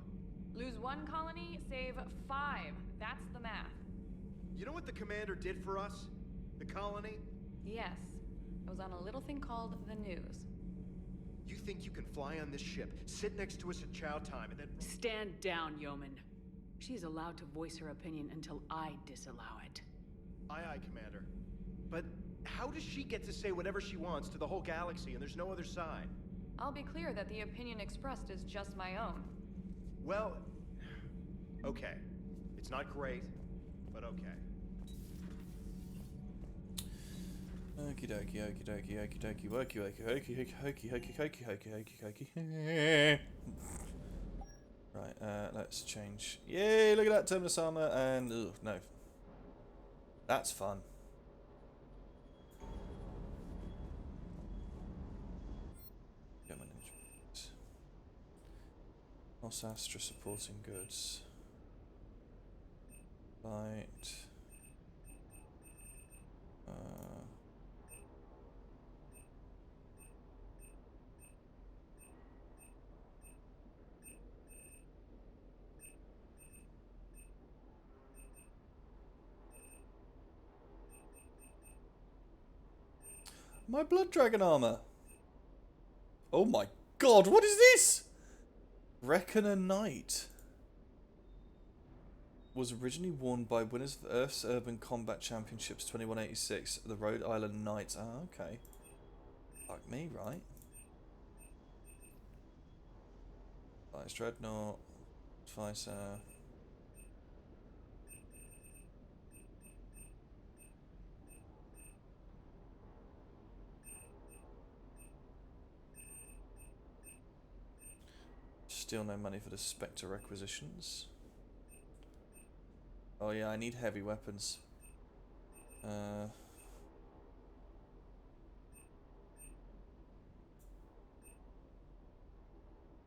Lose one colony, save 5. That's the math. You know what the commander did for us? The colony? Yes. It was on a little thing called the news. You think you can fly on this ship, sit next to us at chow time, and then... Stand down, Yeoman. She's allowed to voice her opinion until I disallow it. Aye, aye, Commander. But how does she get to say whatever she wants to the whole galaxy and there's no other side? I'll be clear that the opinion expressed is just my own. Well, okay. It's not great, but okay. Okie dokie, okie dokie, okie dokie, okie dokie, okie dokie, okie dokie, okie dokie, okie. Right, let's change. Yay, look at that Terminus armor, and ugh, no. That's fun. Os Astra supporting goods. Light. My blood dragon armor. Oh my god, what is this? Reckoner Knight. Was originally worn by winners of Earth's Urban Combat Championships 2186, the Rhode Island Knights. Ah, okay. Like me, right? Vice Dreadnought. Vice, Still no money for the Spectre requisitions. Oh yeah, I need heavy weapons.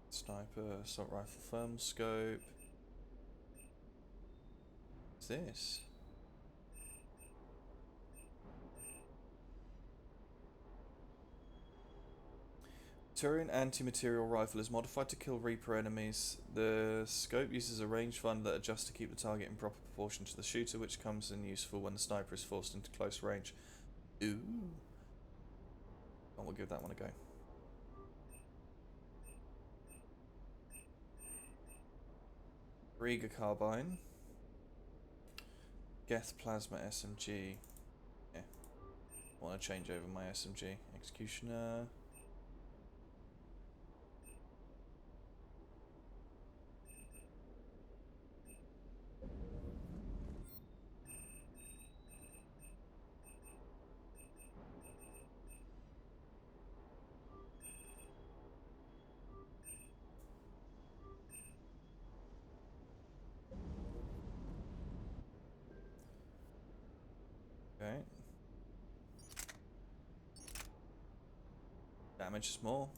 Sniper, assault rifle, thermal scope. What's this? Turian anti-material rifle is modified to kill Reaper enemies. The scope uses a range finder that adjusts to keep the target in proper proportion to the shooter, which comes in useful when the sniper is forced into close range. Ooh. Oh, we'll give that one a go. Riga carbine. Geth plasma SMG. Yeah. I want to change over my SMG. Executioner. Okay. Damage is more.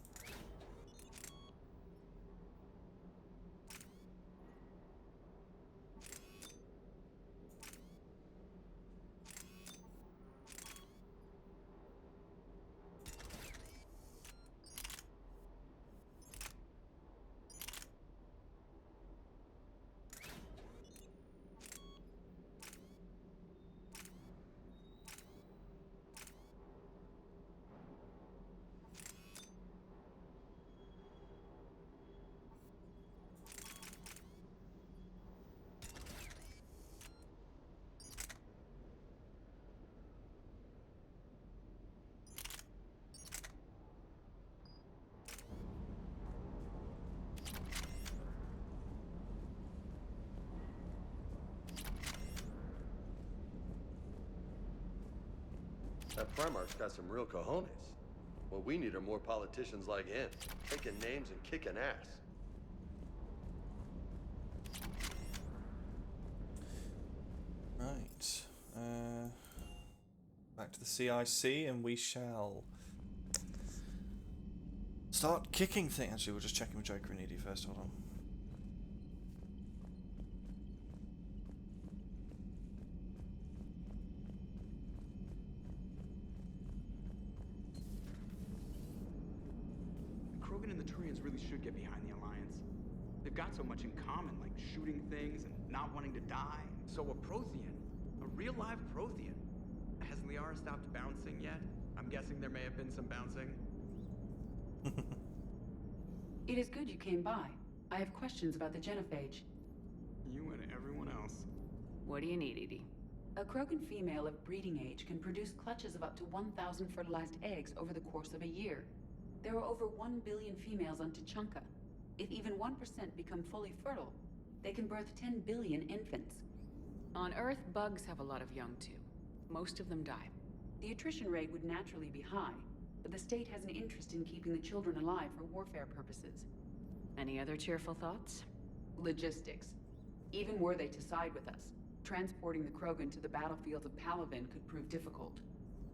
That Primarch's got some real cojones. What we need are more politicians like him, taking names and kicking ass. Right. Back to the CIC, and we shall start kicking things. Actually, we'll just check in with Joker and Edie first. Hold on. Krogan and the Turians really should get behind the Alliance. They've got so much in common, like shooting things and not wanting to die. So a Prothean, a real live Prothean. Has Liara stopped bouncing yet? I'm guessing there may have been some bouncing. It is good you came by. I have questions about the genophage. You and everyone else. What do you need, Edie? A Krogan female of breeding age can produce clutches of up to 1,000 fertilized eggs over the course of a year. There are over 1 billion females on Tuchanka. If even 1% become fully fertile, they can birth 10 billion infants. On Earth, bugs have a lot of young too. Most of them die. The attrition rate would naturally be high, but the state has an interest in keeping the children alive for warfare purposes. Any other cheerful thoughts? Logistics. Even were they to side with us, transporting the Krogan to the battlefields of Palaven could prove difficult.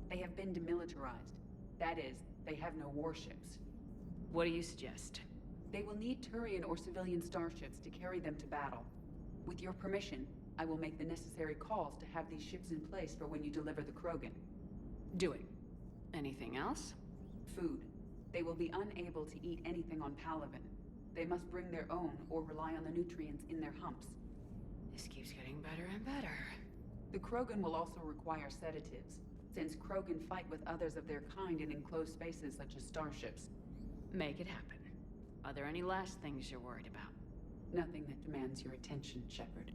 They have been demilitarized. That is, they have no warships. What do you suggest? They will need Turian or civilian starships to carry them to battle. With your permission, I will make the necessary calls to have these ships in place for when you deliver the Krogan. Do it. Anything else? Food. They will be unable to eat anything on Palaven. They must bring their own or rely on the nutrients in their humps. This keeps getting better and better. The Krogan will also require sedatives, since Krogan fight with others of their kind in enclosed spaces such as starships. Make it happen. Are there any last things you're worried about? Nothing that demands your attention, Shepard.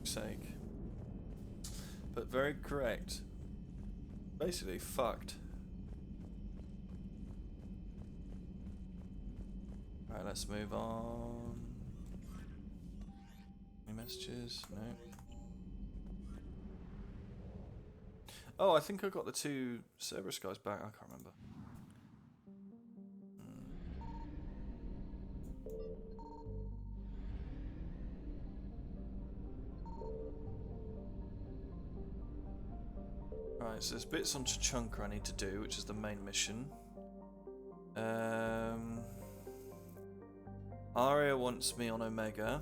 Sake. But very correct. Basically, fucked. Alright, let's move on. Any messages? No. Oh, I think I got the two Cerberus guys back. I can't remember. Right, so there's bits on Tuchanka I need to do, which is the main mission. Aria wants me on Omega.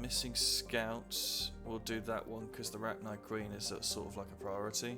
Missing scouts. We'll do that one because the Rachni Queen is sort of like a priority.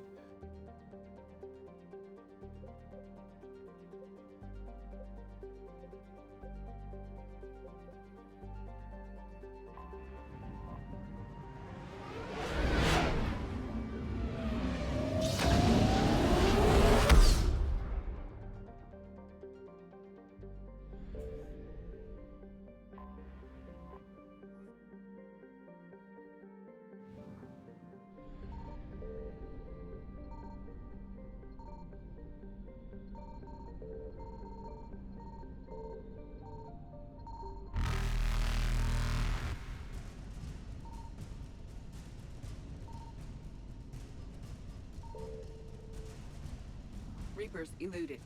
Reapers eluded.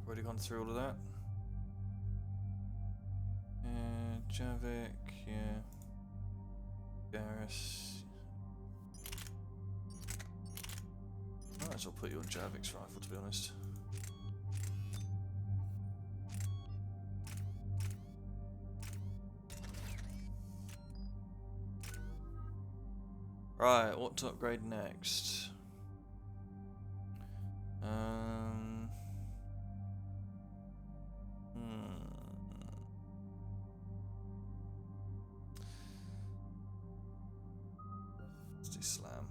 Already gone through all of that. Javik, yeah. Garrus. Might as well put you on Javik's rifle, to be honest. Right, what to upgrade next? Let's do Slam.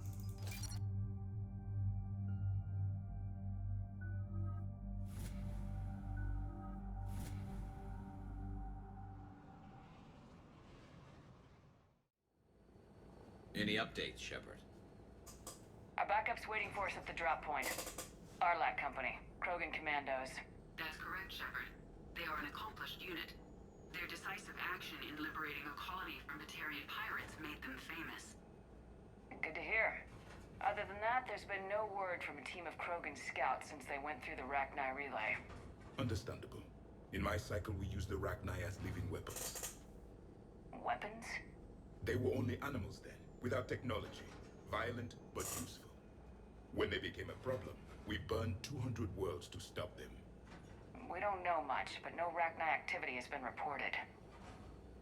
Any updates, Shepard? Our backup's waiting for us at the drop point. Arlac Company, Krogan Commandos. That's correct, Shepard. They are an accomplished unit. Their decisive action in liberating a colony from Batarian pirates made them famous. Good to hear. Other than that, there's been no word from a team of Krogan scouts since they went through the Rachni relay. Understandable. In my cycle, we used the Rachni as living weapons. Weapons? They were only animals then, without technology. Violent, but useful. When they became a problem, we burned 200 worlds to stop them. We don't know much, but no Rachni activity has been reported.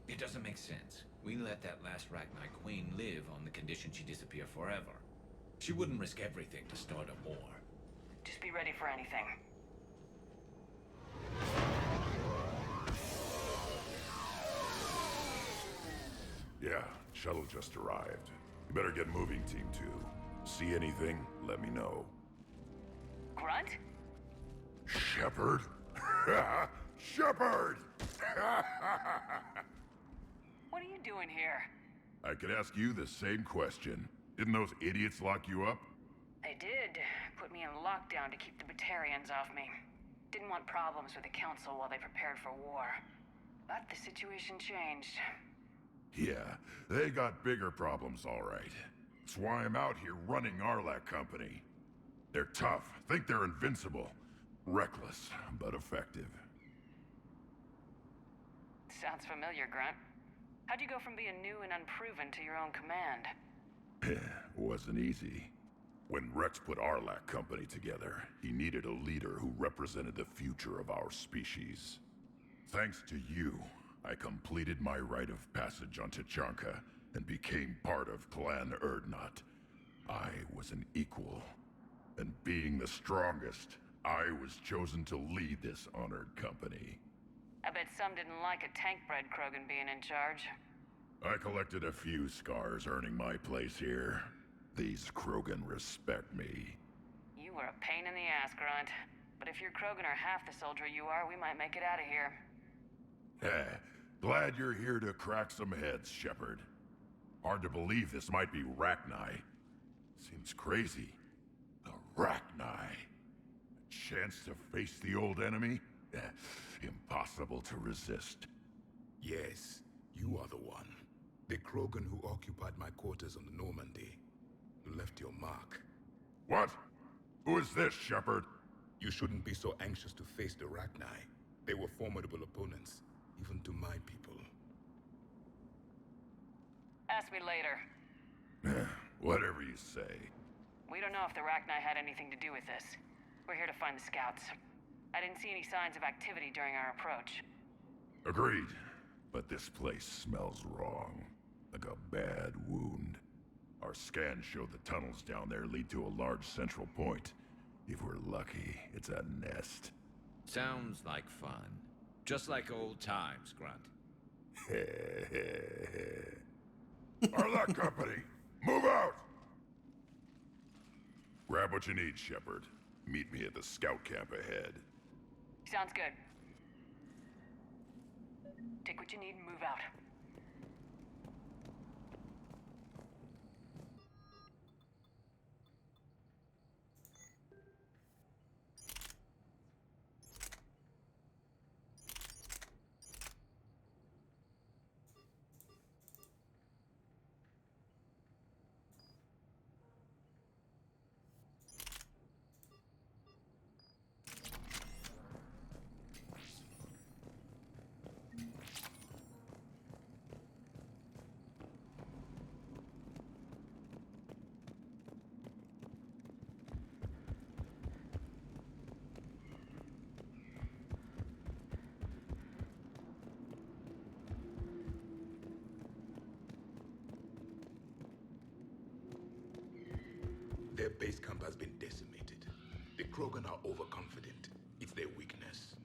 It doesn't make sense. We let that last Rachni Queen live on the condition she disappear forever. She wouldn't risk everything to start a war. Just be ready for anything. Yeah, shuttle just arrived. You better get moving, Team 2. See anything, let me know. Grunt? Shepard? Shepard! What are you doing here? I could ask you the same question. Didn't those idiots lock you up? They did. Put me in lockdown to keep the Batarians off me. Didn't want problems with the Council while they prepared for war. But the situation changed. Yeah, they got bigger problems, all right. That's why I'm out here running Arlac Company. They're tough, think they're invincible. Reckless, but effective. Sounds familiar, Grunt. How'd you go from being new and unproven to your own command? Wasn't easy. When Rex put Arlac Company together, he needed a leader who represented the future of our species. Thanks to you, I completed my rite of passage on Tuchanka and became part of Clan Urdnot. I was an equal, and being the strongest, I was chosen to lead this honored company. I bet some didn't like a tank-bred Krogan being in charge. I collected a few scars earning my place here. These Krogan respect me. You were a pain in the ass, Grunt. But if your Krogan are half the soldier you are, we might make it out of here. Glad you're here to crack some heads, Shepard. Hard to believe this might be Rachni. Seems crazy. The Rachni. A chance to face the old enemy? Impossible to resist. Yes, you are the one. The Krogan who occupied my quarters on the Normandy. You left your mark. What? Who is this, Shepard? You shouldn't be so anxious to face the Rachni. They were formidable opponents, even to my people. Ask me later. Whatever you say. We don't know if the Rachni had anything to do with this. We're here to find the scouts. I didn't see any signs of activity during our approach. Agreed. But this place smells wrong. Like a bad wound. Our scans show the tunnels down there lead to a large central point. If we're lucky, it's a nest. Sounds like fun. Just like old times, Grunt. Arlac Company, move out! Grab what you need, Shepard. Meet me at the scout camp ahead. Sounds good. Take what you need and move out. Their base camp has been decimated. The Krogan are overconfident. It's their weakness.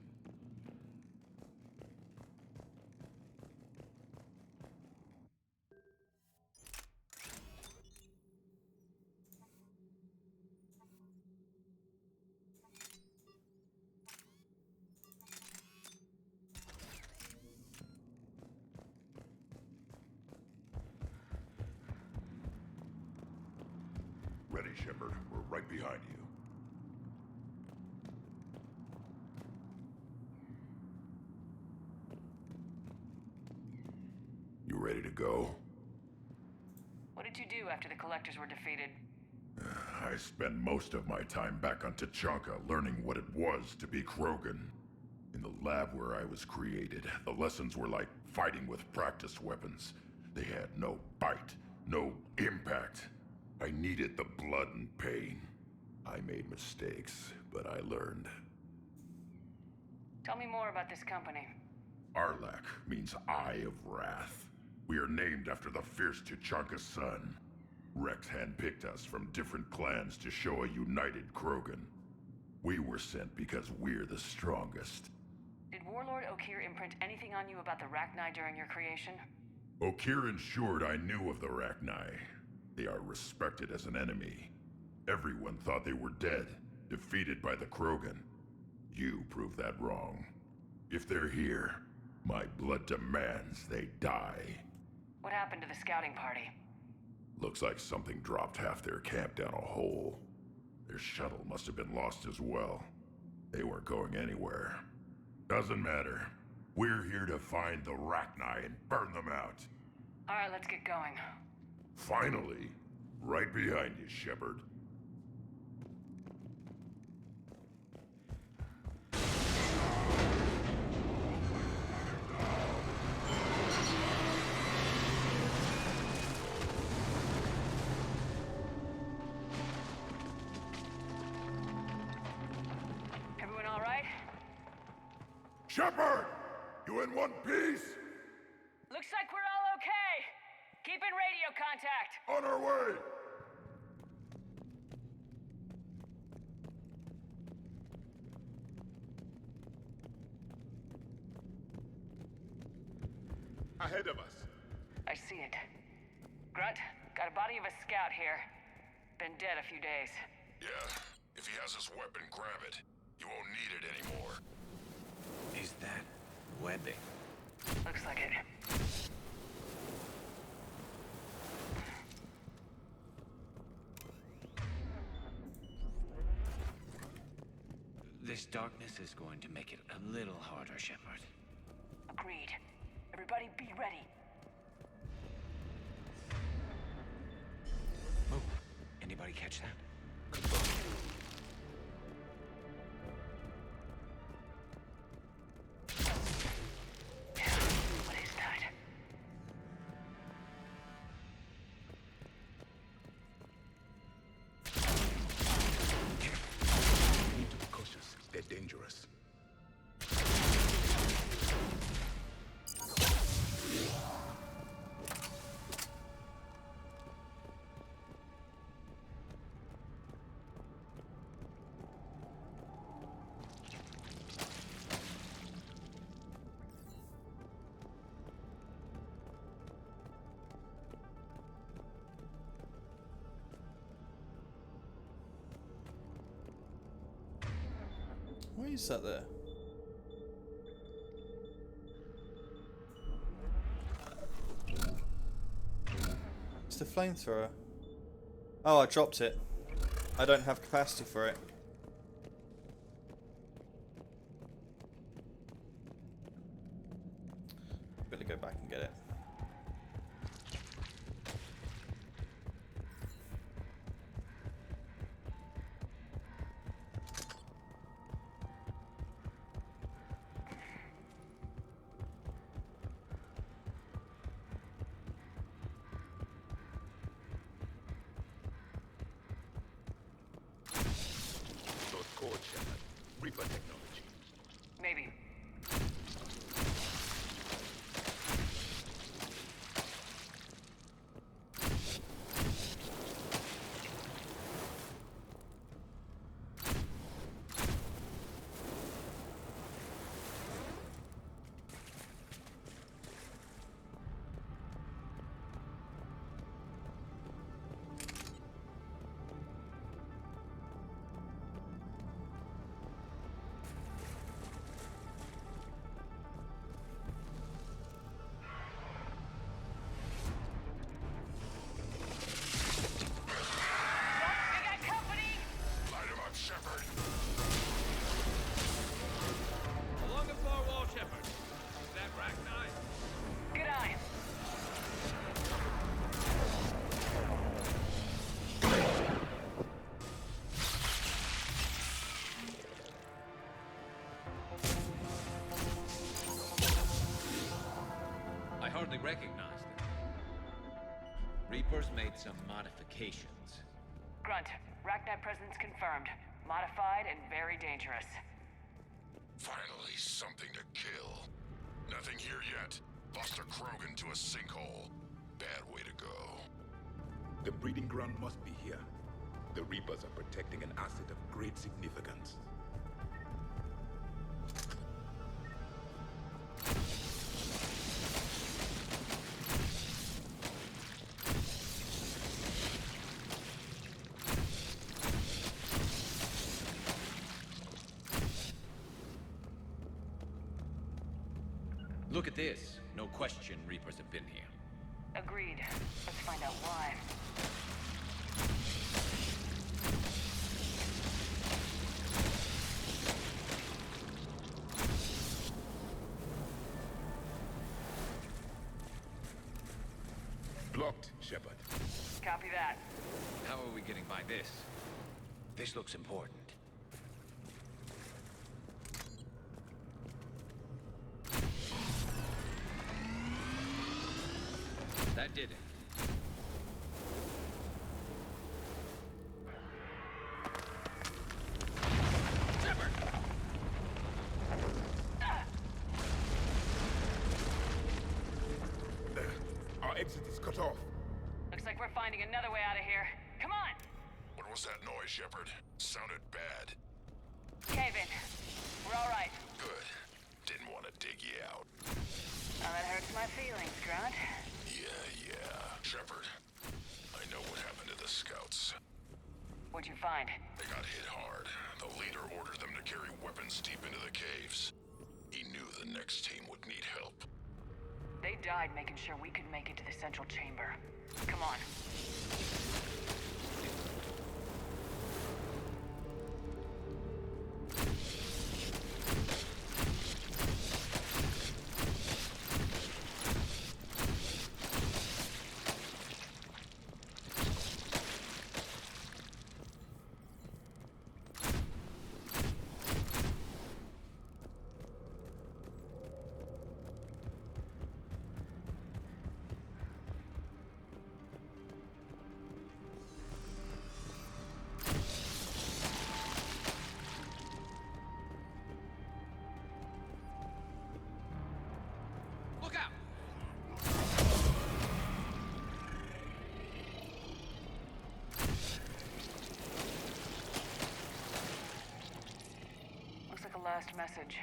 Ready, Shepard. We're right behind you. You ready to go? What did you do after the Collectors were defeated? I spent most of my time back on Tuchanka learning what it was to be Krogan. In the lab where I was created, the lessons were like fighting with practice weapons. They had no bite, no impact. I needed the blood and pain. I made mistakes, but I learned. Tell me more about this company. Arlac means Eye of Wrath. We are named after the fierce Tuchanka sun. Rex handpicked us from different clans to show a united Krogan. We were sent because we're the strongest. Did Warlord Okeer imprint anything on you about the Rachni during your creation? Okeer ensured I knew of the Rachni. They are respected as an enemy. Everyone thought they were dead, defeated by the Krogan. You proved that wrong. If they're here, my blood demands they die. What happened to the scouting party? Looks like something dropped half their camp down a hole. Their shuttle must have been lost as well. They weren't going anywhere. Doesn't matter. We're here to find the Rachni and burn them out. Alright, let's get going. Finally. Right behind you, Shepard. Everyone alright? Shepard! You in one piece? Looks like we're all okay. Keep in radio contact. On our way! Ahead of us. I see it. Grunt, got a body of a scout here. Been dead a few days. Yeah, if he has his weapon, grab it. You won't need it anymore. Is that webbing? Looks like it. This darkness is going to make it a little harder, Shepard. Agreed. Everybody be ready. Oh, anybody catch that? What is that? We need to be cautious. They're dangerous. Why is that there? It's the flamethrower. Oh, I dropped it. I don't have capacity for it. Better go back and get it. Those codes, Shepard. Reaper technology. Maybe. We got company! Light him up, Shepard. Along the far wall, Shepard. Is that Rachni? Good eye. I hardly recognized them. Reapers made some modifications. Grunt, Rachni presence confirmed. Modified and very dangerous. Finally, something to kill. Nothing here yet. Buster Krogan to a sinkhole. Bad way to go. The breeding ground must be here. The Reapers are protecting an asset of great significance. Look at this. No question Reapers have been here. Agreed. Let's find out why. Blocked, Shepard. Copy that. How are we getting by this? This looks important. That did it. Our exit is cut off. Looks like we're finding another way out of here. Come on! What was that noise, Shepard? Sounded bad. Cave in. We're all right. Good. Didn't want to dig you out. Now that hurts my feelings, Grunt. Yeah. Shepard, I know what happened to the scouts. What'd you find? They got hit hard. The leader ordered them to carry weapons deep into the caves. He knew the next team would need help. They died making sure we could make it to the central chamber. Come on. Look out! Looks like a last message.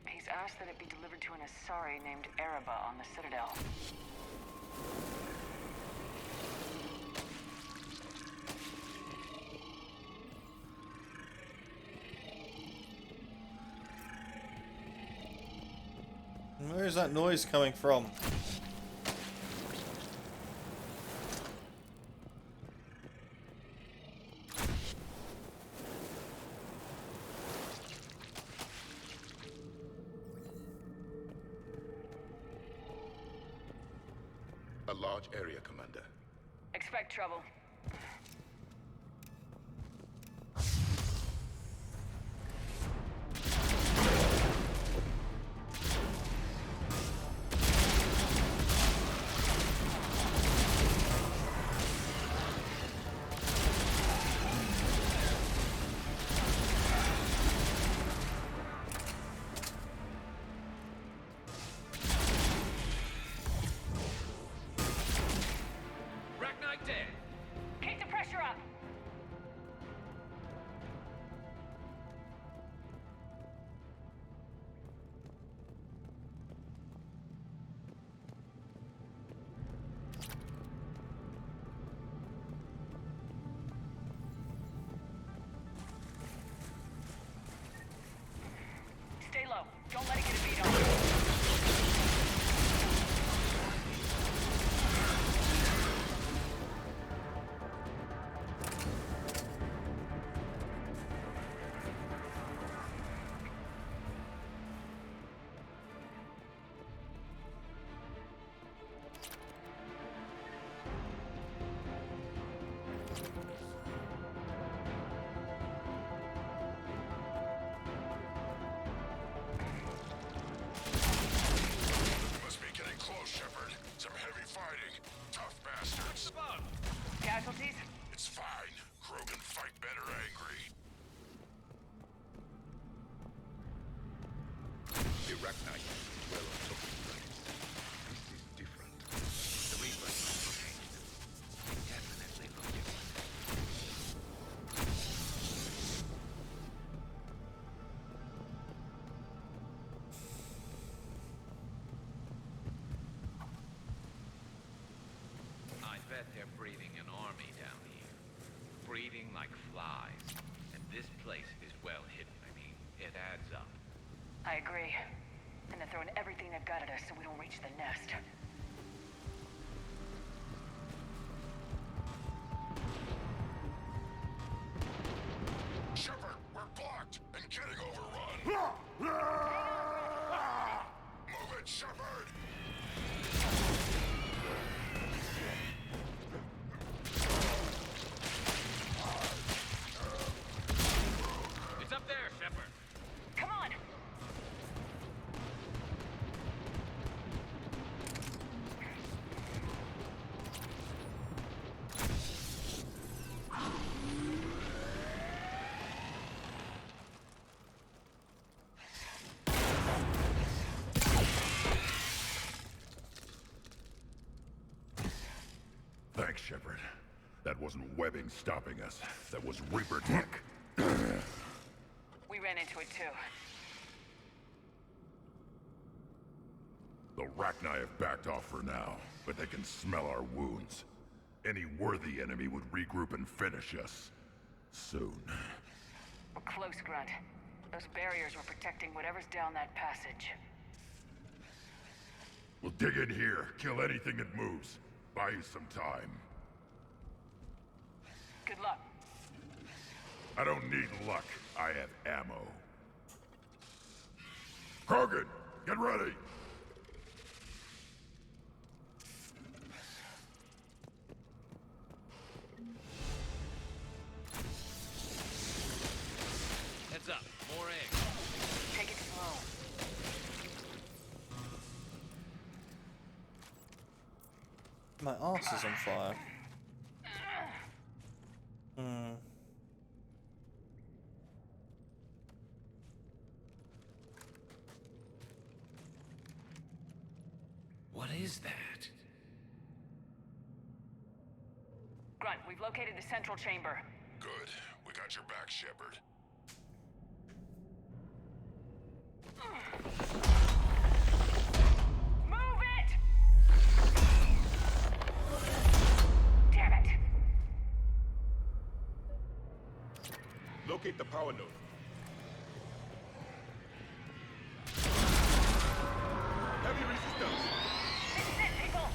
He's asked that it be delivered to an Asari named Ereba on the Citadel. Where is that noise coming from? A large area, Commander. Expect trouble. Ragnite dead! Keep the pressure up! Stay low. Don't let it get a beat on you. Must be getting close, Shepard. Some heavy fighting. Tough bastards. Casualties? It's fine. Krogan fight better angry. The Arachnite is well on top of the place. This is different. The Reapers must locate. They definitely look different. I bet they're breeding an army down here. Breeding like flies. And this place is well hidden. I mean, it adds up. I agree. And they're throwing everything they've got at us so we don't reach the nest. getting overrun! Move it, Shepard! It's up there, Shepard. Come on! Thanks, Shepard. That wasn't webbing stopping us. That was Reaper tech. We ran into it too. The Rachni have backed off for now, but they can smell our wounds. Any worthy enemy would regroup and finish us. Soon. We're close, Grunt. Those barriers were protecting whatever's down that passage. We'll dig in here, kill anything that moves. Buy you some time. Good luck. I don't need luck. I have ammo. Krogan, get ready! Heads up, more eggs. Take it slow. My arse is on fire. What is that? Grunt, we've located the central chamber. Good. We got your back, Shepard. Move it! Damn it! Locate the power node. Heavy resistance. This is it, people!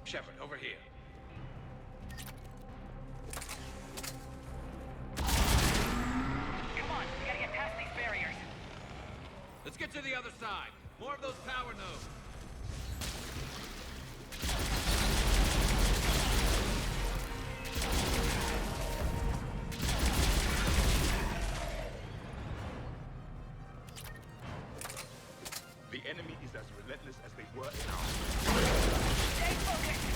Shepard, over here. Come on, we gotta get past these barriers. Let's get to the other side. More of those power nodes. The enemy is as relentless as they were in our... Stay focused!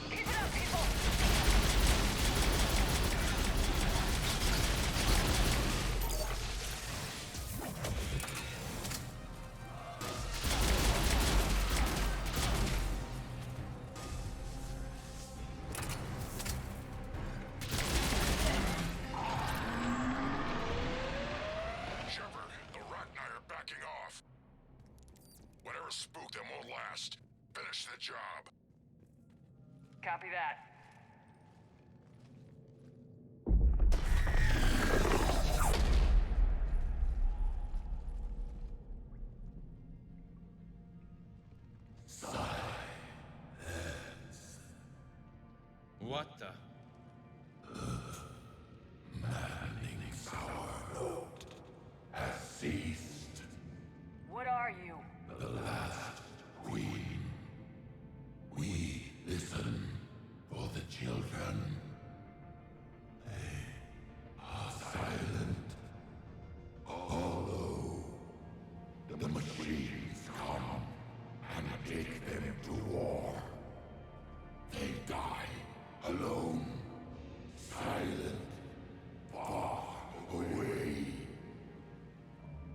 Keep it up, people! Shepard, the Rachni are backing off. Whatever spooked them won't last. Finish the job. Copy that. What the? Has ceased. What are you? The last queen. We listen for the children. They are silent. Although the machines come and take them to war, they die alone, silent, far away.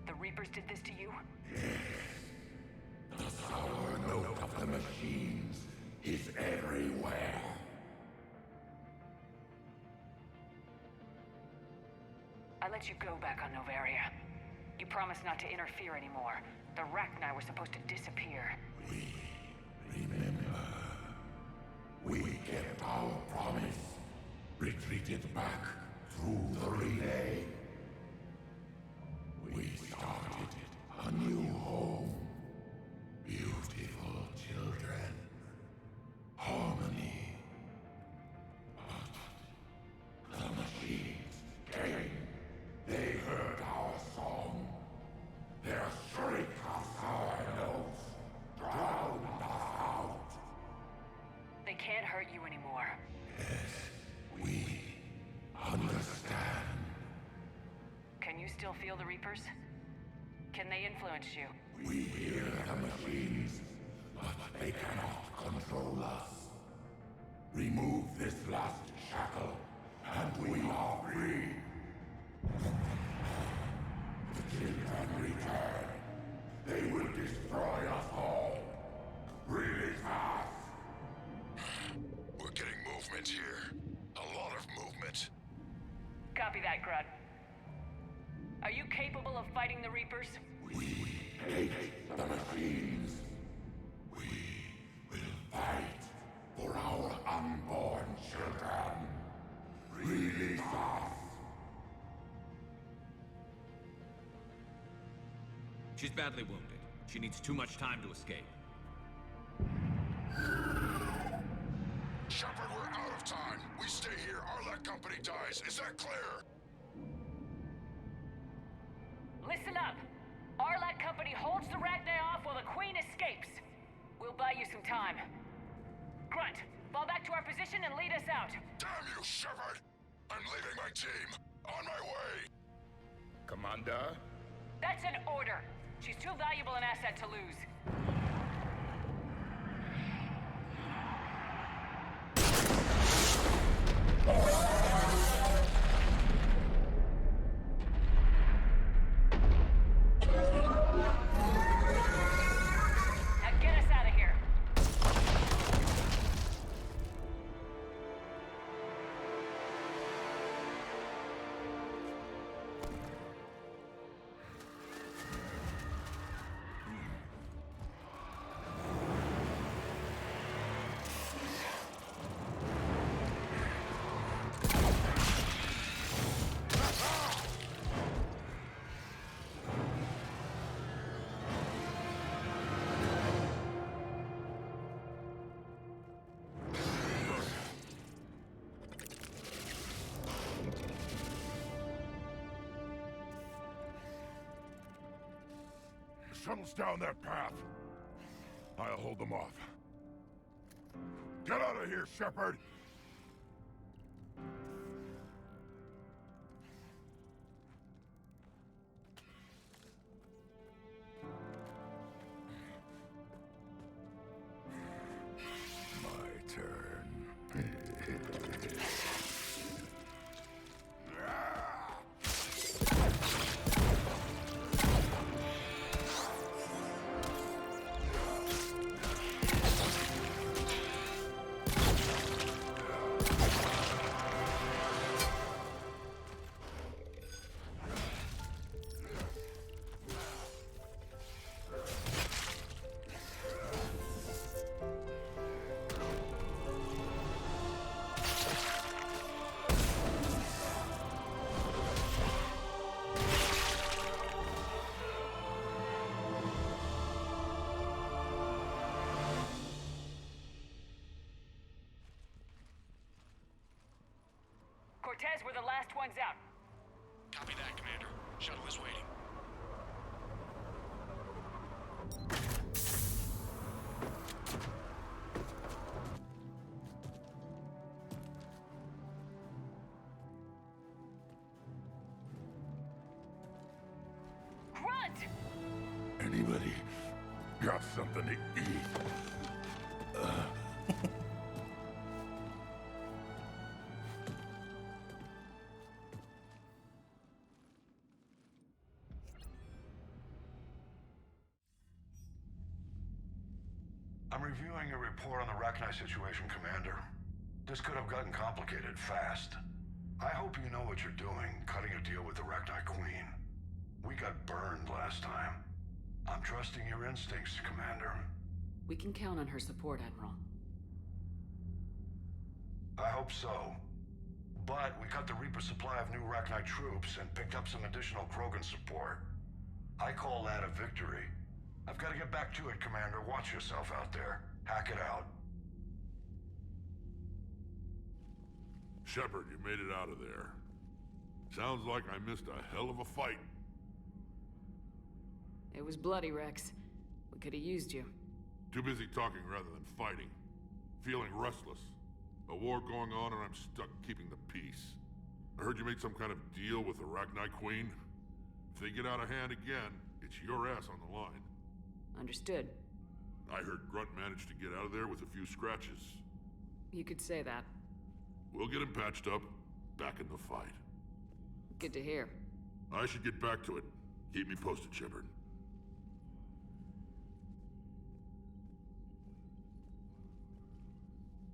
The Reapers did this to you? The sour note of the machines is everywhere. I let you go back on Novaria. You promised not to interfere anymore. The Rachni were supposed to disappear. Remember, we kept our promise. Retreated back through the relay. We started a new home. Beautiful children. Harmony. But the machines came. They heard our song. Their shriek of sour notes drowned us out. They can't hurt you anymore. We understand. Can you still feel the Reapers? Can they influence you? We hear the machines, but they cannot control us. Remove this last shackle, and we are free. The children return. They will destroy us all. Release us. We're getting movement here. A lot of movement. Copy that, Grunt. Are you capable of fighting the Reapers? We hate the machines. We will fight for our unborn children. Release us. She's badly wounded. She needs too much time to escape. Shepard, we're out of time. We stay here, Arlec Company dies. Is that clear? Listen up! Arlec Company holds the Rachni off while the Queen escapes. We'll buy you some time. Grunt, fall back to our position and lead us out. Damn you, Shepard! I'm leaving my team. On my way. Commander? That's an order. She's too valuable an asset to lose. Now get us out of here. Shuttles down that path. I'll hold them off. Get out of here, Shepard! My turn. Cortez, we're the last ones out. Copy that, Commander. Shuttle is waiting. Grunt! Anybody got something to eat? I'm reviewing your report on the Rachni situation, Commander. This could have gotten complicated fast. I hope you know what you're doing, cutting a deal with the Rachni Queen. We got burned last time. I'm trusting your instincts, Commander. We can count on her support, Admiral. I hope so. But we cut the Reaper supply of new Rachni troops and picked up some additional Krogan support. I call that a victory. I've got to get back to it, Commander. Watch yourself out there. Hack it out. Shepard, you made it out of there. Sounds like I missed a hell of a fight. It was bloody, Rex. We could have used you. Too busy talking rather than fighting. Feeling restless. A war going on and I'm stuck keeping the peace. I heard you made some kind of deal with the Rachni Queen. If they get out of hand again, it's your ass on the line. Understood. I heard Grunt managed to get out of there with a few scratches. You could say that. We'll get him patched up, back in the fight. Good to hear. I should get back to it. Keep me posted, Shepard.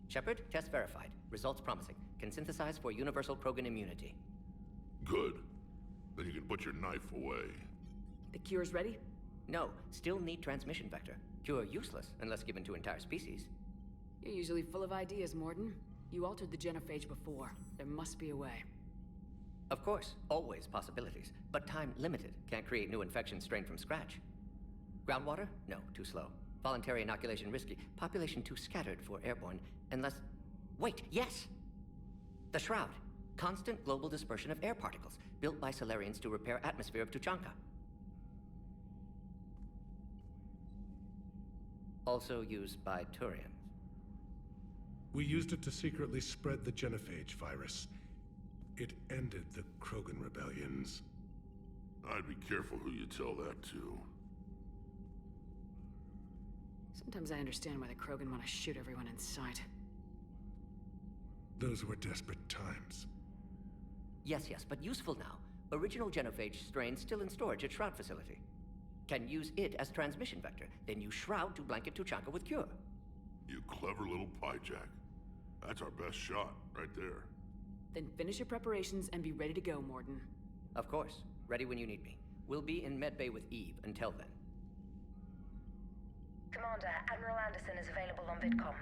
Shepard, test verified. Results promising. Can synthesize for universal Krogan immunity. Good. Then you can put your knife away. The cure's ready? No, still need transmission vector. Cure useless unless given to entire species. You're usually full of ideas, Mordin. You altered the genophage before. There must be a way. Of course, always possibilities, but time limited. Can't create new infections strained from scratch. Groundwater? No, too slow. Voluntary inoculation risky. Population too scattered for airborne, unless... Wait, yes! The Shroud. Constant global dispersion of air particles, built by Solarians to repair atmosphere of Tuchanka. Also used by Turians. We used it to secretly spread the genophage virus. It ended the Krogan rebellions. I'd be careful who you tell that to. Sometimes I understand why the Krogan want to shoot everyone in sight. Those were desperate times. Yes, but useful now. Original genophage strain still in storage at Shroud facility. Can use it as transmission vector, then use Shroud to blanket Tuchanka with cure. You clever little pyjack. That's our best shot, right there. Then finish your preparations and be ready to go, Mordin. Of course. Ready when you need me. We'll be in Medbay with Eve until then. Commander, Admiral Anderson is available on VidCom.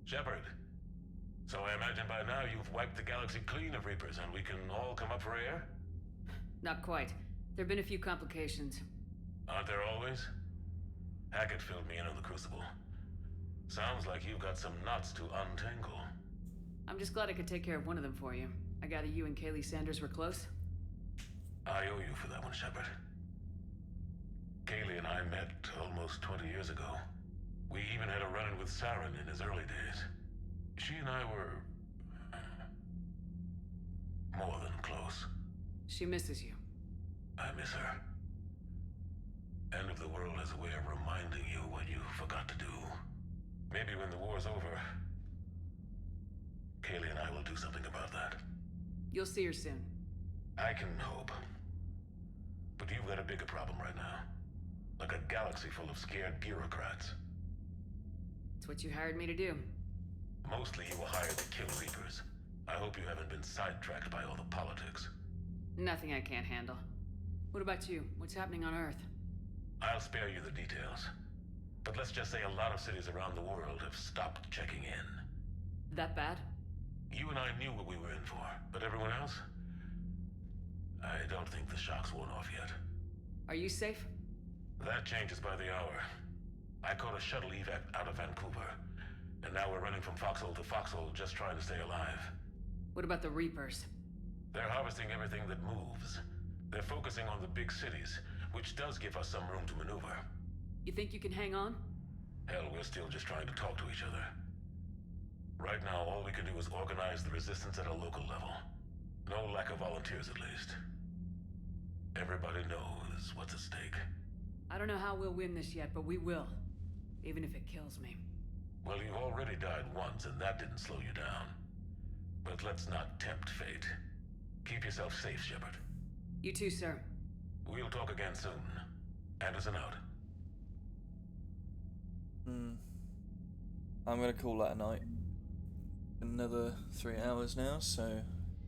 Shepard. So I imagine by now you've wiped the galaxy clean of Reapers and we can all come up for air? Not quite. There have been a few complications. Aren't there always? Hackett filled me in on the Crucible. Sounds like you've got some knots to untangle. I'm just glad I could take care of one of them for you. I gather you and Kaylee Sanders were close? I owe you for that one, Shepard. Kaylee and I met almost 20 years ago. We even had a run-in with Saren in his early days. She and I were... more than close. She misses you. I miss her. End of the world has a way of reminding you what you forgot to do. Maybe when the war's over, Kaylee and I will do something about that. You'll see her soon. I can hope. But you've got a bigger problem right now. Like a galaxy full of scared bureaucrats. It's what you hired me to do. Mostly you were hired to kill Reapers. I hope you haven't been sidetracked by all the politics. Nothing I can't handle. What about you? What's happening on Earth? I'll spare you the details. But let's just say a lot of cities around the world have stopped checking in. That bad? You and I knew what we were in for, but everyone else? I don't think the shock's worn off yet. Are you safe? That changes by the hour. I caught a shuttle evac out of Vancouver, and now we're running from foxhole to foxhole just trying to stay alive. What about the Reapers? They're harvesting everything that moves. They're focusing on the big cities, which does give us some room to maneuver. You think you can hang on? Hell, we're still just trying to talk to each other. Right now, all we can do is organize the resistance at a local level. No lack of volunteers, at least. Everybody knows what's at stake. I don't know how we'll win this yet, but we will. Even if it kills me. Well, you've already died once, and that didn't slow you down. But let's not tempt fate. Keep yourself safe, Shepard. You too, sir. We'll talk again soon. Anderson out. I'm gonna call that a night. Another 3 hours now, so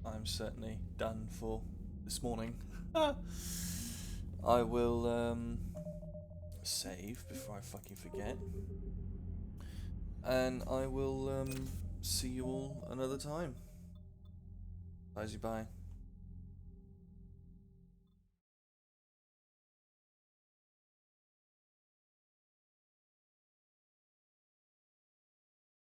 I'm certainly done for this morning. I will save before I fucking forget, and I will see you all another time. Bye.